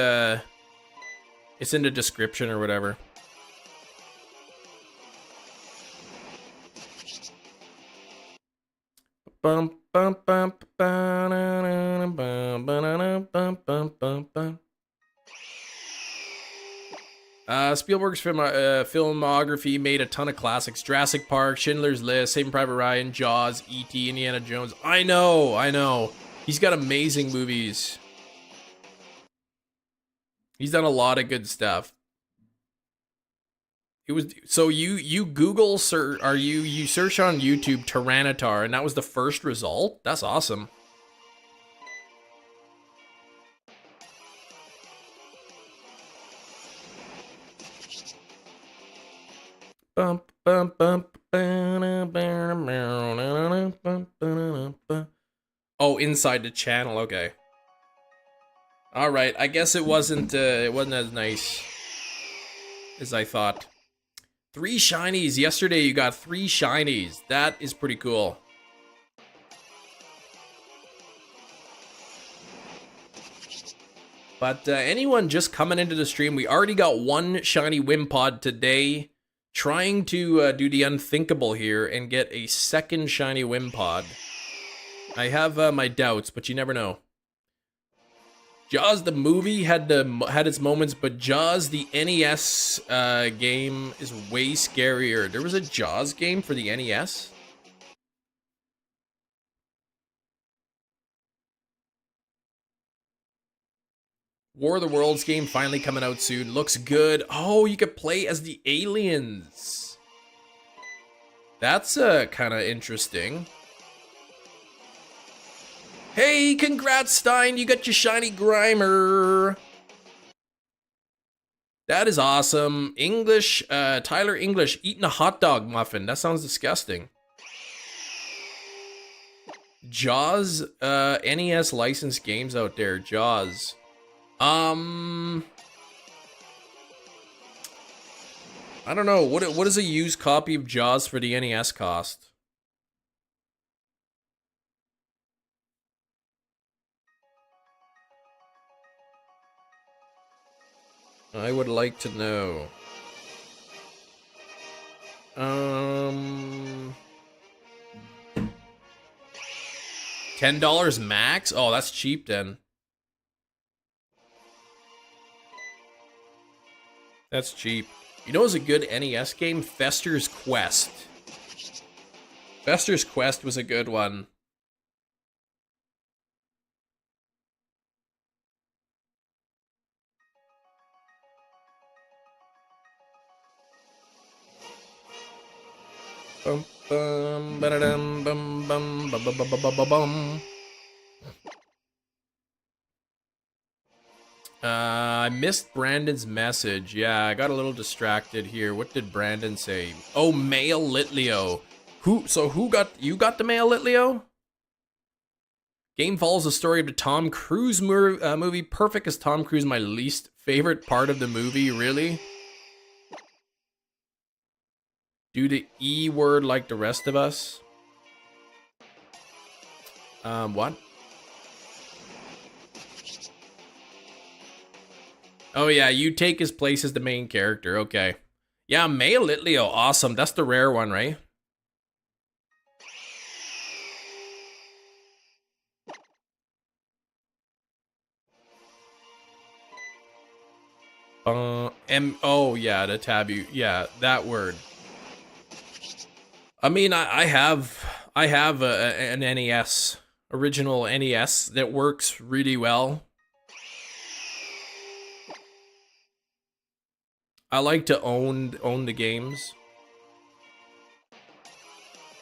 it's in the description or whatever. Bum bum bum bum bum bum bum bum bum. Spielberg's filmography made a ton of classics. Jurassic Park, Schindler's List, Saving Private Ryan, Jaws, E.T., Indiana Jones. I know. He's got amazing movies. He's done a lot of good stuff. It was so you Google search or you search on YouTube Tyranitar and that was the first result? That's awesome. Bump bump bump. Oh, inside the channel. Okay. All right. I guess it wasn't as nice as I thought. 3 shinies. Yesterday you got 3 shinies. That is pretty cool. But anyone just coming into the stream, we already got 1 shiny Wimpod today. Trying to do the unthinkable here and get a 2nd shiny Wimpod. I have my doubts, but you never know. Jaws the movie had its moments, but Jaws the NES game is way scarier. There was a Jaws game for the NES? War of the Worlds game finally coming out soon. Looks good. Oh, you could play as the aliens. That's kind of interesting. Hey, congrats, Stein. You got your shiny Grimer. That is awesome. English, Tyler English eating a hot dog muffin. That sounds disgusting. Jaws, NES licensed games out there. Jaws. I don't know. What does a used copy of Jaws for the NES cost? I would like to know. $10 max? Oh, that's cheap then. That's cheap. You know what's a good NES game? Fester's Quest. Fester's Quest was a good one. Bum bum ba-da-dum bum bum ba ba ba ba ba bum. I missed Brandon's message. Yeah, I got a little distracted here. What did Brandon say? Oh, male Litleo. Who got the male Litleo? Game follows the story of the Tom Cruise movie. Perfect as Tom Cruise, my least favorite part of the movie, really. Do the E word like the rest of us. What? Oh yeah, you take his place as the main character. Okay. Yeah, male Litleo, awesome. That's the rare one, right? Oh yeah, the taboo. Yeah, that word. I mean, I have an NES, original NES that works really well. I like to own the games.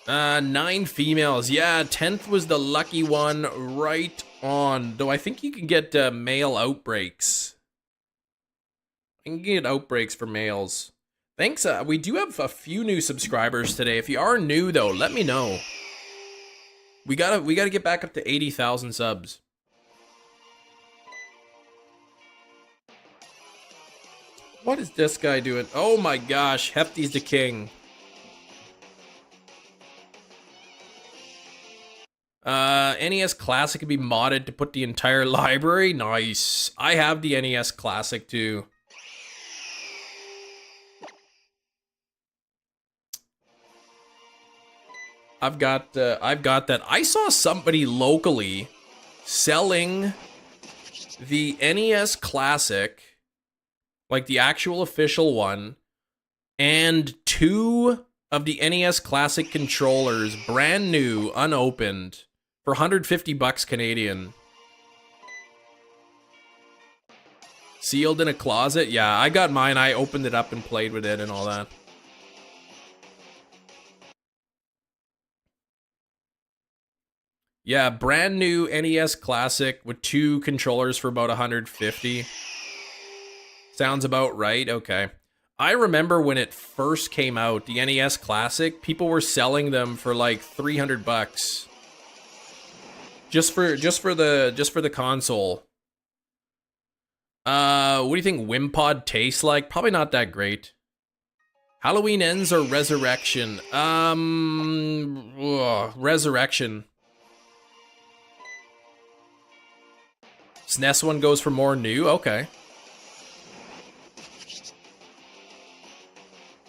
9 females. Yeah, 10th was the lucky one. Right on. Though I think you can get male outbreaks. You can get outbreaks for males. Thanks. We do have a few new subscribers today. If you are new though, let me know. We gotta get back up to 80,000 subs. What is this guy doing? Oh my gosh, Hefty's the king. NES Classic can be modded to put the entire library. Nice. I have the NES Classic too. I've got that. I saw somebody locally selling the NES Classic, like the actual official one, and 2 of the NES Classic controllers, brand new, unopened, for $150 Canadian. Sealed in a closet? Yeah, I got mine. I opened it up and played with it and all that. Yeah, brand new NES Classic with 2 controllers for about 150. Sounds about right. Okay. I remember when it first came out, the NES Classic, people were selling them for like $300 just for the console. What do you think Wimpod tastes like? Probably not that great. Halloween Ends or Resurrection? Resurrection. SNES one goes for more new? Okay.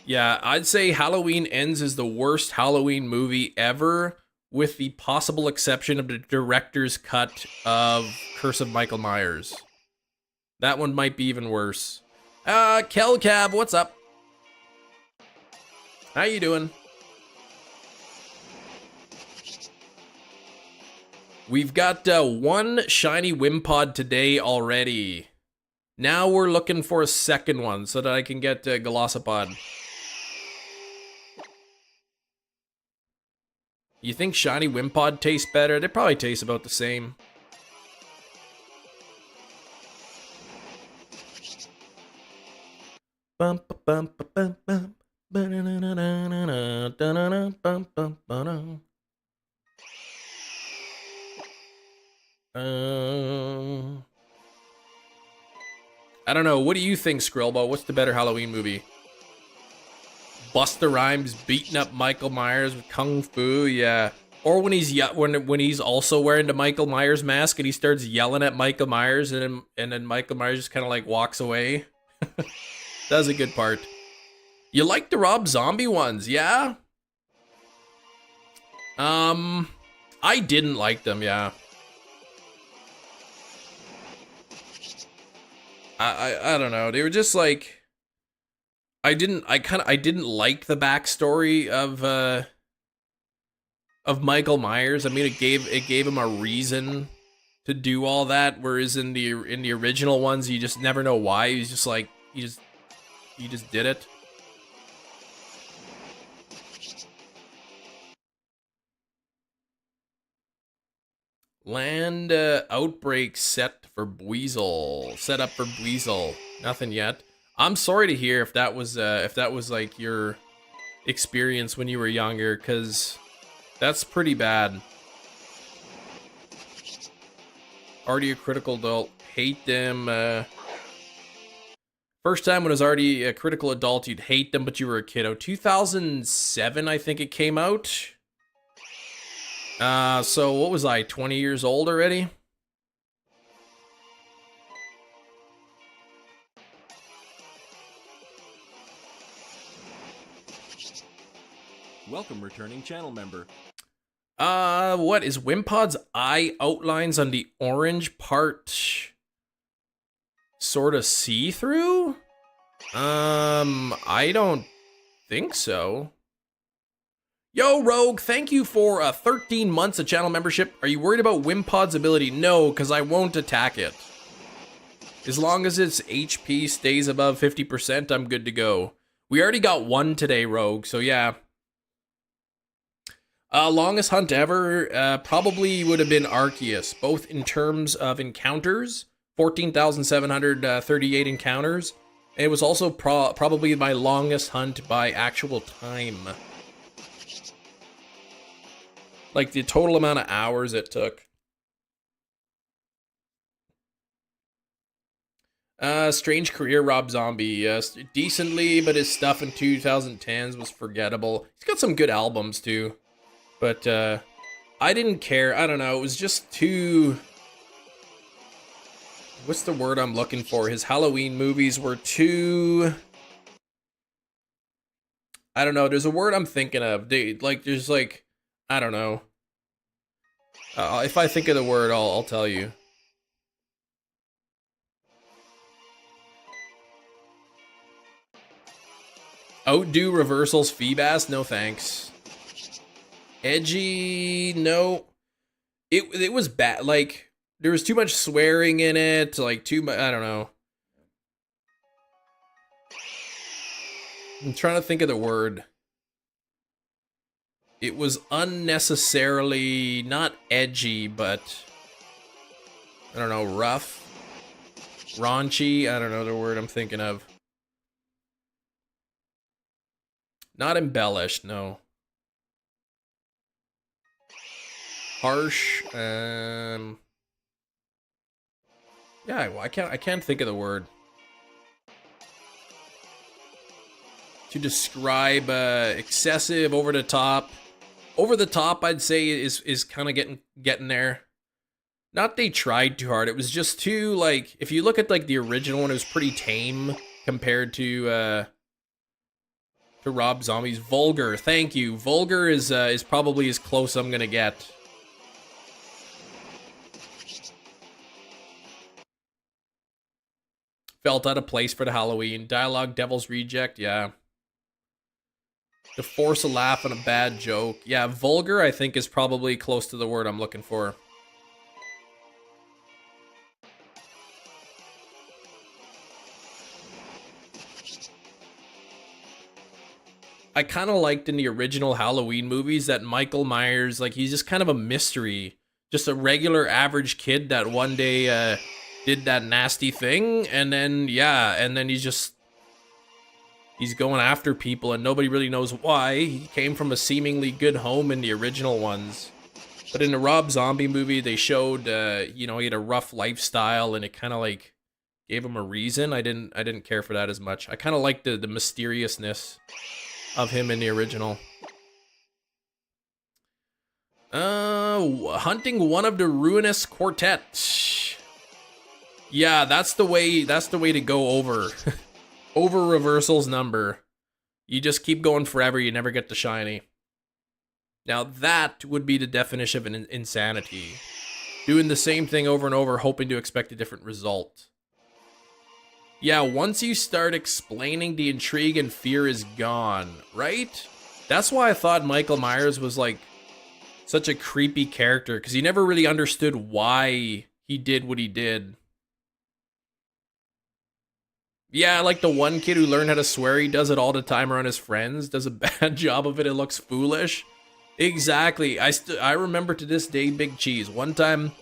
Yeah, I'd say Halloween Ends is the worst Halloween movie ever, with the possible exception of the director's cut of Curse of Michael Myers. That one might be even worse. Kelcab, what's up? How you doing? We've got 1 shiny Wimpod today already. Now we're looking for a second one so that I can get Glossopod. You think shiny Wimpod tastes better? They probably taste about the same. Bum bum bum bum bum. I don't know. What do you think, Skrillbo? What's the better Halloween movie? Busta Rhymes beating up Michael Myers with kung fu, yeah. Or when he's also wearing the Michael Myers mask and he starts yelling at Michael Myers and then Michael Myers just kind of like walks away. That's a good part. You like the Rob Zombie ones, yeah? I didn't like them, yeah. I don't know. They were just like, I didn't like the backstory of Michael Myers. I mean, it gave him a reason to do all that, whereas in the original ones, you just never know why. He's just like he just did it. Land outbreak set for Buizel. Set up for Buizel. Nothing yet. I'm sorry to hear if that was like your experience when you were younger, because that's pretty bad. Already a critical adult. Hate them. First time when I was already a critical adult, you'd hate them, but you were a kiddo. 2007, I think it came out. So what was I, 20 years old already? Welcome, returning channel member. What is Wimpod's eye outlines on the orange part sort of see-through? I don't think so. Yo, Rogue, thank you for 13 months of channel membership. Are you worried about Wimpod's ability? No, because I won't attack it. As long as its HP stays above 50%, I'm good to go. We already got 1 today, Rogue, so yeah. Longest hunt ever probably would have been Arceus, both in terms of encounters, 14,738 encounters. And it was also probably my longest hunt by actual time. Like the total amount of hours it took. Strange career, Rob Zombie. Decently, but his stuff in 2010s was forgettable. He's got some good albums too. But I didn't care. I don't know. It was just too... What's the word I'm looking for? His Halloween movies were too... I don't know. There's a word I'm thinking of. There's like... I don't know. If I think of the word, I'll tell you. Outdo reversals, Feebas? No thanks. Edgy? No. It was bad. Like, there was too much swearing in it. Like, too much... I don't know. I'm trying to think of the word. It was unnecessarily not edgy, but I don't know, rough, raunchy. I don't know the word I'm thinking of. Not embellished, no. Harsh. Yeah, I can't think of the word to describe excessive, over the top. Over the top, I'd say is kind of getting there. Not they tried too hard. It was just too, like, if you look at like the original one, it was pretty tame compared to Rob Zombie's. Vulgar. Thank you. Vulgar is probably as close I'm gonna get. Felt out of place for the Halloween. Dialogue, Devil's Reject, yeah. To force a laugh on a bad joke. Yeah, vulgar, I think, is probably close to the word I'm looking for. I kind of liked in the original Halloween movies that Michael Myers, like, he's just kind of a mystery. Just a regular average kid that one day did that nasty thing, and then, yeah, and then he's going after people and nobody really knows why. He came from a seemingly good home in the original ones. But in the Rob Zombie movie, they showed, you know, he had a rough lifestyle and it kind of like gave him a reason. I didn't care for that as much. I kind of liked the mysteriousness of him in the original. Hunting one of the ruinous quartet. Yeah, that's the way to go over. Over reversal's number. You just keep going forever, you never get the shiny. Now that would be the definition of an insanity. Doing the same thing over and over, hoping to expect a different result. Yeah, once you start explaining, the intrigue and fear is gone, right? That's why I thought Michael Myers was like such a creepy character, because you never really understood why he did what he did. Yeah, like the one kid who learned how to swear, he does it all the time around his friends, does a bad job of it, it looks foolish. Exactly. I remember to this day Big Cheese. One time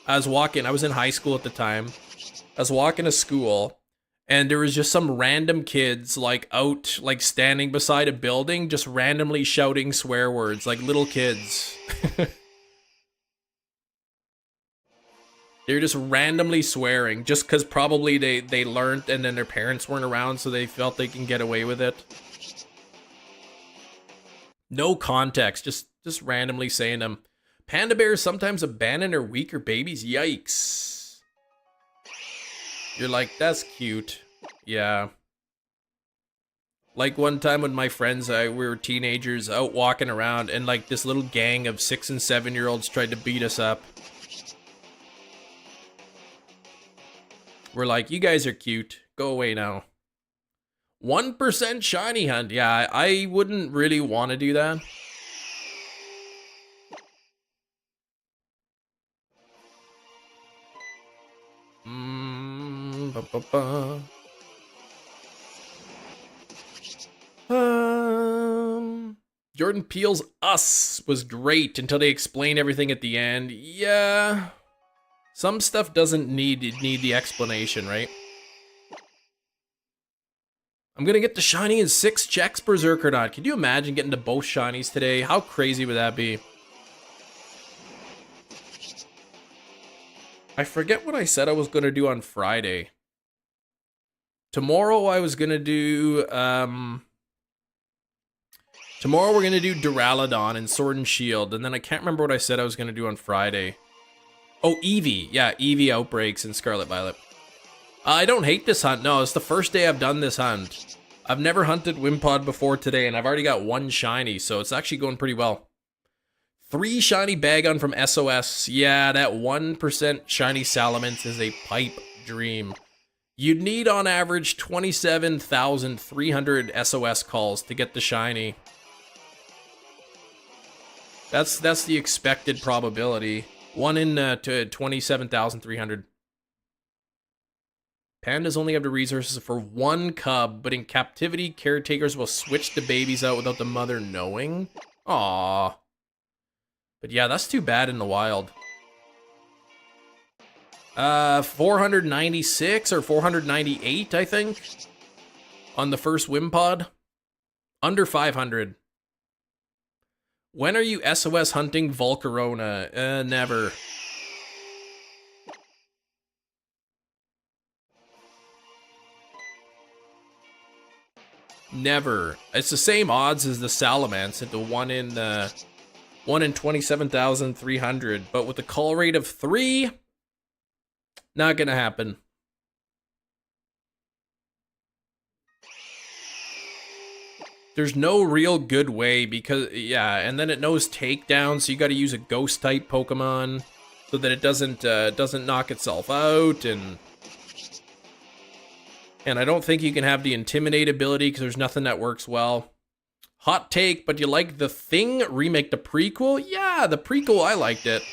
I was in high school at the time. I was walking to school and there was just some random kids like out, like standing beside a building, just randomly shouting swear words, like little kids. They're just randomly swearing, just because probably they learned and then their parents weren't around, so they felt they can get away with it. No context, just randomly saying them. Panda bears sometimes abandon their weaker babies. Yikes. You're like, that's cute. Yeah. Like one time with my friends, we were teenagers out walking around, and like this little gang of 6 and 7-year-olds tried to beat us up. We're like, you guys are cute. Go away now. 1% shiny hunt. Yeah, I wouldn't really want to do that. Jordan Peele's Us was great until they explain everything at the end. Yeah. Some stuff doesn't need the explanation, right? I'm gonna get the shiny in 6 checks, Berserker not. Can you imagine getting to both shinies today? How crazy would that be? I forget what I said I was gonna do on Friday. Tomorrow I was gonna do, tomorrow we're gonna do Duraludon and Sword and Shield, and then I can't remember what I said I was gonna do on Friday. Oh, Eevee. Yeah, Eevee Outbreaks and Scarlet Violet. I don't hate this hunt. No, it's the first day I've done this hunt. I've never hunted Wimpod before today, and I've already got 1 shiny, so it's actually going pretty well. 3 shiny Bagon from SOS. Yeah, that 1% shiny Salamence is a pipe dream. You'd need on average 27,300 SOS calls to get the shiny. That's the expected probability. 1 in to 27,300. Pandas only have the resources for one cub, but in captivity, caretakers will switch the babies out without the mother knowing. Aww. But yeah, that's too bad in the wild. 496 or 498, I think, on the first Wimpod. Under 500. When are you SOS hunting Volcarona? Never. Never. It's the same odds as the Salamence at the 1 in 27,300, but with a call rate of 3, not gonna happen. There's no real good way because, yeah, and then it knows takedown, so you gotta use a ghost type Pokemon so that it doesn't knock itself out, and I don't think you can have the Intimidate ability because there's nothing that works well. Hot take, but you like the Thing remake, the prequel? Yeah, the prequel, I liked it.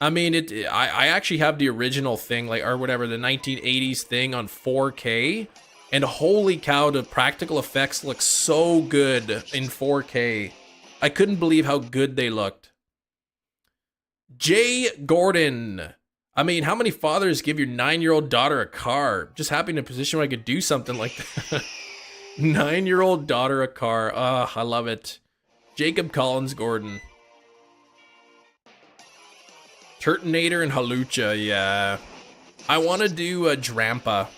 I mean, I actually have the original Thing, like, or whatever, the 1980s Thing on 4K, and holy cow, the practical effects look so good in 4K. I couldn't believe how good they looked. Jay Gordon. I mean, how many fathers give your 9-year-old daughter a car? Just happy in a position where I could do something like that. 9-year-old daughter a car. I love it. Jacob Collins Gordon. Turtonator and Halucha, yeah. I want to do a Drampa.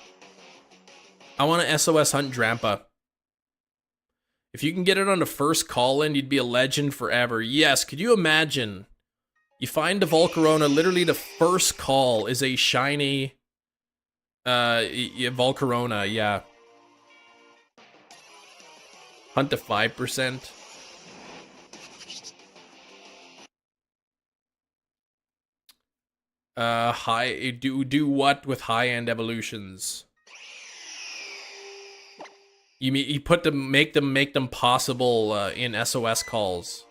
I want to SOS hunt Drampa. If you can get it on the first call-in, you'd be a legend forever. Yes, could you imagine? You find the Volcarona, literally the first call is a shiny Volcarona, yeah. Hunt to 5%. Do what with high-end evolutions? You mean you put them, make them possible in SOS calls?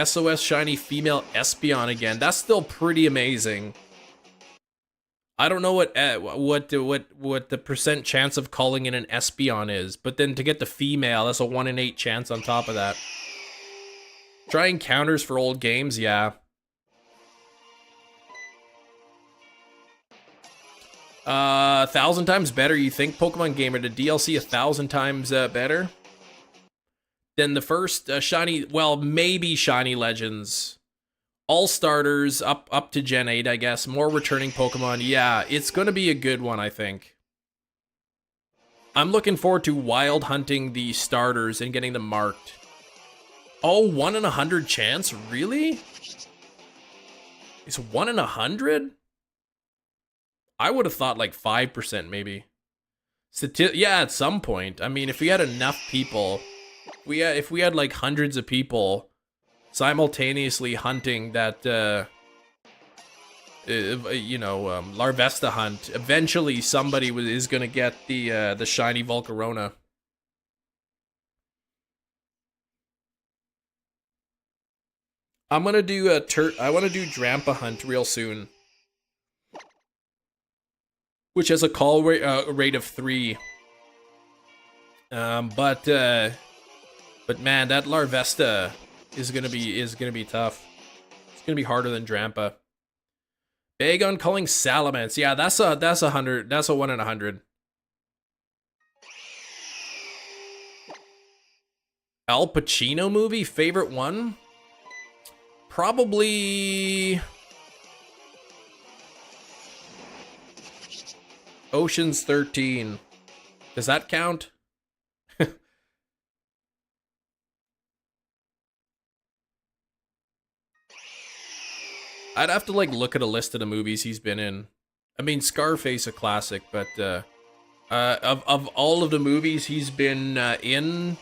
SOS shiny female Espeon again. That's still pretty amazing. I don't know what the percent chance of calling in an Espeon is, but then to get the female, that's a 1 in 8 chance on top of that. Trying counters for old games, yeah. Uh, 1,000 times better, you think, Pokemon Gamer? The DLC 1,000 times better than the first shiny, well, maybe shiny Legends. All starters up to Gen 8, I guess. More returning Pokemon. Yeah, it's going to be a good one, I think. I'm looking forward to wild hunting the starters and getting them marked. Oh, 1 in 100 chance? Really? It's 1 in 100? I would have thought like 5% maybe. Yeah, at some point. I mean, if we had enough people, if we had like hundreds of people simultaneously hunting that, Larvesta hunt, eventually somebody is going to get the shiny Volcarona. I'm gonna do I want to do Drampa hunt real soon, which has a call rate of 3. But man, that Larvesta is gonna be tough. It's gonna be harder than Drampa. Big on calling Salamence. Yeah, that's a 100. That's a 1 in 100. Al Pacino movie, favorite one? Probably Ocean's 13. Does that count? I'd have to like look at a list of the movies he's been in. I mean, Scarface a classic, but of all of the movies he's been in,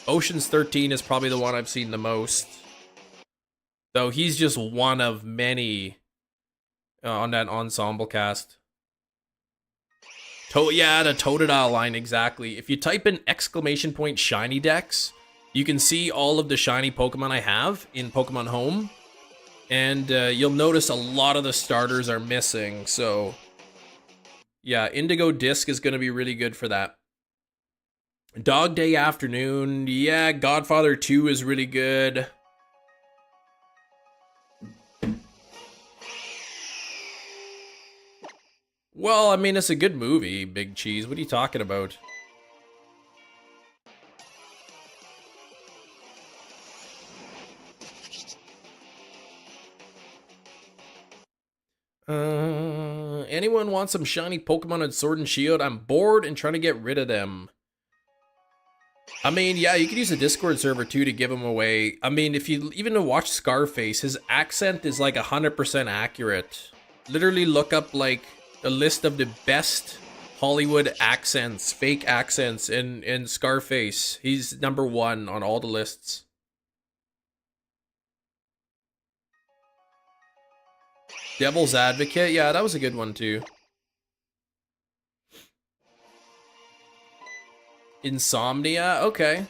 Ocean's 13 is probably the one I've seen the most. Though he's just one of many on that ensemble cast. Yeah, the Totodile line, exactly. If you type in ! shiny dex, you can see all of the shiny Pokemon I have in Pokemon Home. And you'll notice a lot of the starters are missing, so yeah, Indigo Disc is going to be really good for that. Dog Day Afternoon, yeah, Godfather 2 is really good. Well, I mean, it's a good movie, Big Cheese. What are you talking about? Anyone want some shiny Pokemon on Sword and Shield? I'm bored and trying to get rid of them. I mean, yeah, you could use a Discord server too to give them away. I mean, if you even watch Scarface, his accent is like 100% accurate. Literally look up like a list of the best Hollywood accents, fake accents in Scarface. He's #1 on all the lists. Devil's Advocate, yeah, that was a good one too. Insomnia, okay.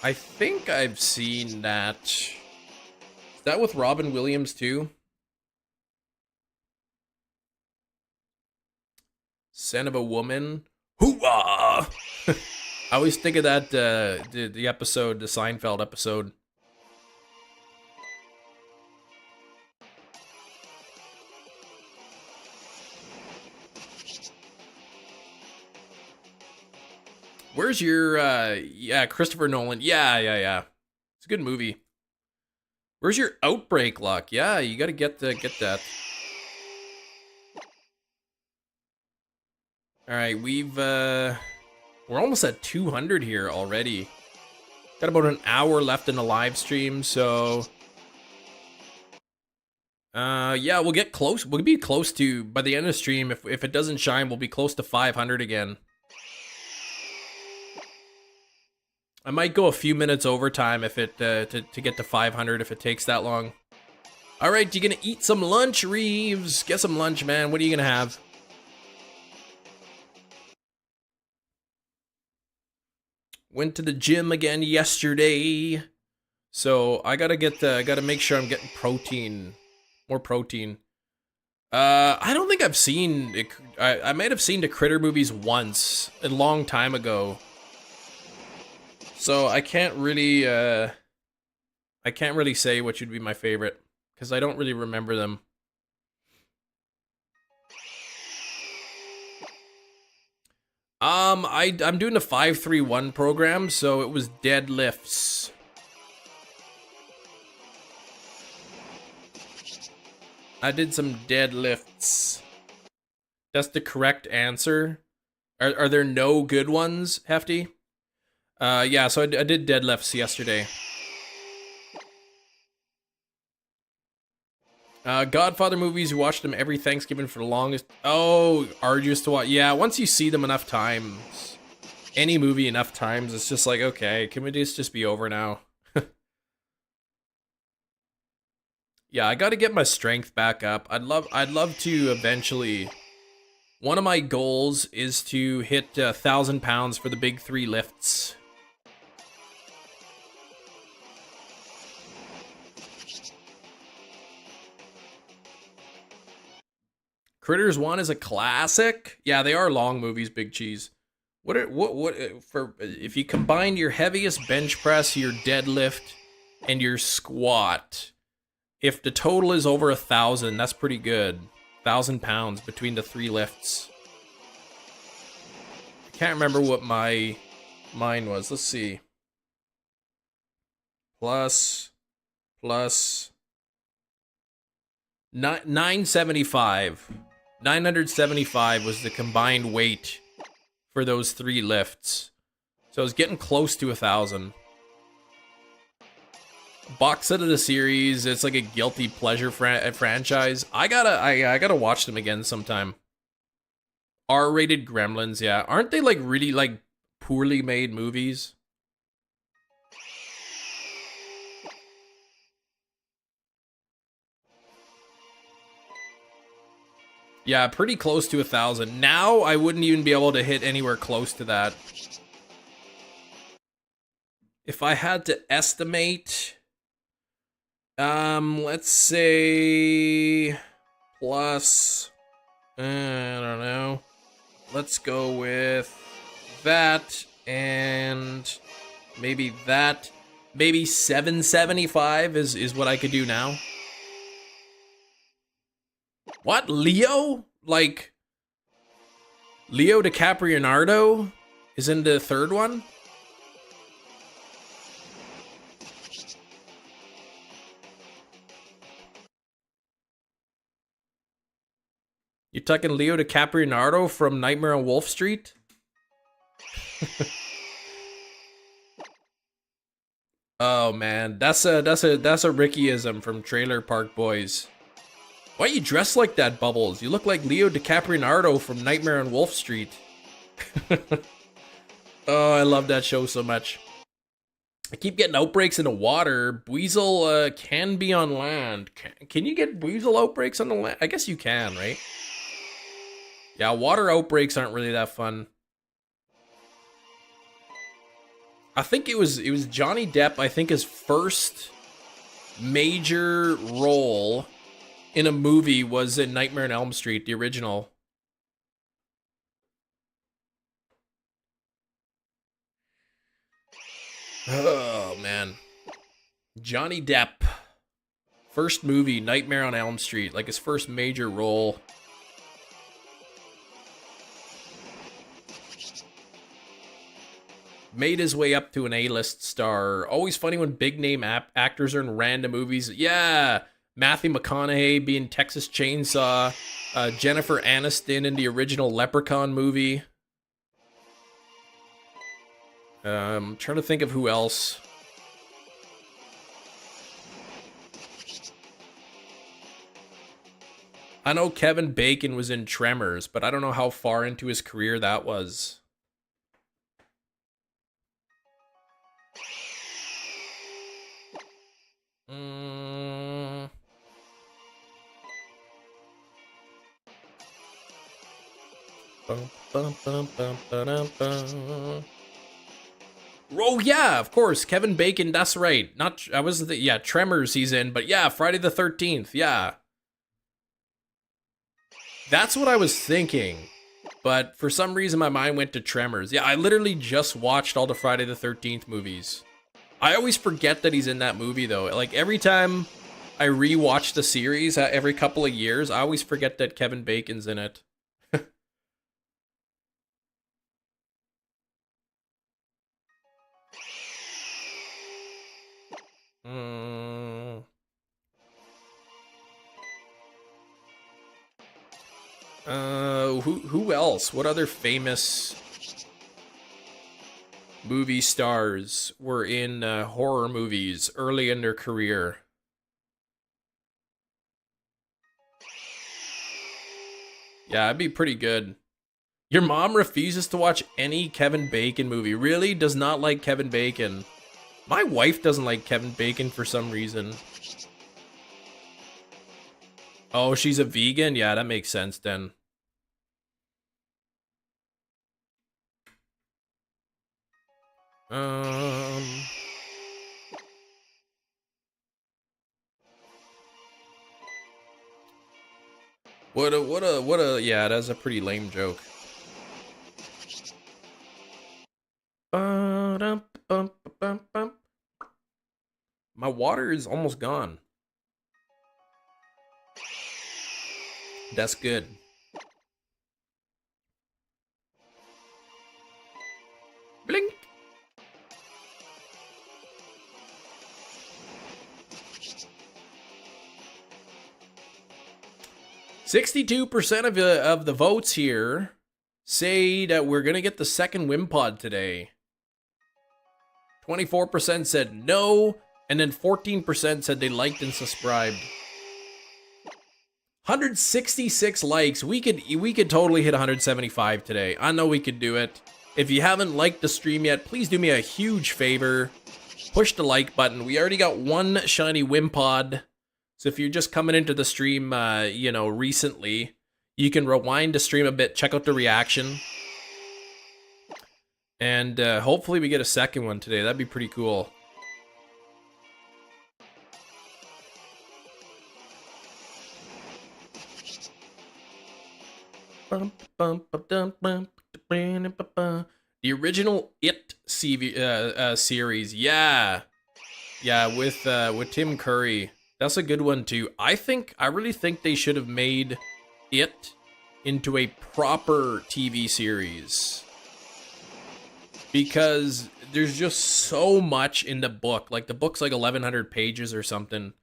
I think I've seen that. Is that with Robin Williams too? Son of a Woman. Hoo-ah! I always think of that, the episode, the Seinfeld episode. Where's your, yeah, Christopher Nolan. Yeah. It's a good movie. Where's your Outbreak luck? Yeah, you gotta get that. Alright, we're almost at 200 here already. Got about an hour left in the live stream, so... yeah, we'll get close. We'll be close to, by the end of the stream, if it doesn't shine, we'll be close to 500 again. I might go a few minutes overtime if it to get to 500 if it takes that long. All right, you gonna eat some lunch, Reeves? Get some lunch, man. What are you gonna have? Went to the gym again yesterday, so I gotta make sure I'm getting protein, more protein. I don't think I've seen it. I might have seen the Critter movies once a long time ago. So I can't really say which would be my favorite because I don't really remember them. I'm doing the 5-3-1 program, so it was deadlifts. I did some deadlifts. That's the correct answer. Are there no good ones, Hefty? Yeah, so I did deadlifts yesterday. Godfather movies, you watch them every Thanksgiving for the longest. Oh, arduous to watch. Yeah, once you see them enough times, any movie enough times, it's just like, okay, can we just be over now? Yeah, I gotta get my strength back up. I'd love to eventually... One of my goals is to hit 1,000 pounds for the big 3 lifts. Critters 1 is a classic. Yeah, they are long movies, Big Cheese. If you combine your heaviest bench press, your deadlift, and your squat, if the total is over 1,000, that's pretty good. 1,000 pounds between the 3 lifts. I can't remember what mine was. Let's see. Plus 975. 975 was the combined weight for those 3 lifts. So I was getting close to 1,000. Box set of the series, it's like a guilty pleasure franchise. I gotta watch them again sometime. R-rated Gremlins, yeah. Aren't they like really like poorly made movies? Yeah, pretty close to 1,000. Now, I wouldn't even be able to hit anywhere close to that. If I had to estimate... Let's say plus, I don't know. Let's go with that and maybe that. Maybe 775 is what I could do now. What? Leo? Like, Leo DiCaprio is in the third one? You talking Leo DiCaprio from Nightmare on Wolf Street? Oh man, that's a Rickyism from Trailer Park Boys. Why you dressed like that, Bubbles? You look like Leo DiCaprio from Nightmare on Wolf Street. Oh, I love that show so much. I keep getting outbreaks in the water. Weasel can be on land. Can you get weasel outbreaks on the land? I guess you can, right? Yeah, water outbreaks aren't really that fun. I think it was Johnny Depp, I think his first major role in a movie was in Nightmare on Elm Street, the original. Oh, man. Johnny Depp. First movie, Nightmare on Elm Street, like his first major role. Made his way up to an A-list star. Always funny when big name actors are in random movies. Yeah, Matthew McConaughey being Texas Chainsaw. Jennifer Aniston in the original Leprechaun movie. Trying to think of who else. I know Kevin Bacon was in Tremors, but I don't know how far into his career that was. Oh yeah, of course, Kevin Bacon. That's right. Not I was yeah, Tremors he's in, but yeah, Friday the 13th. Yeah, that's what I was thinking. But for some reason, my mind went to Tremors. Yeah, I literally just watched all the Friday the 13th movies. I always forget that he's in that movie though. Like every time I rewatch the series every couple of years, I always forget that Kevin Bacon's in it. Who else? What other famous movie stars were in horror movies early in their career? Yeah, it'd be pretty good. Your mom refuses to watch any Kevin Bacon movie. Really? Does not like Kevin Bacon. My wife doesn't like Kevin Bacon for some reason. Oh, she's a vegan? Yeah, that makes sense then. What a, yeah, that's a pretty lame joke. My water is almost gone. That's good. Blink. 62% of the votes here say that we're going to get the second Wimpod today. 24% said no, and then 14% said they liked and subscribed. 166 likes. We could totally hit 175 today. I know we could do it. If you haven't liked the stream yet, please do me a huge favor. Push the like button. We already got one shiny Wimpod. So if you're just coming into the stream, you know, recently, you can rewind the stream a bit, check out the reaction. And hopefully we get a second one today. That'd be pretty cool. The original It series, yeah, with Tim Curry. That's a good one too. I really think they should have made It into a proper TV series because there's just so much in the book. Like the book's like 1,100 pages or something.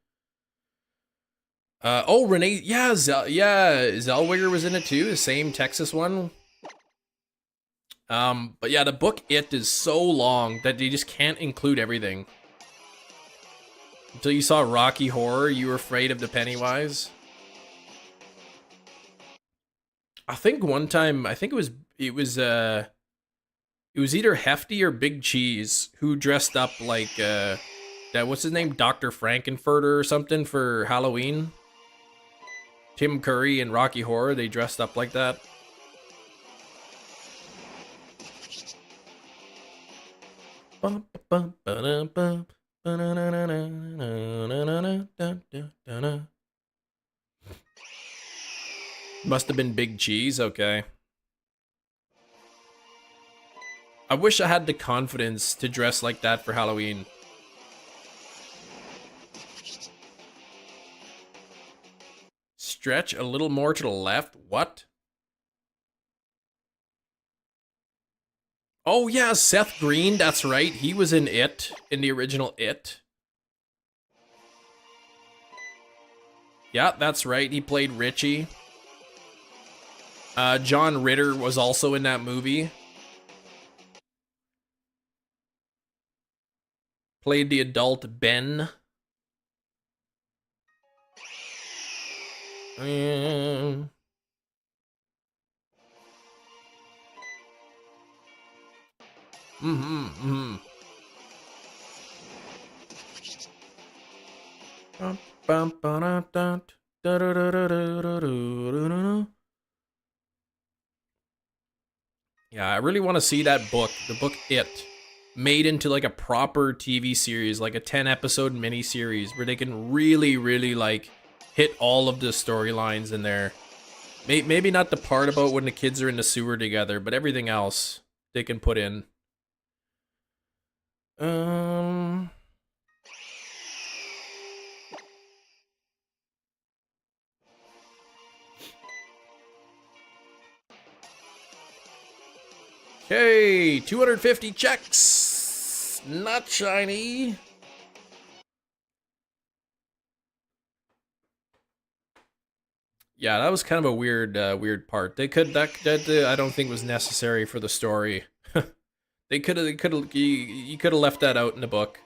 Renee, yeah, Zellweger was in it too, the same Texas one. But yeah, the book It is so long that they just can't include everything. Until you saw Rocky Horror, you were afraid of the Pennywise. I think one time, it was either Hefty or Big Cheese who dressed up like that. What's his name, Dr. Frankenfurter or something for Halloween. Tim Curry and Rocky Horror, they dressed up like that. Must have been Big Cheese, okay. I wish I had the confidence to dress like that for Halloween. Stretch a little more to the left? What? Oh yeah, Seth Green, that's right. He was in It, in the original It. Yeah, that's right. He played Richie. John Ritter was also in that movie. Played the adult Ben. Mm-hmm. Yeah, I really want to see that book, the book It, made into like a proper TV series, like a 10-episode miniseries where they can really, really like hit all of the storylines in there. Maybe not the part about when the kids are in the sewer together, but everything else they can put in. Okay, 250 checks. Not shiny. Yeah, that was kind of a weird part. They could that I don't think was necessary for the story. You could have left that out in the book.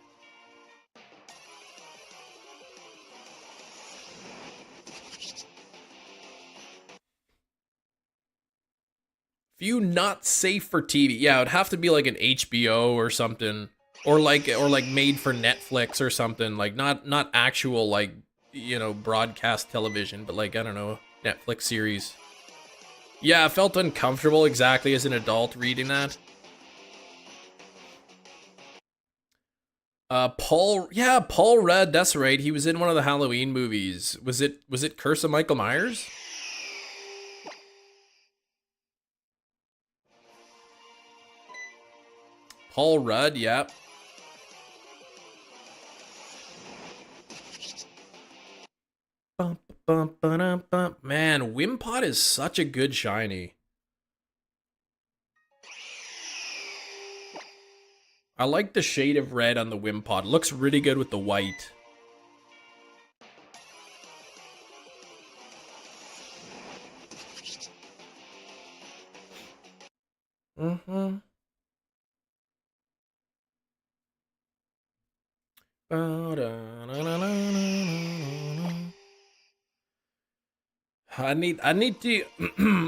Few not safe for TV. Yeah, it would have to be like an HBO or something, or like made for Netflix or something. Like not actual like broadcast television, but like I don't know, Netflix series. Yeah, I felt uncomfortable exactly as an adult reading that. Paul Rudd, that's right. He was in one of the Halloween movies. Was it Curse of Michael Myers? Paul Rudd, yep. Man, Wimpod is such a good shiny. I like the shade of red on the Wimpod. Looks really good with the white. I need to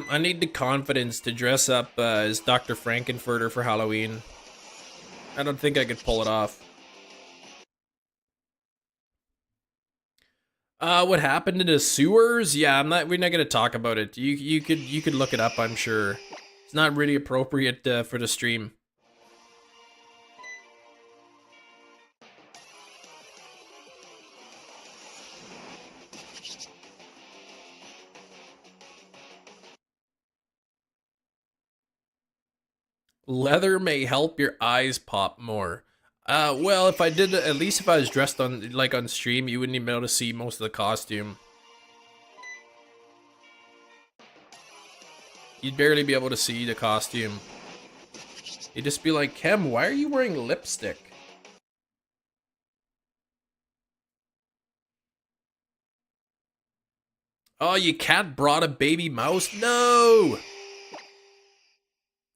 I need the confidence to dress up as Dr. Frankenfurter for Halloween. I don't think I could pull it off. What happened in the sewers? Yeah, we're not gonna talk about it. You could look it up, I'm sure. It's not really appropriate for the stream. Leather may help your eyes pop more. Well, if I did, at least if I was dressed on, like on stream, you wouldn't even be able to see most of the costume. You'd barely be able to see the costume. You'd just be like, Kem, why are you wearing lipstick? Oh, your cat brought a baby mouse? No!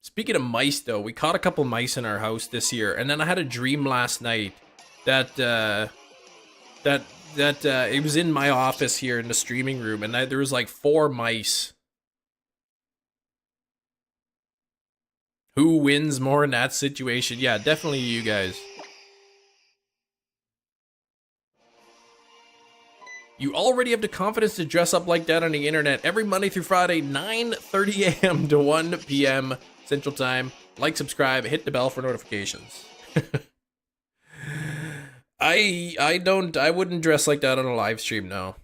Speaking of mice, though, we caught a couple mice in our house this year, and then I had a dream last night that it was in my office here in the streaming room, and there was like 4 mice. Who wins more in that situation? Yeah, definitely you guys. You already have the confidence to dress up like that on the internet every Monday through Friday, 9:30 a.m. to 1 p.m. Central Time. Like, subscribe, hit the bell for notifications. I wouldn't dress like that on a live stream, no.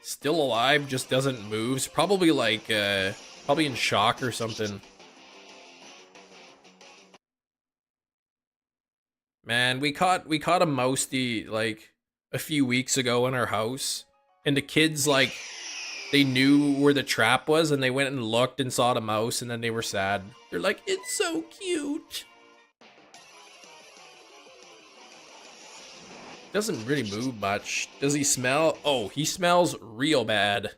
Still alive, just doesn't move. It's probably like, probably in shock or something. Man, we caught a mousey like a few weeks ago in our house, and the kids like they knew where the trap was, and they went and looked and saw the mouse, and then they were sad. They're like, "It's so cute." Doesn't really move much. Does he smell? Oh, he smells real bad.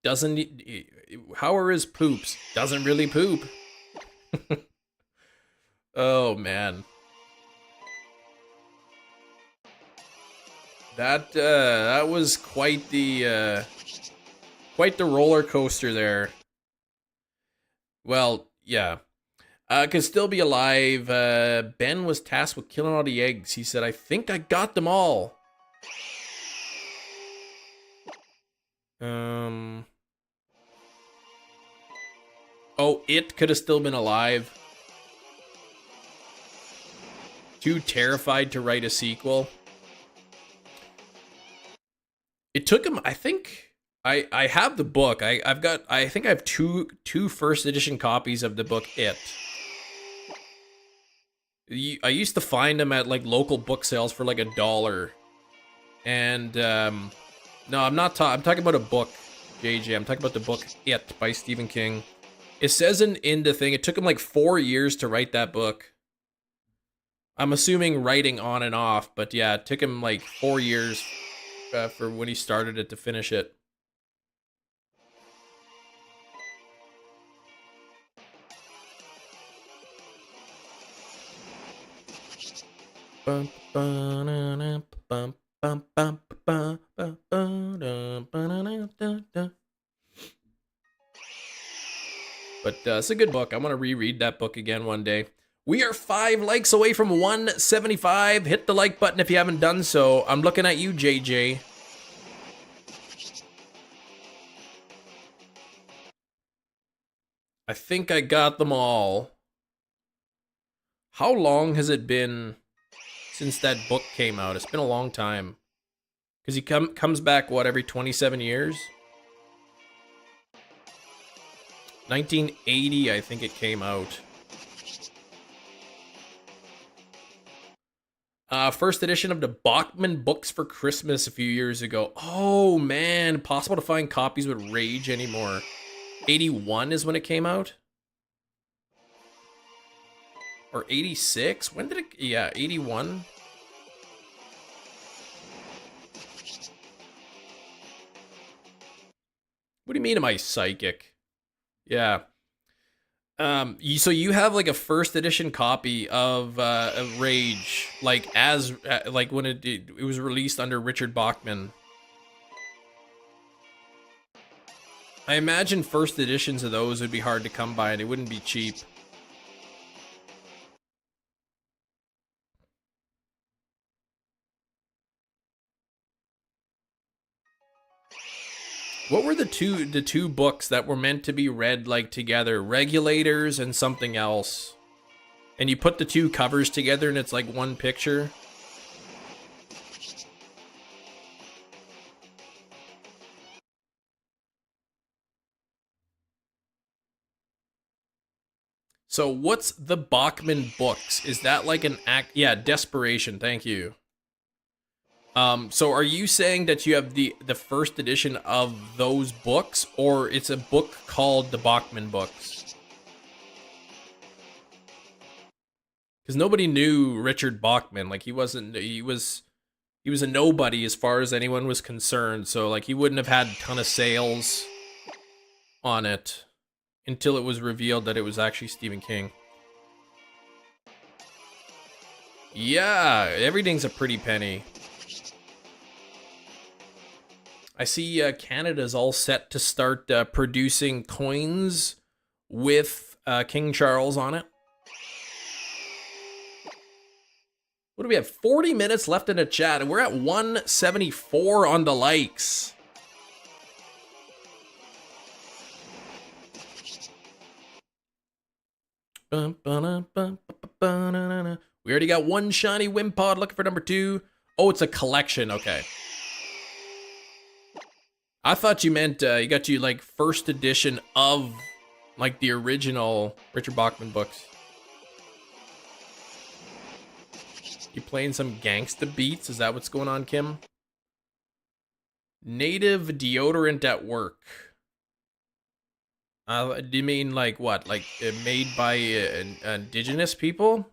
Doesn't he? How are his poops? Doesn't really poop. Oh man, that was quite the roller coaster there. Well, yeah, could still be alive. Ben was tasked with killing all the eggs. He said, "I think I got them all." Oh, it could have still been alive. Too terrified to write a sequel. It took him, I think, I have the book. I think I have two first edition copies of the book It. I used to find them at like local book sales for like $1. And no, I'm talking about a book, JJ. I'm talking about the book It by Stephen King. It says in the thing, it took him like 4 years to write that book. I'm assuming writing on and off, but yeah, it took him like 4 years for when he started it to finish it. But it's a good book. I want to reread that book again one day. We are 5 likes away from 175. Hit the like button if you haven't done so. I'm looking at you, JJ. I think I got them all. How long has it been since that book came out? It's been a long time. Because he comes back, what, every 27 years? 1980, I think it came out. First edition of the Bachman books for Christmas a few years ago. Oh, man. Impossible to find copies with Rage anymore. 81 is when it came out? Or 86? When did it... Yeah, 81. What do you mean, am I psychic? Yeah. So you have like a first edition copy of Rage, like like when it was released under Richard Bachman. I imagine first editions of those would be hard to come by and it wouldn't be cheap. What were the two books that were meant to be read like together? Regulators and something else. And you put the two covers together and it's like one picture. So what's the Bachman books? Is that like an act? Yeah, Desperation. Thank you. So are you saying that you have the first edition of those books, or it's a book called the Bachman books? Because nobody knew Richard Bachman. Like he was a nobody as far as anyone was concerned. So like he wouldn't have had a ton of sales on it until it was revealed that it was actually Stephen King. Yeah, everything's a pretty penny. I see Canada's all set to start producing coins with King Charles on it. What do we have? 40 minutes left in the chat, and we're at 174 on the likes. We already got one shiny Wimpod. Looking for number 2. Oh, it's a collection. Okay. I thought you meant you got you like first edition of like the original Richard Bachman books. You playing some gangsta beats? Is that what's going on, Kim? Native deodorant at work. Do you mean like what? Like made by indigenous people?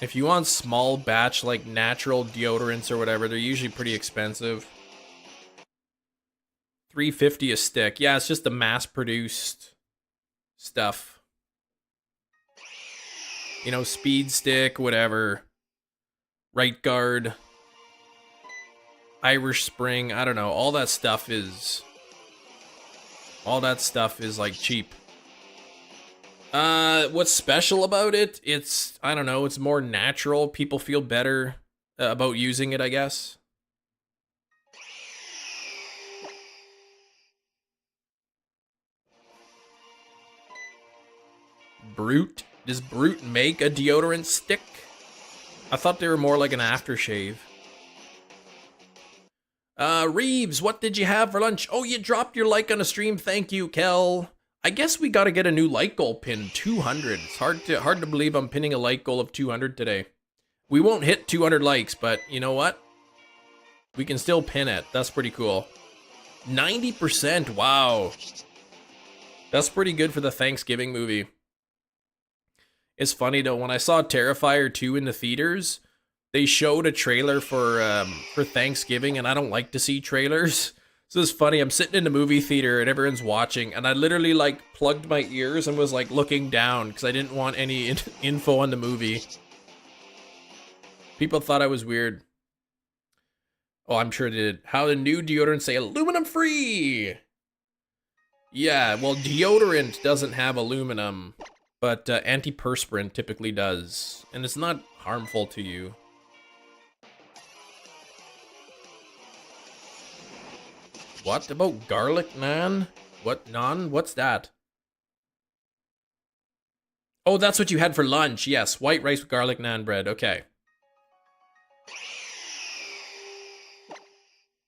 If you want small batch, like natural deodorants or whatever, they're usually pretty expensive. $3.50 a stick. Yeah, it's just the mass-produced stuff. You know, Speed Stick, whatever. Right Guard. Irish Spring, I don't know. All that stuff is like cheap. What's special about it? It's, I don't know, it's more natural. People feel better about using it, I guess. Brute? Does Brute make a deodorant stick? I thought they were more like an aftershave. Reeves, what did you have for lunch? Oh, you dropped your like on a stream. Thank you, Kel. I guess we gotta get a new like goal pin, 200. It's hard to believe I'm pinning a like goal of 200 today. We won't hit 200 likes, but you know what? We can still pin it. That's pretty cool. 90%, wow. That's pretty good for the Thanksgiving movie. It's funny though, when I saw Terrifier 2 in the theaters, they showed a trailer for Thanksgiving, and I don't like to see trailers. So it's funny, I'm sitting in the movie theater and everyone's watching, and I literally like plugged my ears and was like looking down because I didn't want any info on the movie. People thought I was weird. Oh, I'm sure they did. How the new deodorant say aluminum free? Yeah, well, deodorant doesn't have aluminum, but antiperspirant typically does, and it's not harmful to you. What about garlic naan? What naan? What's that? Oh, that's what you had for lunch. Yes, white rice with garlic naan bread. Okay.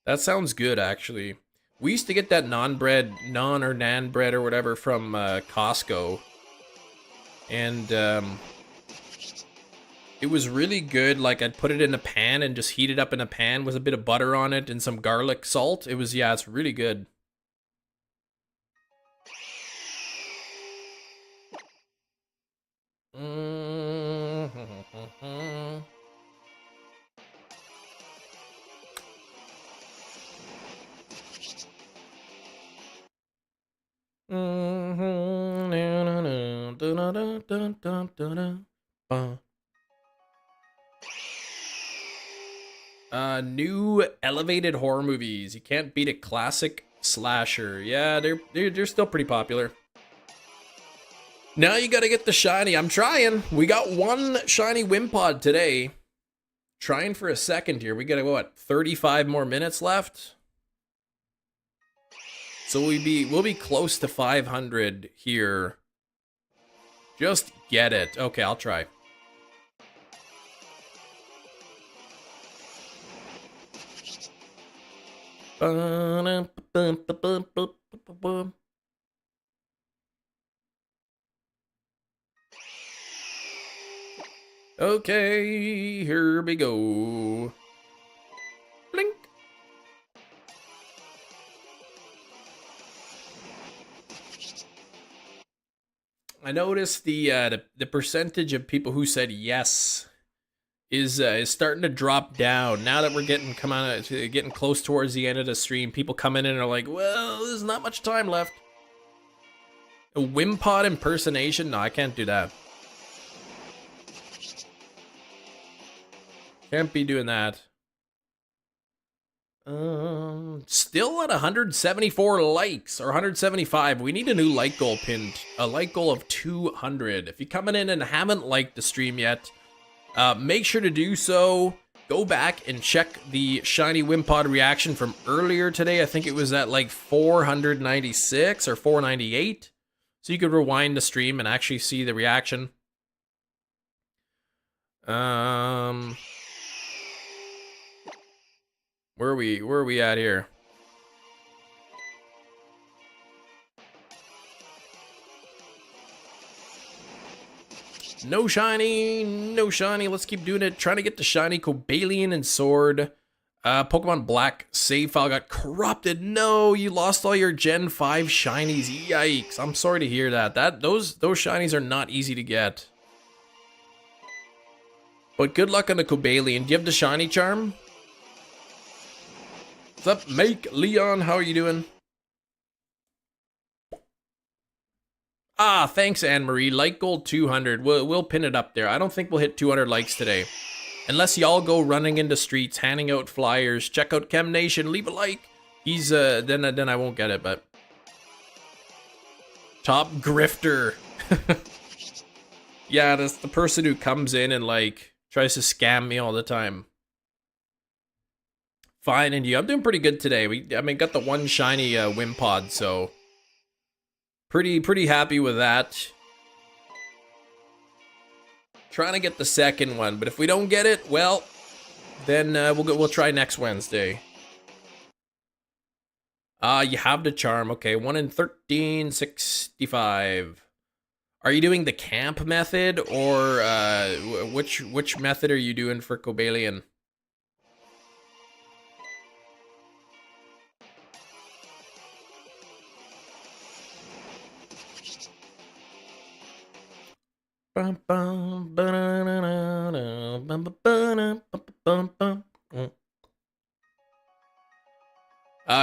That sounds good, actually. We used to get that naan or naan bread or whatever from Costco. And it was really good. Like, I'd put it in a pan and just heat it up in a pan with a bit of butter on it and some garlic salt. It was, yeah, it's really good. New elevated horror movies. You can't beat a classic slasher. Yeah, they're still pretty popular. Now you gotta get the shiny. I'm trying. We got one shiny Wimpod today. Trying for a second here. We got, what, 35 more minutes left? So we'll be close to 500 here. Just get it. Okay, I'll try. Okay, here we go. Blink. I noticed the percentage of people who said yes is starting to drop down now that we're getting getting close towards the end of the stream. People come in and are like, "Well, there's not much time left." A Wimpod impersonation? No, I can't do that. Can't be doing that. Still at 174 likes or 175. We need a new like goal pinned. A like goal of 200. If you're coming in and haven't liked the stream yet, make sure to do so. Go back and check the shiny Wimpod reaction from earlier today. I think it was at like 496 or 498. So you could rewind the stream and actually see the reaction. Where are we at here? No shiny, no shiny. Let's keep doing it. Trying to get the shiny Cobalion and Sword. Pokemon Black save file got corrupted. No, you lost all your Gen 5 shinies. Yikes. I'm sorry to hear that. Those shinies are not easy to get. But good luck on the Cobalion. Do you have the shiny charm? What's up, Make Leon? How are you doing? Ah, thanks, Anne-Marie. Like goal 200. We'll pin it up there. I don't think we'll hit 200 likes today. Unless y'all go running into streets, handing out flyers. Check out Chem Nation. Leave a like. He's, then I won't get it, but... Top grifter. Yeah, that's the person who comes in and, like, tries to scam me all the time. Fine, and you. I'm doing pretty good today. Got the one shiny Wimpod, so pretty happy with that. Trying to get the second one, but if we don't get it, well, then we'll try next Wednesday. You have the charm. Okay, 1 in 1365. Are you doing the camp method or which method are you doing for Cobalion?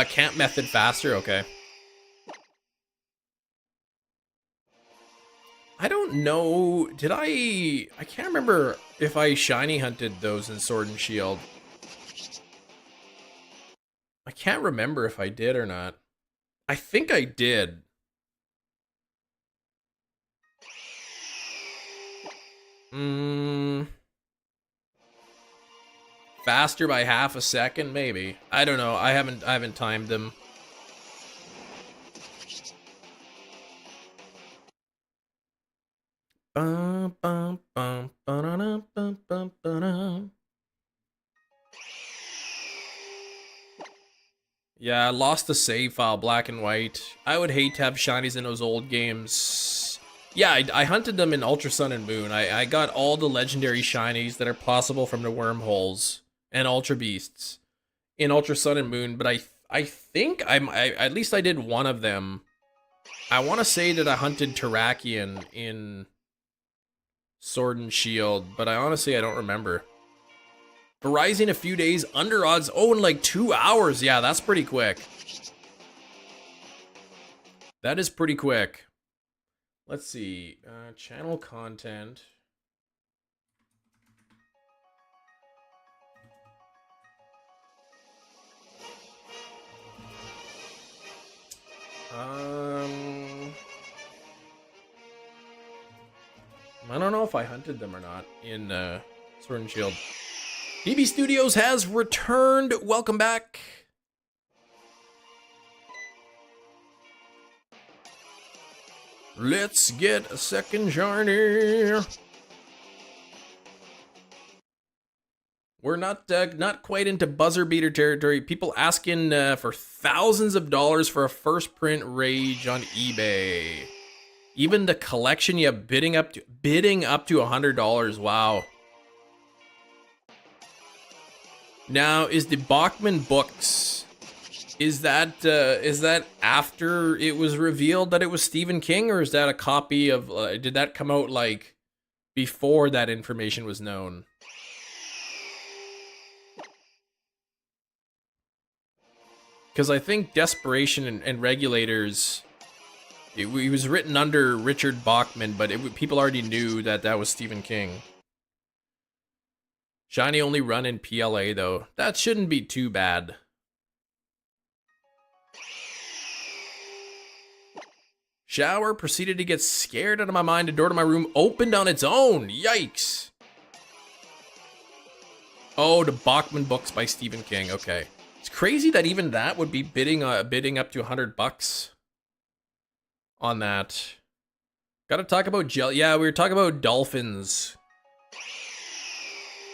Camp method faster, okay. I don't know, I can't remember if I shiny hunted those in Sword and Shield. I can't remember if I did or not. I think I did. Faster by half a second, maybe. I don't know. I haven't timed them. Yeah, I lost the save file, black and white. I would hate to have shinies in those old games. Yeah, I hunted them in Ultra Sun and Moon. I got all the legendary shinies that are possible from the wormholes and Ultra Beasts in Ultra Sun and Moon, but I think at least I did one of them. I want to say that I hunted Terrakion in Sword and Shield, but I don't remember. Verizon a few days, under odds, oh, in like 2 hours. Yeah, that's pretty quick. That is pretty quick. Let's see, channel content. I don't know if I hunted them or not in Sword and Shield. DB Studios has returned. Welcome back. Let's get a second shiny. We're not quite into buzzer beater territory. People asking for thousands of dollars for a first print Rage on eBay. Even the collection, yeah, bidding up to $100. Wow. Now, is the Bachman books? Is that after it was revealed that it was Stephen King, or is that a copy of? Did that come out like before that information was known? Because I think Desperation and Regulators, it was written under Richard Bachman, but people already knew that was Stephen King. Shiny only run in PLA, though. That shouldn't be too bad. Shower proceeded to get scared out of my mind. The door to my room opened on its own. Yikes. Oh, the Bachman books by Stephen King. Okay. It's crazy that even that would be bidding up to $100 on that. Gotta talk about yeah, we were talking about dolphins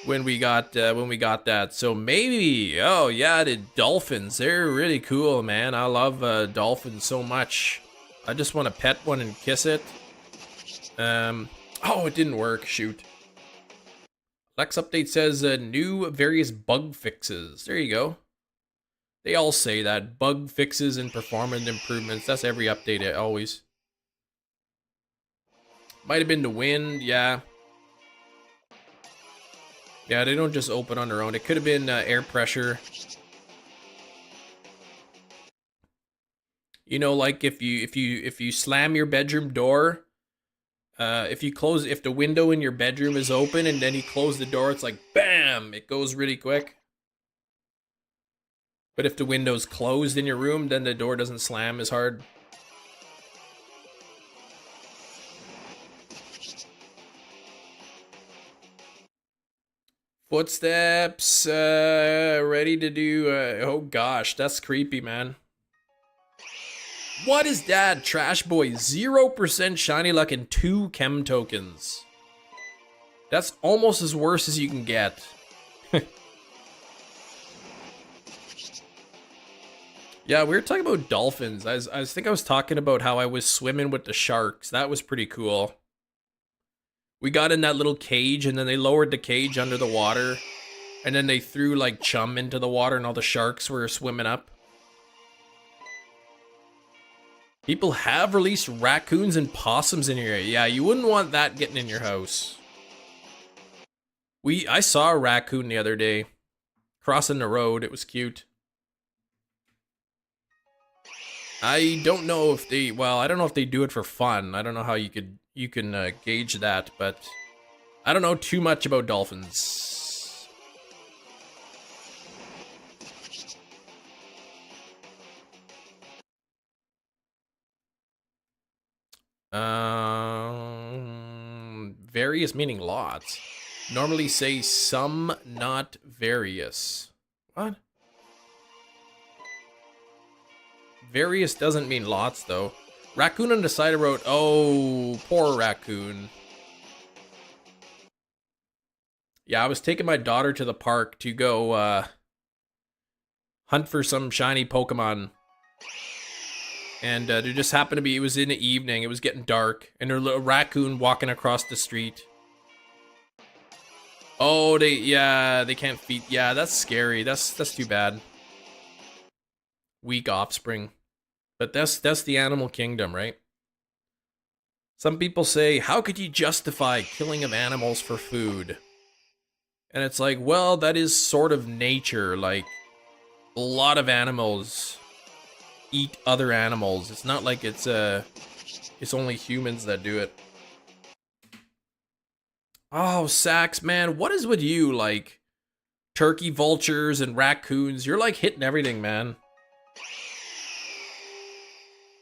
when we got that. So maybe, oh yeah, the dolphins, they're really cool, man. I love dolphins so much. I just want to pet one and kiss it. Oh, it didn't work. Shoot. Lex update says new various bug fixes. There you go. They all say that. Bug fixes and performance improvements. That's every update, always. Might have been the wind, yeah. Yeah, they don't just open on their own. It could have been air pressure. You know, like if you slam your bedroom door, if the window in your bedroom is open and then you close the door, it's like bam, it goes really quick. But if the window's closed in your room, then the door doesn't slam as hard. Footsteps, ready to do, oh gosh, that's creepy, man. What is that? Trash Boy, 0% shiny luck and 2 chem tokens. That's almost as worse as you can get. Yeah, we were talking about dolphins. I think I was talking about how I was swimming with the sharks. That was pretty cool. We got in that little cage, and then they lowered the cage under the water. And then they threw, like, chum into the water, and all the sharks were swimming up. People have released raccoons and possums in here. Yeah, you wouldn't want that getting in your house. I saw a raccoon the other day. Crossing the road. It was cute. I don't know if they, well, I don't know if they do it for fun. I don't know how you can gauge that, but I don't know too much about dolphins. Various meaning lots. Normally say some, not various. What? Various doesn't mean lots, though. Raccoon on the side of the road. Oh, poor raccoon. Yeah, I was taking my daughter to the park to go hunt for some shiny Pokemon. And there just happened to be, it was in the evening, it was getting dark, and there's a little raccoon walking across the street. Oh, they can't feed. Yeah, that's scary. That's too bad. Weak offspring. But that's the animal kingdom, right? Some people say, how could you justify killing of animals for food? And it's like, well, that is sort of nature. Like, a lot of animals eat other animals. It's not like it's only humans that do it. Oh, Sax, man, what is with you? Like, turkey vultures and raccoons. You're like hitting everything, man.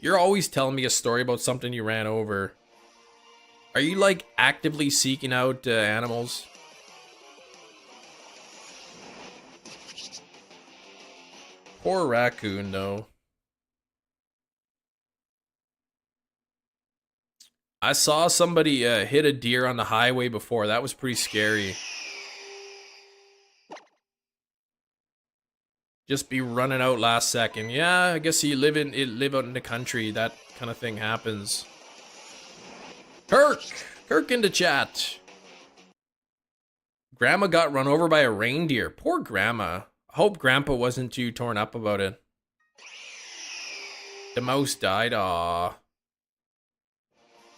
You're always telling me a story about something you ran over. Are you, like, actively seeking out animals? Poor raccoon, though. I saw somebody hit a deer on the highway before. That was pretty scary. just be running out last second. Yeah, I guess you live out in the country. That kind of thing happens. Kirk into chat. Grandma got run over by a reindeer. Poor grandma. I hope grandpa wasn't too torn up about it. The mouse died. Aw.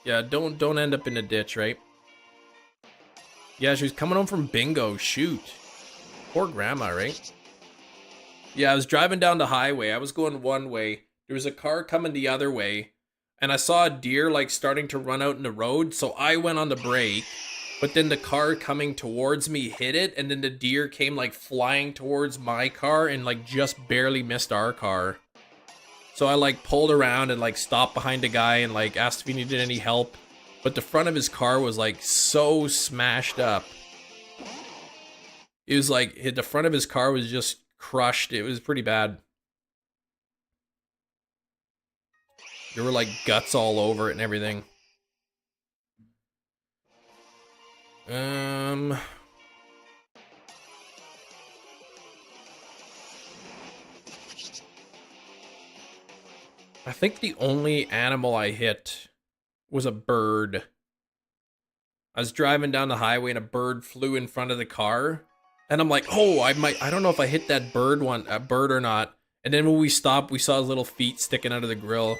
Yeah, don't end up in the ditch, right? Yeah, she was coming home from bingo. Shoot. Poor grandma, right? Yeah, I was driving down the highway. I was going one way. There was a car coming the other way. And I saw a deer like starting to run out in the road. So I went on the brake. But then the car coming towards me hit it. And then the deer came like flying towards my car and like just barely missed our car. So I like pulled around and like stopped behind the guy and like asked if he needed any help. But the front of his car was like so smashed up. It was like the front of his car was just crushed. It was pretty bad. There were like guts all over it and everything. I think the only animal I hit was a bird. I was driving down the highway and a bird flew in front of the car. And I'm like, oh, I don't know if I hit that bird or not. And then when we stopped, we saw his little feet sticking out of the grill.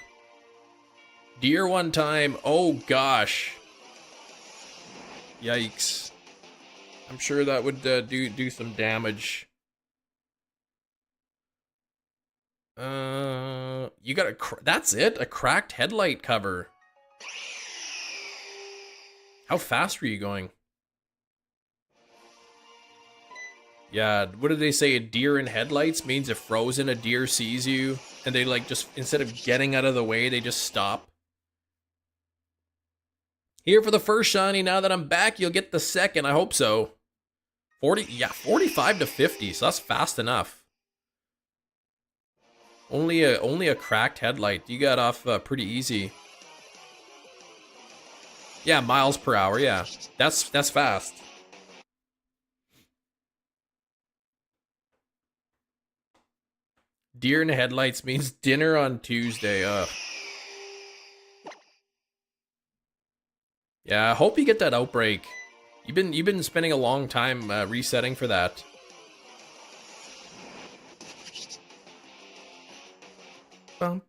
Deer one time. Oh, gosh. Yikes. I'm sure that would do some damage. You got that's it? A cracked headlight cover. How fast were you going? Yeah, what did they say? A deer in headlights means if frozen, a deer sees you, and they like just, instead of getting out of the way, they just stop. Here for the first shiny. Now that I'm back, you'll get the second. I hope so. 45 to 50, so that's fast enough. Only a cracked headlight. You got off pretty easy. Yeah, miles per hour. Yeah, that's fast. Deer in the headlights means dinner on Tuesday. Yeah, I hope you get that outbreak. You've been spending a long time resetting for that. We'll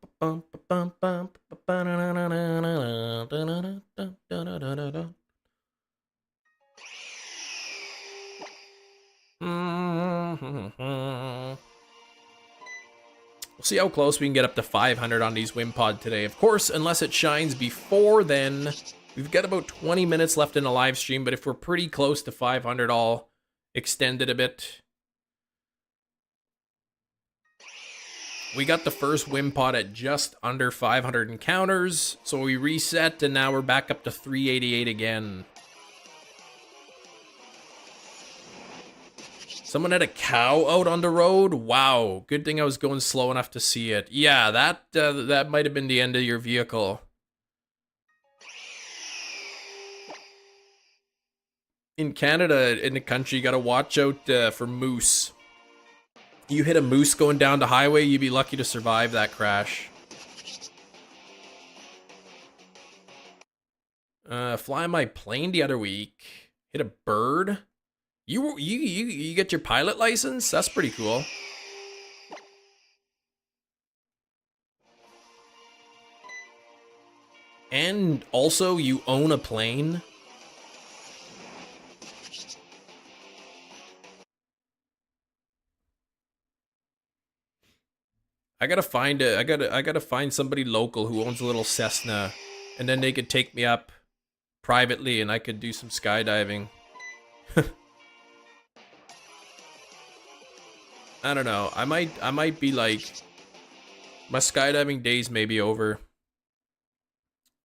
see how close we can get up to 500 on these Wimpod today. Of course, unless it shines before then. We've got about 20 minutes left in the live stream, but if we're pretty close to 500, I'll extend it a bit. We got the first Wimpod at just under 500 encounters, so we reset, and now we're back up to 388 again. Someone had a cow out on the road? Wow, good thing I was going slow enough to see it. Yeah, that might have been the end of your vehicle. In Canada, in the country, you gotta watch out for moose. You hit a moose going down the highway, you'd be lucky to survive that crash. Flying my plane the other week. Hit a bird. You get your pilot license? That's pretty cool. And also, you own a plane. I gotta find somebody local who owns a little Cessna, and then they could take me up privately, and I could do some skydiving. I don't know. I might be like, my skydiving days may be over.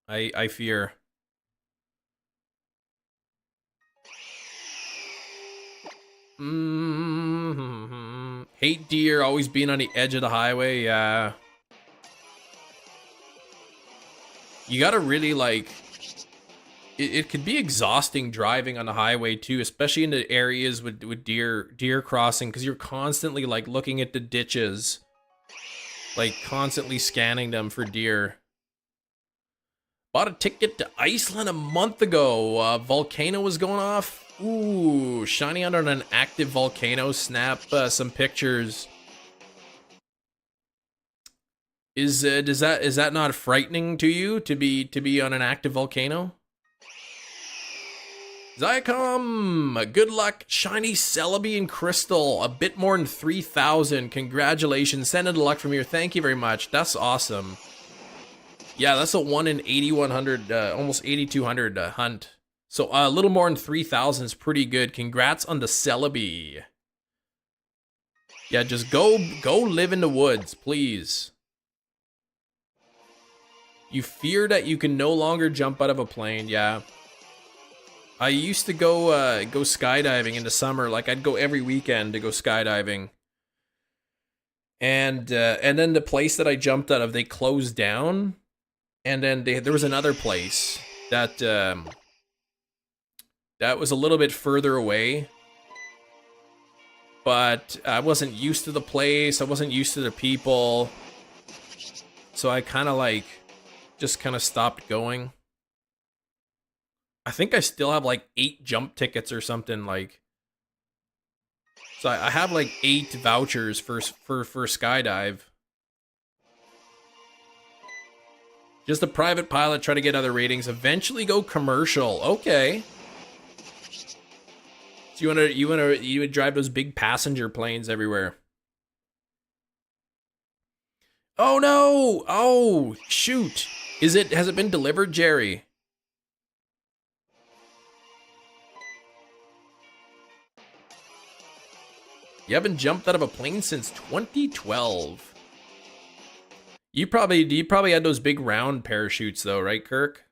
I fear. Hate deer, always being on the edge of the highway. Yeah. You gotta really like, it could be exhausting driving on the highway too, especially in the areas with deer crossing, because you're constantly like looking at the ditches, like constantly scanning them for deer. Bought a ticket to Iceland a month ago. Volcano was going off. Ooh, shining out on an active volcano. Snap some pictures. Is that not frightening to you to be on an active volcano? Zycom, good luck. Shiny Celebi and Crystal, a bit more than 3,000. Congratulations. Sending the luck from here. Thank you very much. That's awesome. Yeah, that's a 1 in 8,100, almost 8,200 hunt. So a little more than 3,000 is pretty good. Congrats on the Celebi. Yeah, just go live in the woods, please. You fear that you can no longer jump out of a plane. Yeah. I used to go skydiving in the summer. Like, I'd go every weekend to go skydiving. And then the place that I jumped out of, they closed down. And then there was another place that that was a little bit further away. But I wasn't used to the place. I wasn't used to the people. So I kind of like just kind of stopped going. I think I still have like 8 jump tickets or something, like. So I have like 8 vouchers for skydive. Just a private pilot, try to get other ratings, eventually go commercial. Okay. So you would drive those big passenger planes everywhere. Oh no! Oh shoot! Has it been delivered, Jerry? You haven't jumped out of a plane since 2012. You probably had those big round parachutes though, right, Kirk?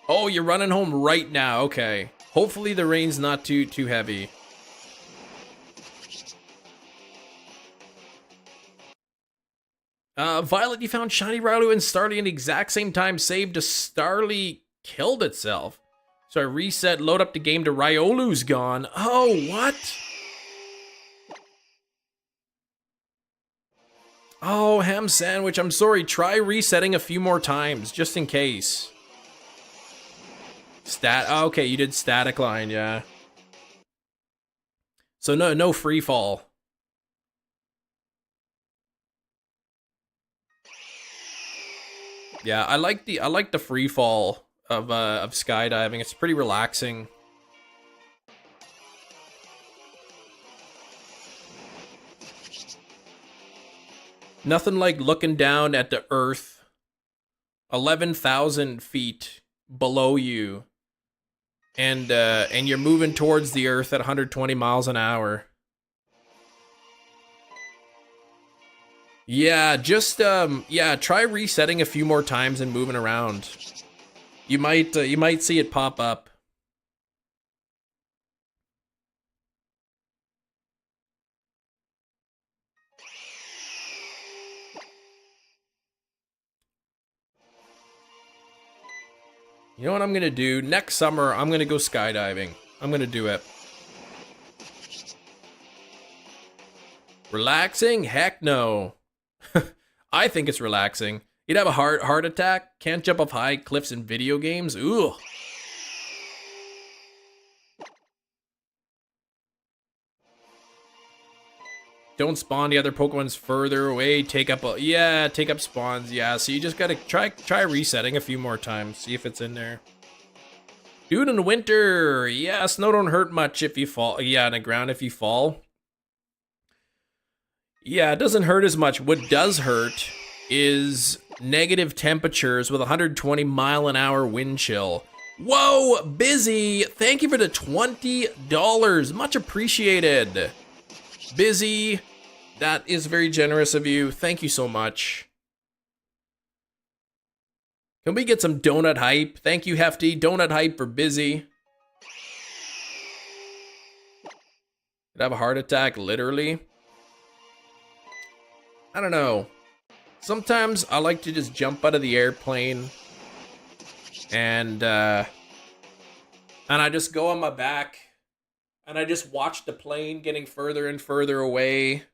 Oh, you're running home right now. Okay. Hopefully the rain's not too heavy. Violet, you found Shiny Rowloo and Starly in the exact same time. Saved to Starly killed itself. So I reset, load up the game to Riolu's gone. Oh, what? Oh, ham sandwich, I'm sorry. Try resetting a few more times, just in case. Oh, okay, you did static line, yeah. So no free fall. Yeah, I like the free fall of skydiving. It's pretty relaxing. Nothing like looking down at the earth 11,000 feet below you, and you're moving towards the earth at 120 miles an hour. Yeah, just try resetting a few more times and moving around. You might see it pop up. You know what I'm gonna do? Next summer, I'm gonna go skydiving. I'm gonna do it. Relaxing? Heck no. I think it's relaxing. You'd have a heart attack. Can't jump off high cliffs in video games. Ooh. Don't spawn the other Pokemon's further away. Take up spawns. Yeah, so you just gotta try resetting a few more times. See if it's in there. Dude in the winter. Yeah, snow don't hurt much if you fall. Yeah, on the ground if you fall. Yeah, it doesn't hurt as much. What does hurt is negative temperatures with 120 mile an hour wind chill. Whoa, Busy. Thank you for the $20. Much appreciated. Busy, that is very generous of you. Thank you so much. Can we get some donut hype? Thank you, Hefty. Donut hype for Busy. Could have a heart attack, literally. I don't know. Sometimes I like to just jump out of the airplane and I just go on my back and I just watch the plane getting further and further away.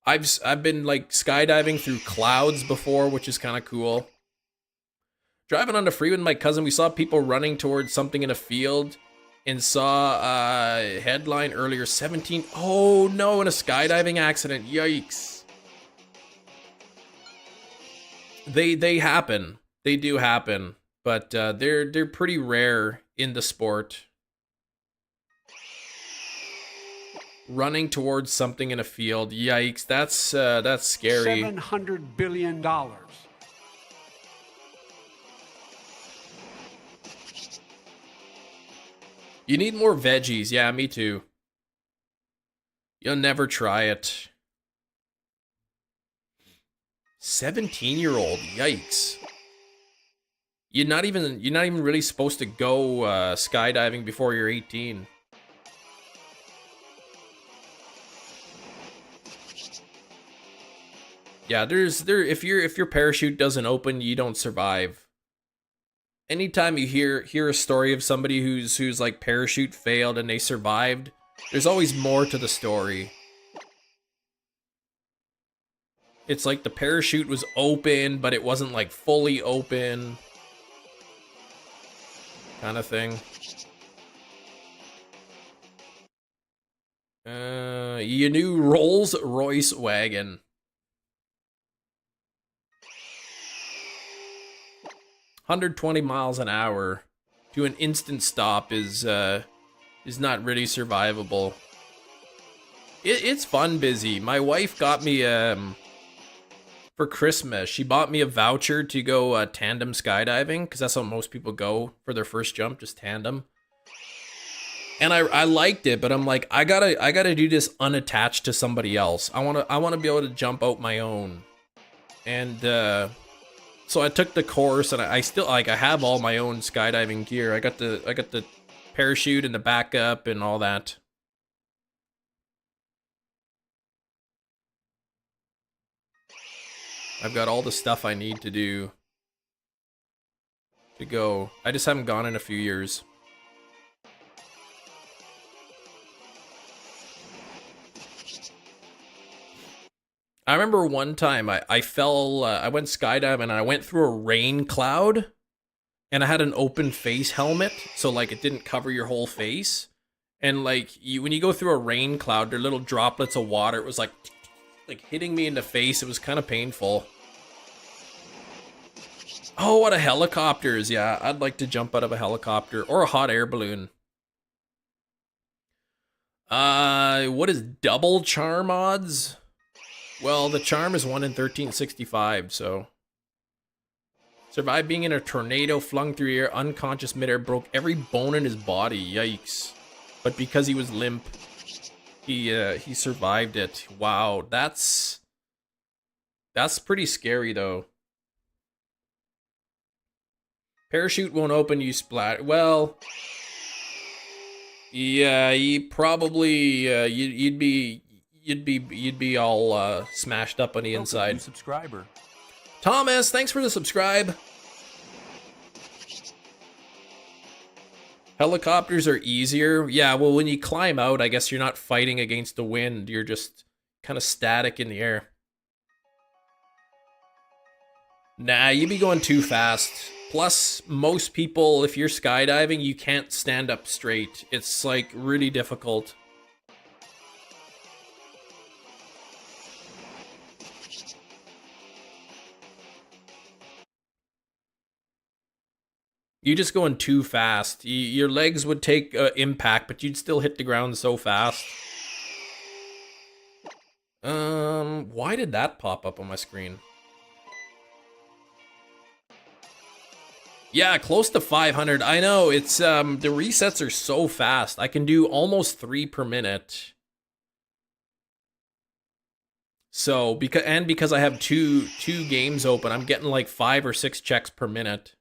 I've been like skydiving through clouds before, which is kind of cool. Driving on the freeway with my cousin, we saw people running towards something in a field and saw a headline earlier, 17, oh no, in a skydiving accident, yikes. They happen, they do happen, but they're pretty rare in the sport. Running towards something in a field, yikes, that's scary. $700 billion. You need more veggies. Yeah, me too. You'll never try it. 17-year-old. Yikes. You're not even really supposed to go skydiving before you're 18. Yeah, if your parachute doesn't open, you don't survive. Anytime you hear a story of somebody who's like parachute failed and they survived, there's always more to the story. It's like the parachute was open, but it wasn't like fully open. Kind of thing. Your new Rolls-Royce wagon. 120 miles an hour to an instant stop is not really survivable. It's fun busy. My wife got me for Christmas. She bought me a voucher to go tandem skydiving because that's how most people go for their first jump, just tandem. And I liked it, but I'm like, I gotta do this unattached to somebody else. I wanna be able to jump out my own, and so I took the course, and I still I have all my own skydiving gear. I got the parachute and the backup and all that. I've got all the stuff I need to go. I just haven't gone in a few years. I remember one time I fell, I went skydiving and I went through a rain cloud and I had an open face helmet. So like it didn't cover your whole face. And like when you go through a rain cloud, there are little droplets of water. It was like hitting me in the face. It was kind of painful. Oh, what a helicopters. Yeah, I'd like to jump out of a helicopter or a hot air balloon. What is double charm odds? Well, the charm is 1 in 1365, so. Survived being in a tornado, flung through air, unconscious midair, broke every bone in his body. Yikes. But because he was limp, he survived it. Wow, that's pretty scary, though. Parachute won't open, you splat. Well, yeah, you probably, you'd be all smashed up on the inside. Subscriber Thomas, thanks for the subscribe. Helicopters are easier. Yeah, well, when you climb out, I guess you're not fighting against the wind. You're just kind of static in the air. Nah, you'd be going too fast. Plus, most people, if you're skydiving, you can't stand up straight. It's like really difficult. You're just going too fast. Your legs would take impact, but you'd still hit the ground so fast. Why did that pop up on my screen? Yeah, close to 500. I know, it's, the resets are so fast. I can do almost 3 per minute. So, because I have two games open, I'm getting like 5 or 6 checks per minute.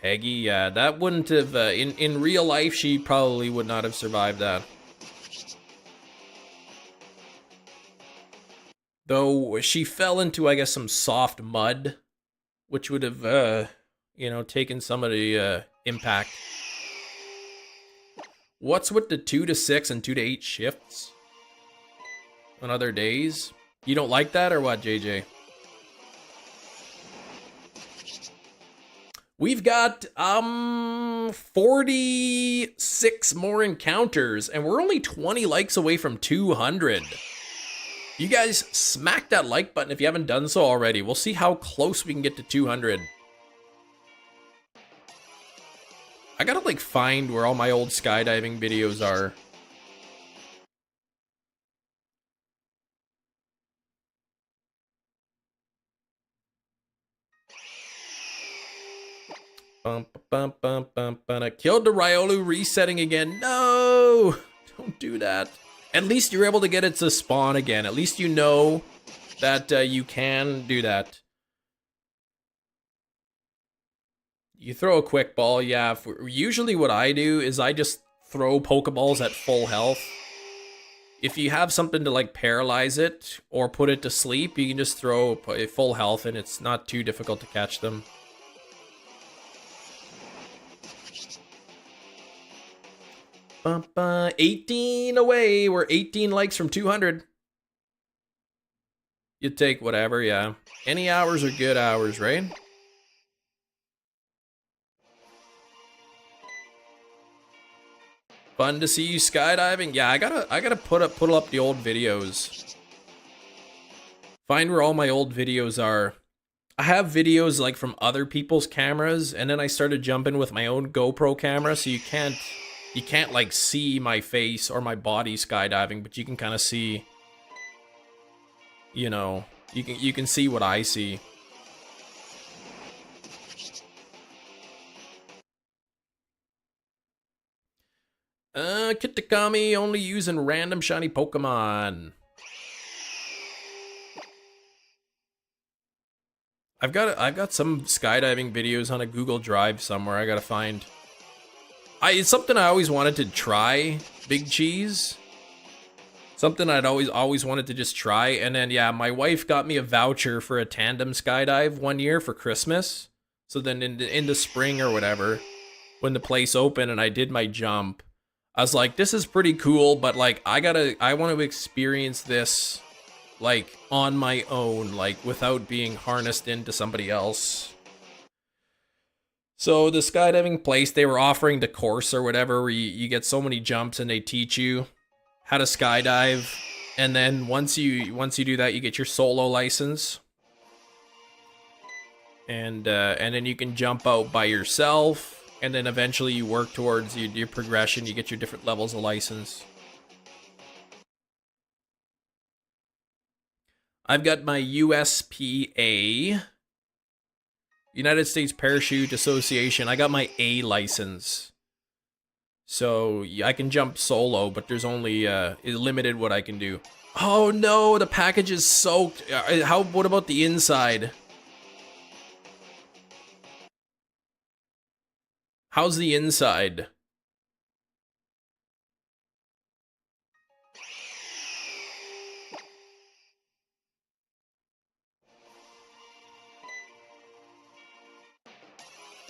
Peggy, yeah, that wouldn't have, in real life, she probably would not have survived that. Though she fell into, I guess, some soft mud, which would have, taken some of the impact. What's with the 2 to 6 and 2 to 8 shifts on other days? You don't like that or what, JJ? We've got 46 more encounters, and we're only 20 likes away from 200. You guys smack that like button if you haven't done so already. We'll see how close we can get to 200. I gotta like find where all my old skydiving videos are. I killed the Riolu resetting again. No! Don't do that. At least you're able to get it to spawn again. At least you know that you can do that. You throw a quick ball, yeah. Usually what I do is I just throw Pokeballs at full health. If you have something to like paralyze it or put it to sleep, you can just throw full health and it's not too difficult to catch them. Bum, 18 away. We're 18 likes from 200. You take whatever, yeah. Any hours are good hours, right? Fun to see you skydiving. Yeah, I gotta put up the old videos. Find where all my old videos are. I have videos like from other people's cameras, and then I started jumping with my own GoPro camera, so you can't like see my face or my body skydiving, but you can kind of see, you know, you can see what I see. Kitakami only using random shiny Pokemon. I've got some skydiving videos on a Google Drive somewhere. I gotta find. It's something I always wanted to try, Big Cheese. Something I'd always wanted to just try. And then, yeah, my wife got me a voucher for a tandem skydive one year for Christmas. So then in the spring or whatever, when the place opened and I did my jump, I was like, this is pretty cool, but like, I want to experience this like on my own, like without being harnessed into somebody else. So the skydiving place, they were offering the course or whatever, where you get so many jumps and they teach you how to skydive. And then once you do that, you get your solo license. And then you can jump out by yourself. And then eventually you work towards your progression. You get your different levels of license. I've got my USPA, United States Parachute Association. I got my A license. So I can jump solo, but there's only limited what I can do. Oh no, the package is soaked. What about the inside? How's the inside?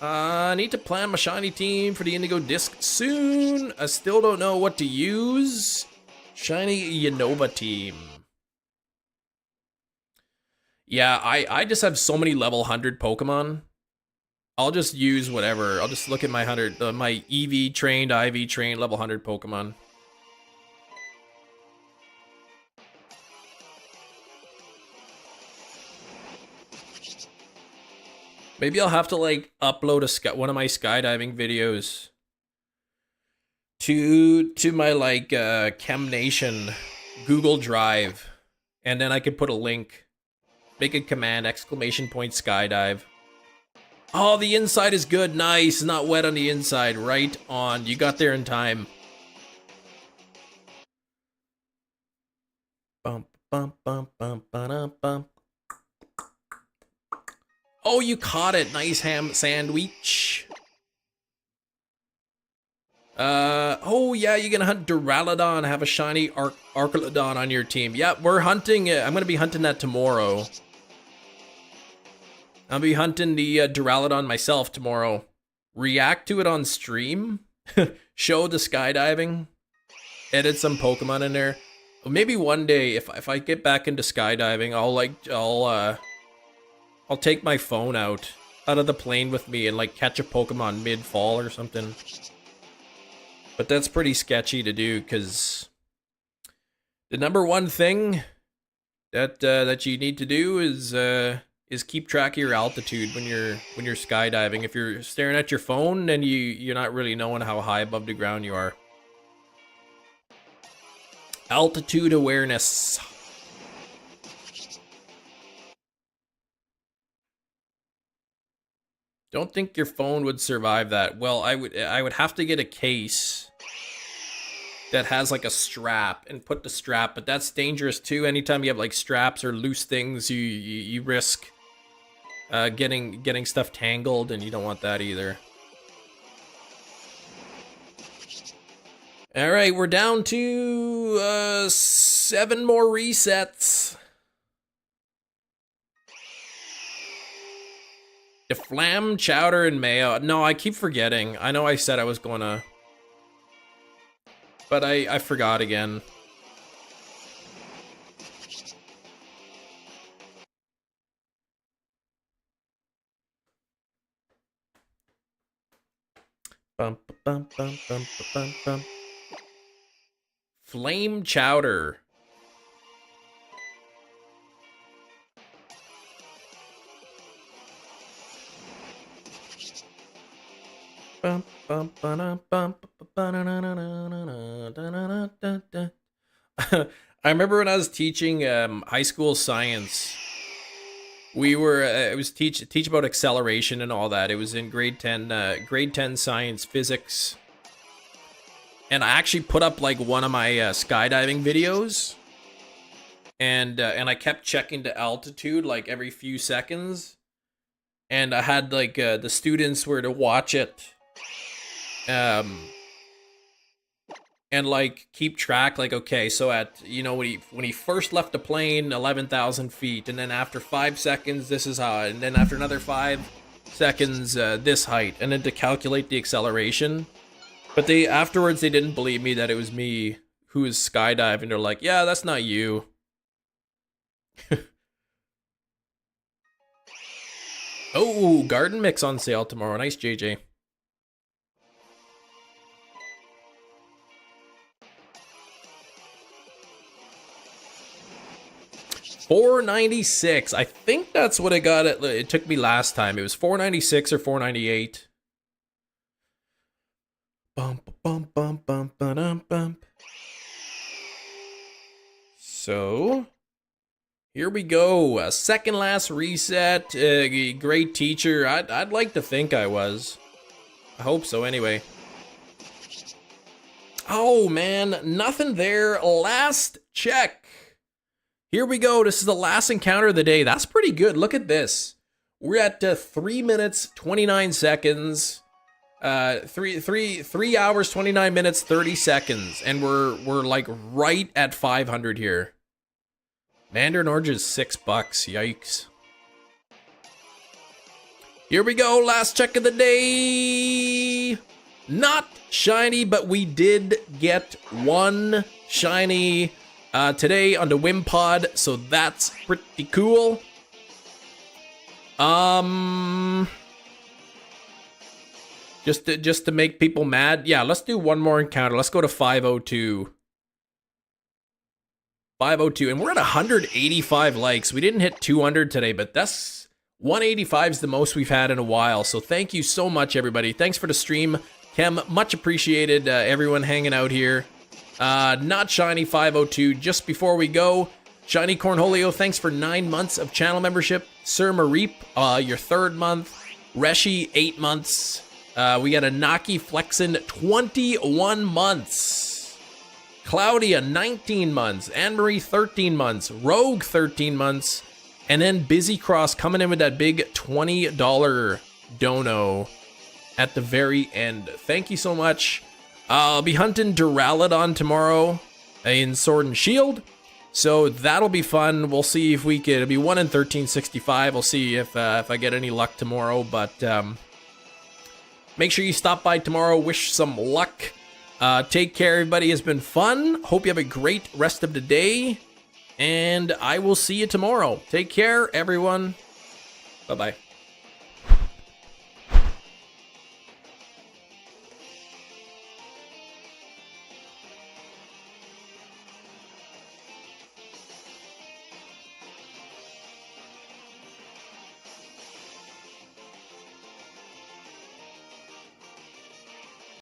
I need to plan my shiny team for the Indigo Disc soon. I still don't know what to use. Shiny Unova team. Yeah, I just have so many level 100 Pokemon. I'll just use whatever. I'll just look at my my EV trained, IV trained level 100 Pokemon. Maybe I'll have to like upload one of my skydiving videos to my like ChemNation Google Drive, and then I could put a link, make a command, !skydive. Oh, the inside is good. Nice. It's not wet on the inside. Right on. You got there in time. Bump, bump, bump, bump, bump, bump. Oh, you caught it. Nice ham sandwich. Oh yeah, you're gonna hunt Duraludon, have a shiny Archaludon on your team. Yeah, we're hunting it. I'm gonna be hunting that tomorrow. I'll be hunting the Duraludon myself tomorrow. React to it on stream. Show the skydiving. Edit some Pokemon in there. Maybe one day, if I get back into skydiving, I'll take my phone out of the plane with me and like catch a Pokemon mid-fall or something. But that's pretty sketchy to do because the number one thing that you need to do is keep track of your altitude when you're skydiving. If you're staring at your phone, then you're not really knowing how high above the ground you are. Altitude awareness. Don't think your phone would survive that. Well, I would have to get a case that has like a strap and put the strap, but that's dangerous too. Anytime you have like straps or loose things, you risk getting stuff tangled, and you don't want that either. All right, we're down to 7 more resets. The Flam, Chowder, and Mayo. No, I keep forgetting. I know I said I was gonna, but I forgot again. Bum, bum, bum, bum, bum, bum. Flame Chowder. I remember when I was teaching high school science, we were it was teach about acceleration and all that. It was in grade 10 science physics, and I actually put up like one of my skydiving videos, and I kept checking the altitude like every few seconds, and I had like the students were to watch it. And like keep track, like, okay, so at, you know, when he first left the plane, 11,000 feet, and then after 5 seconds, this is how, and then after another 5 seconds, this height, and then to calculate the acceleration. But afterwards they didn't believe me that it was me who was skydiving. They're like, yeah, that's not you. Oh, garden mix on sale tomorrow. Nice, JJ. $4.96. I think that's what it got. It took me last time. It was $4.96 or $4.98. Bump, bump, bump, bump, bump, bump. So here we go. Second last reset. Great teacher. I'd like to think I was. I hope so. Anyway. Oh man, nothing there. Last check. Here we go. This is the last encounter of the day. That's pretty good. Look at this. We're at 3 minutes, 29 seconds. 3 hours, 29 minutes, 30 seconds. And we're like right at 500 here. Mandarin Orange is $6. Yikes. Here we go. Last check of the day. Not shiny, but we did get one shiny today on the Wimpod, so that's pretty cool. Just to make people mad, yeah, let's do one more encounter. Let's go to 502. 502, and we're at 185 likes. We didn't hit 200 today, but that's 185 is the most we've had in a while. So thank you so much, everybody. Thanks for the stream, Kem. Much appreciated. Everyone hanging out here. Not shiny 502. Just before we go, Shiny Cornholio, thanks for 9 months of channel membership. Sir Mareep, your 3rd month. Reshi, 8 months. We got a Naki Flexin, 21 months. Claudia, 19 months. Anne-Marie, 13 months. Rogue, 13 months. And then Busy Cross coming in with that big $20 dono at the very end. Thank you so much. I'll be hunting Duraludon tomorrow in Sword and Shield. So that'll be fun. We'll see if we can. It'll be 1 in 1365. We'll see if I get any luck tomorrow. But make sure you stop by tomorrow. Wish some luck. Take care, everybody. It's been fun. Hope you have a great rest of the day. And I will see you tomorrow. Take care, everyone. Bye-bye.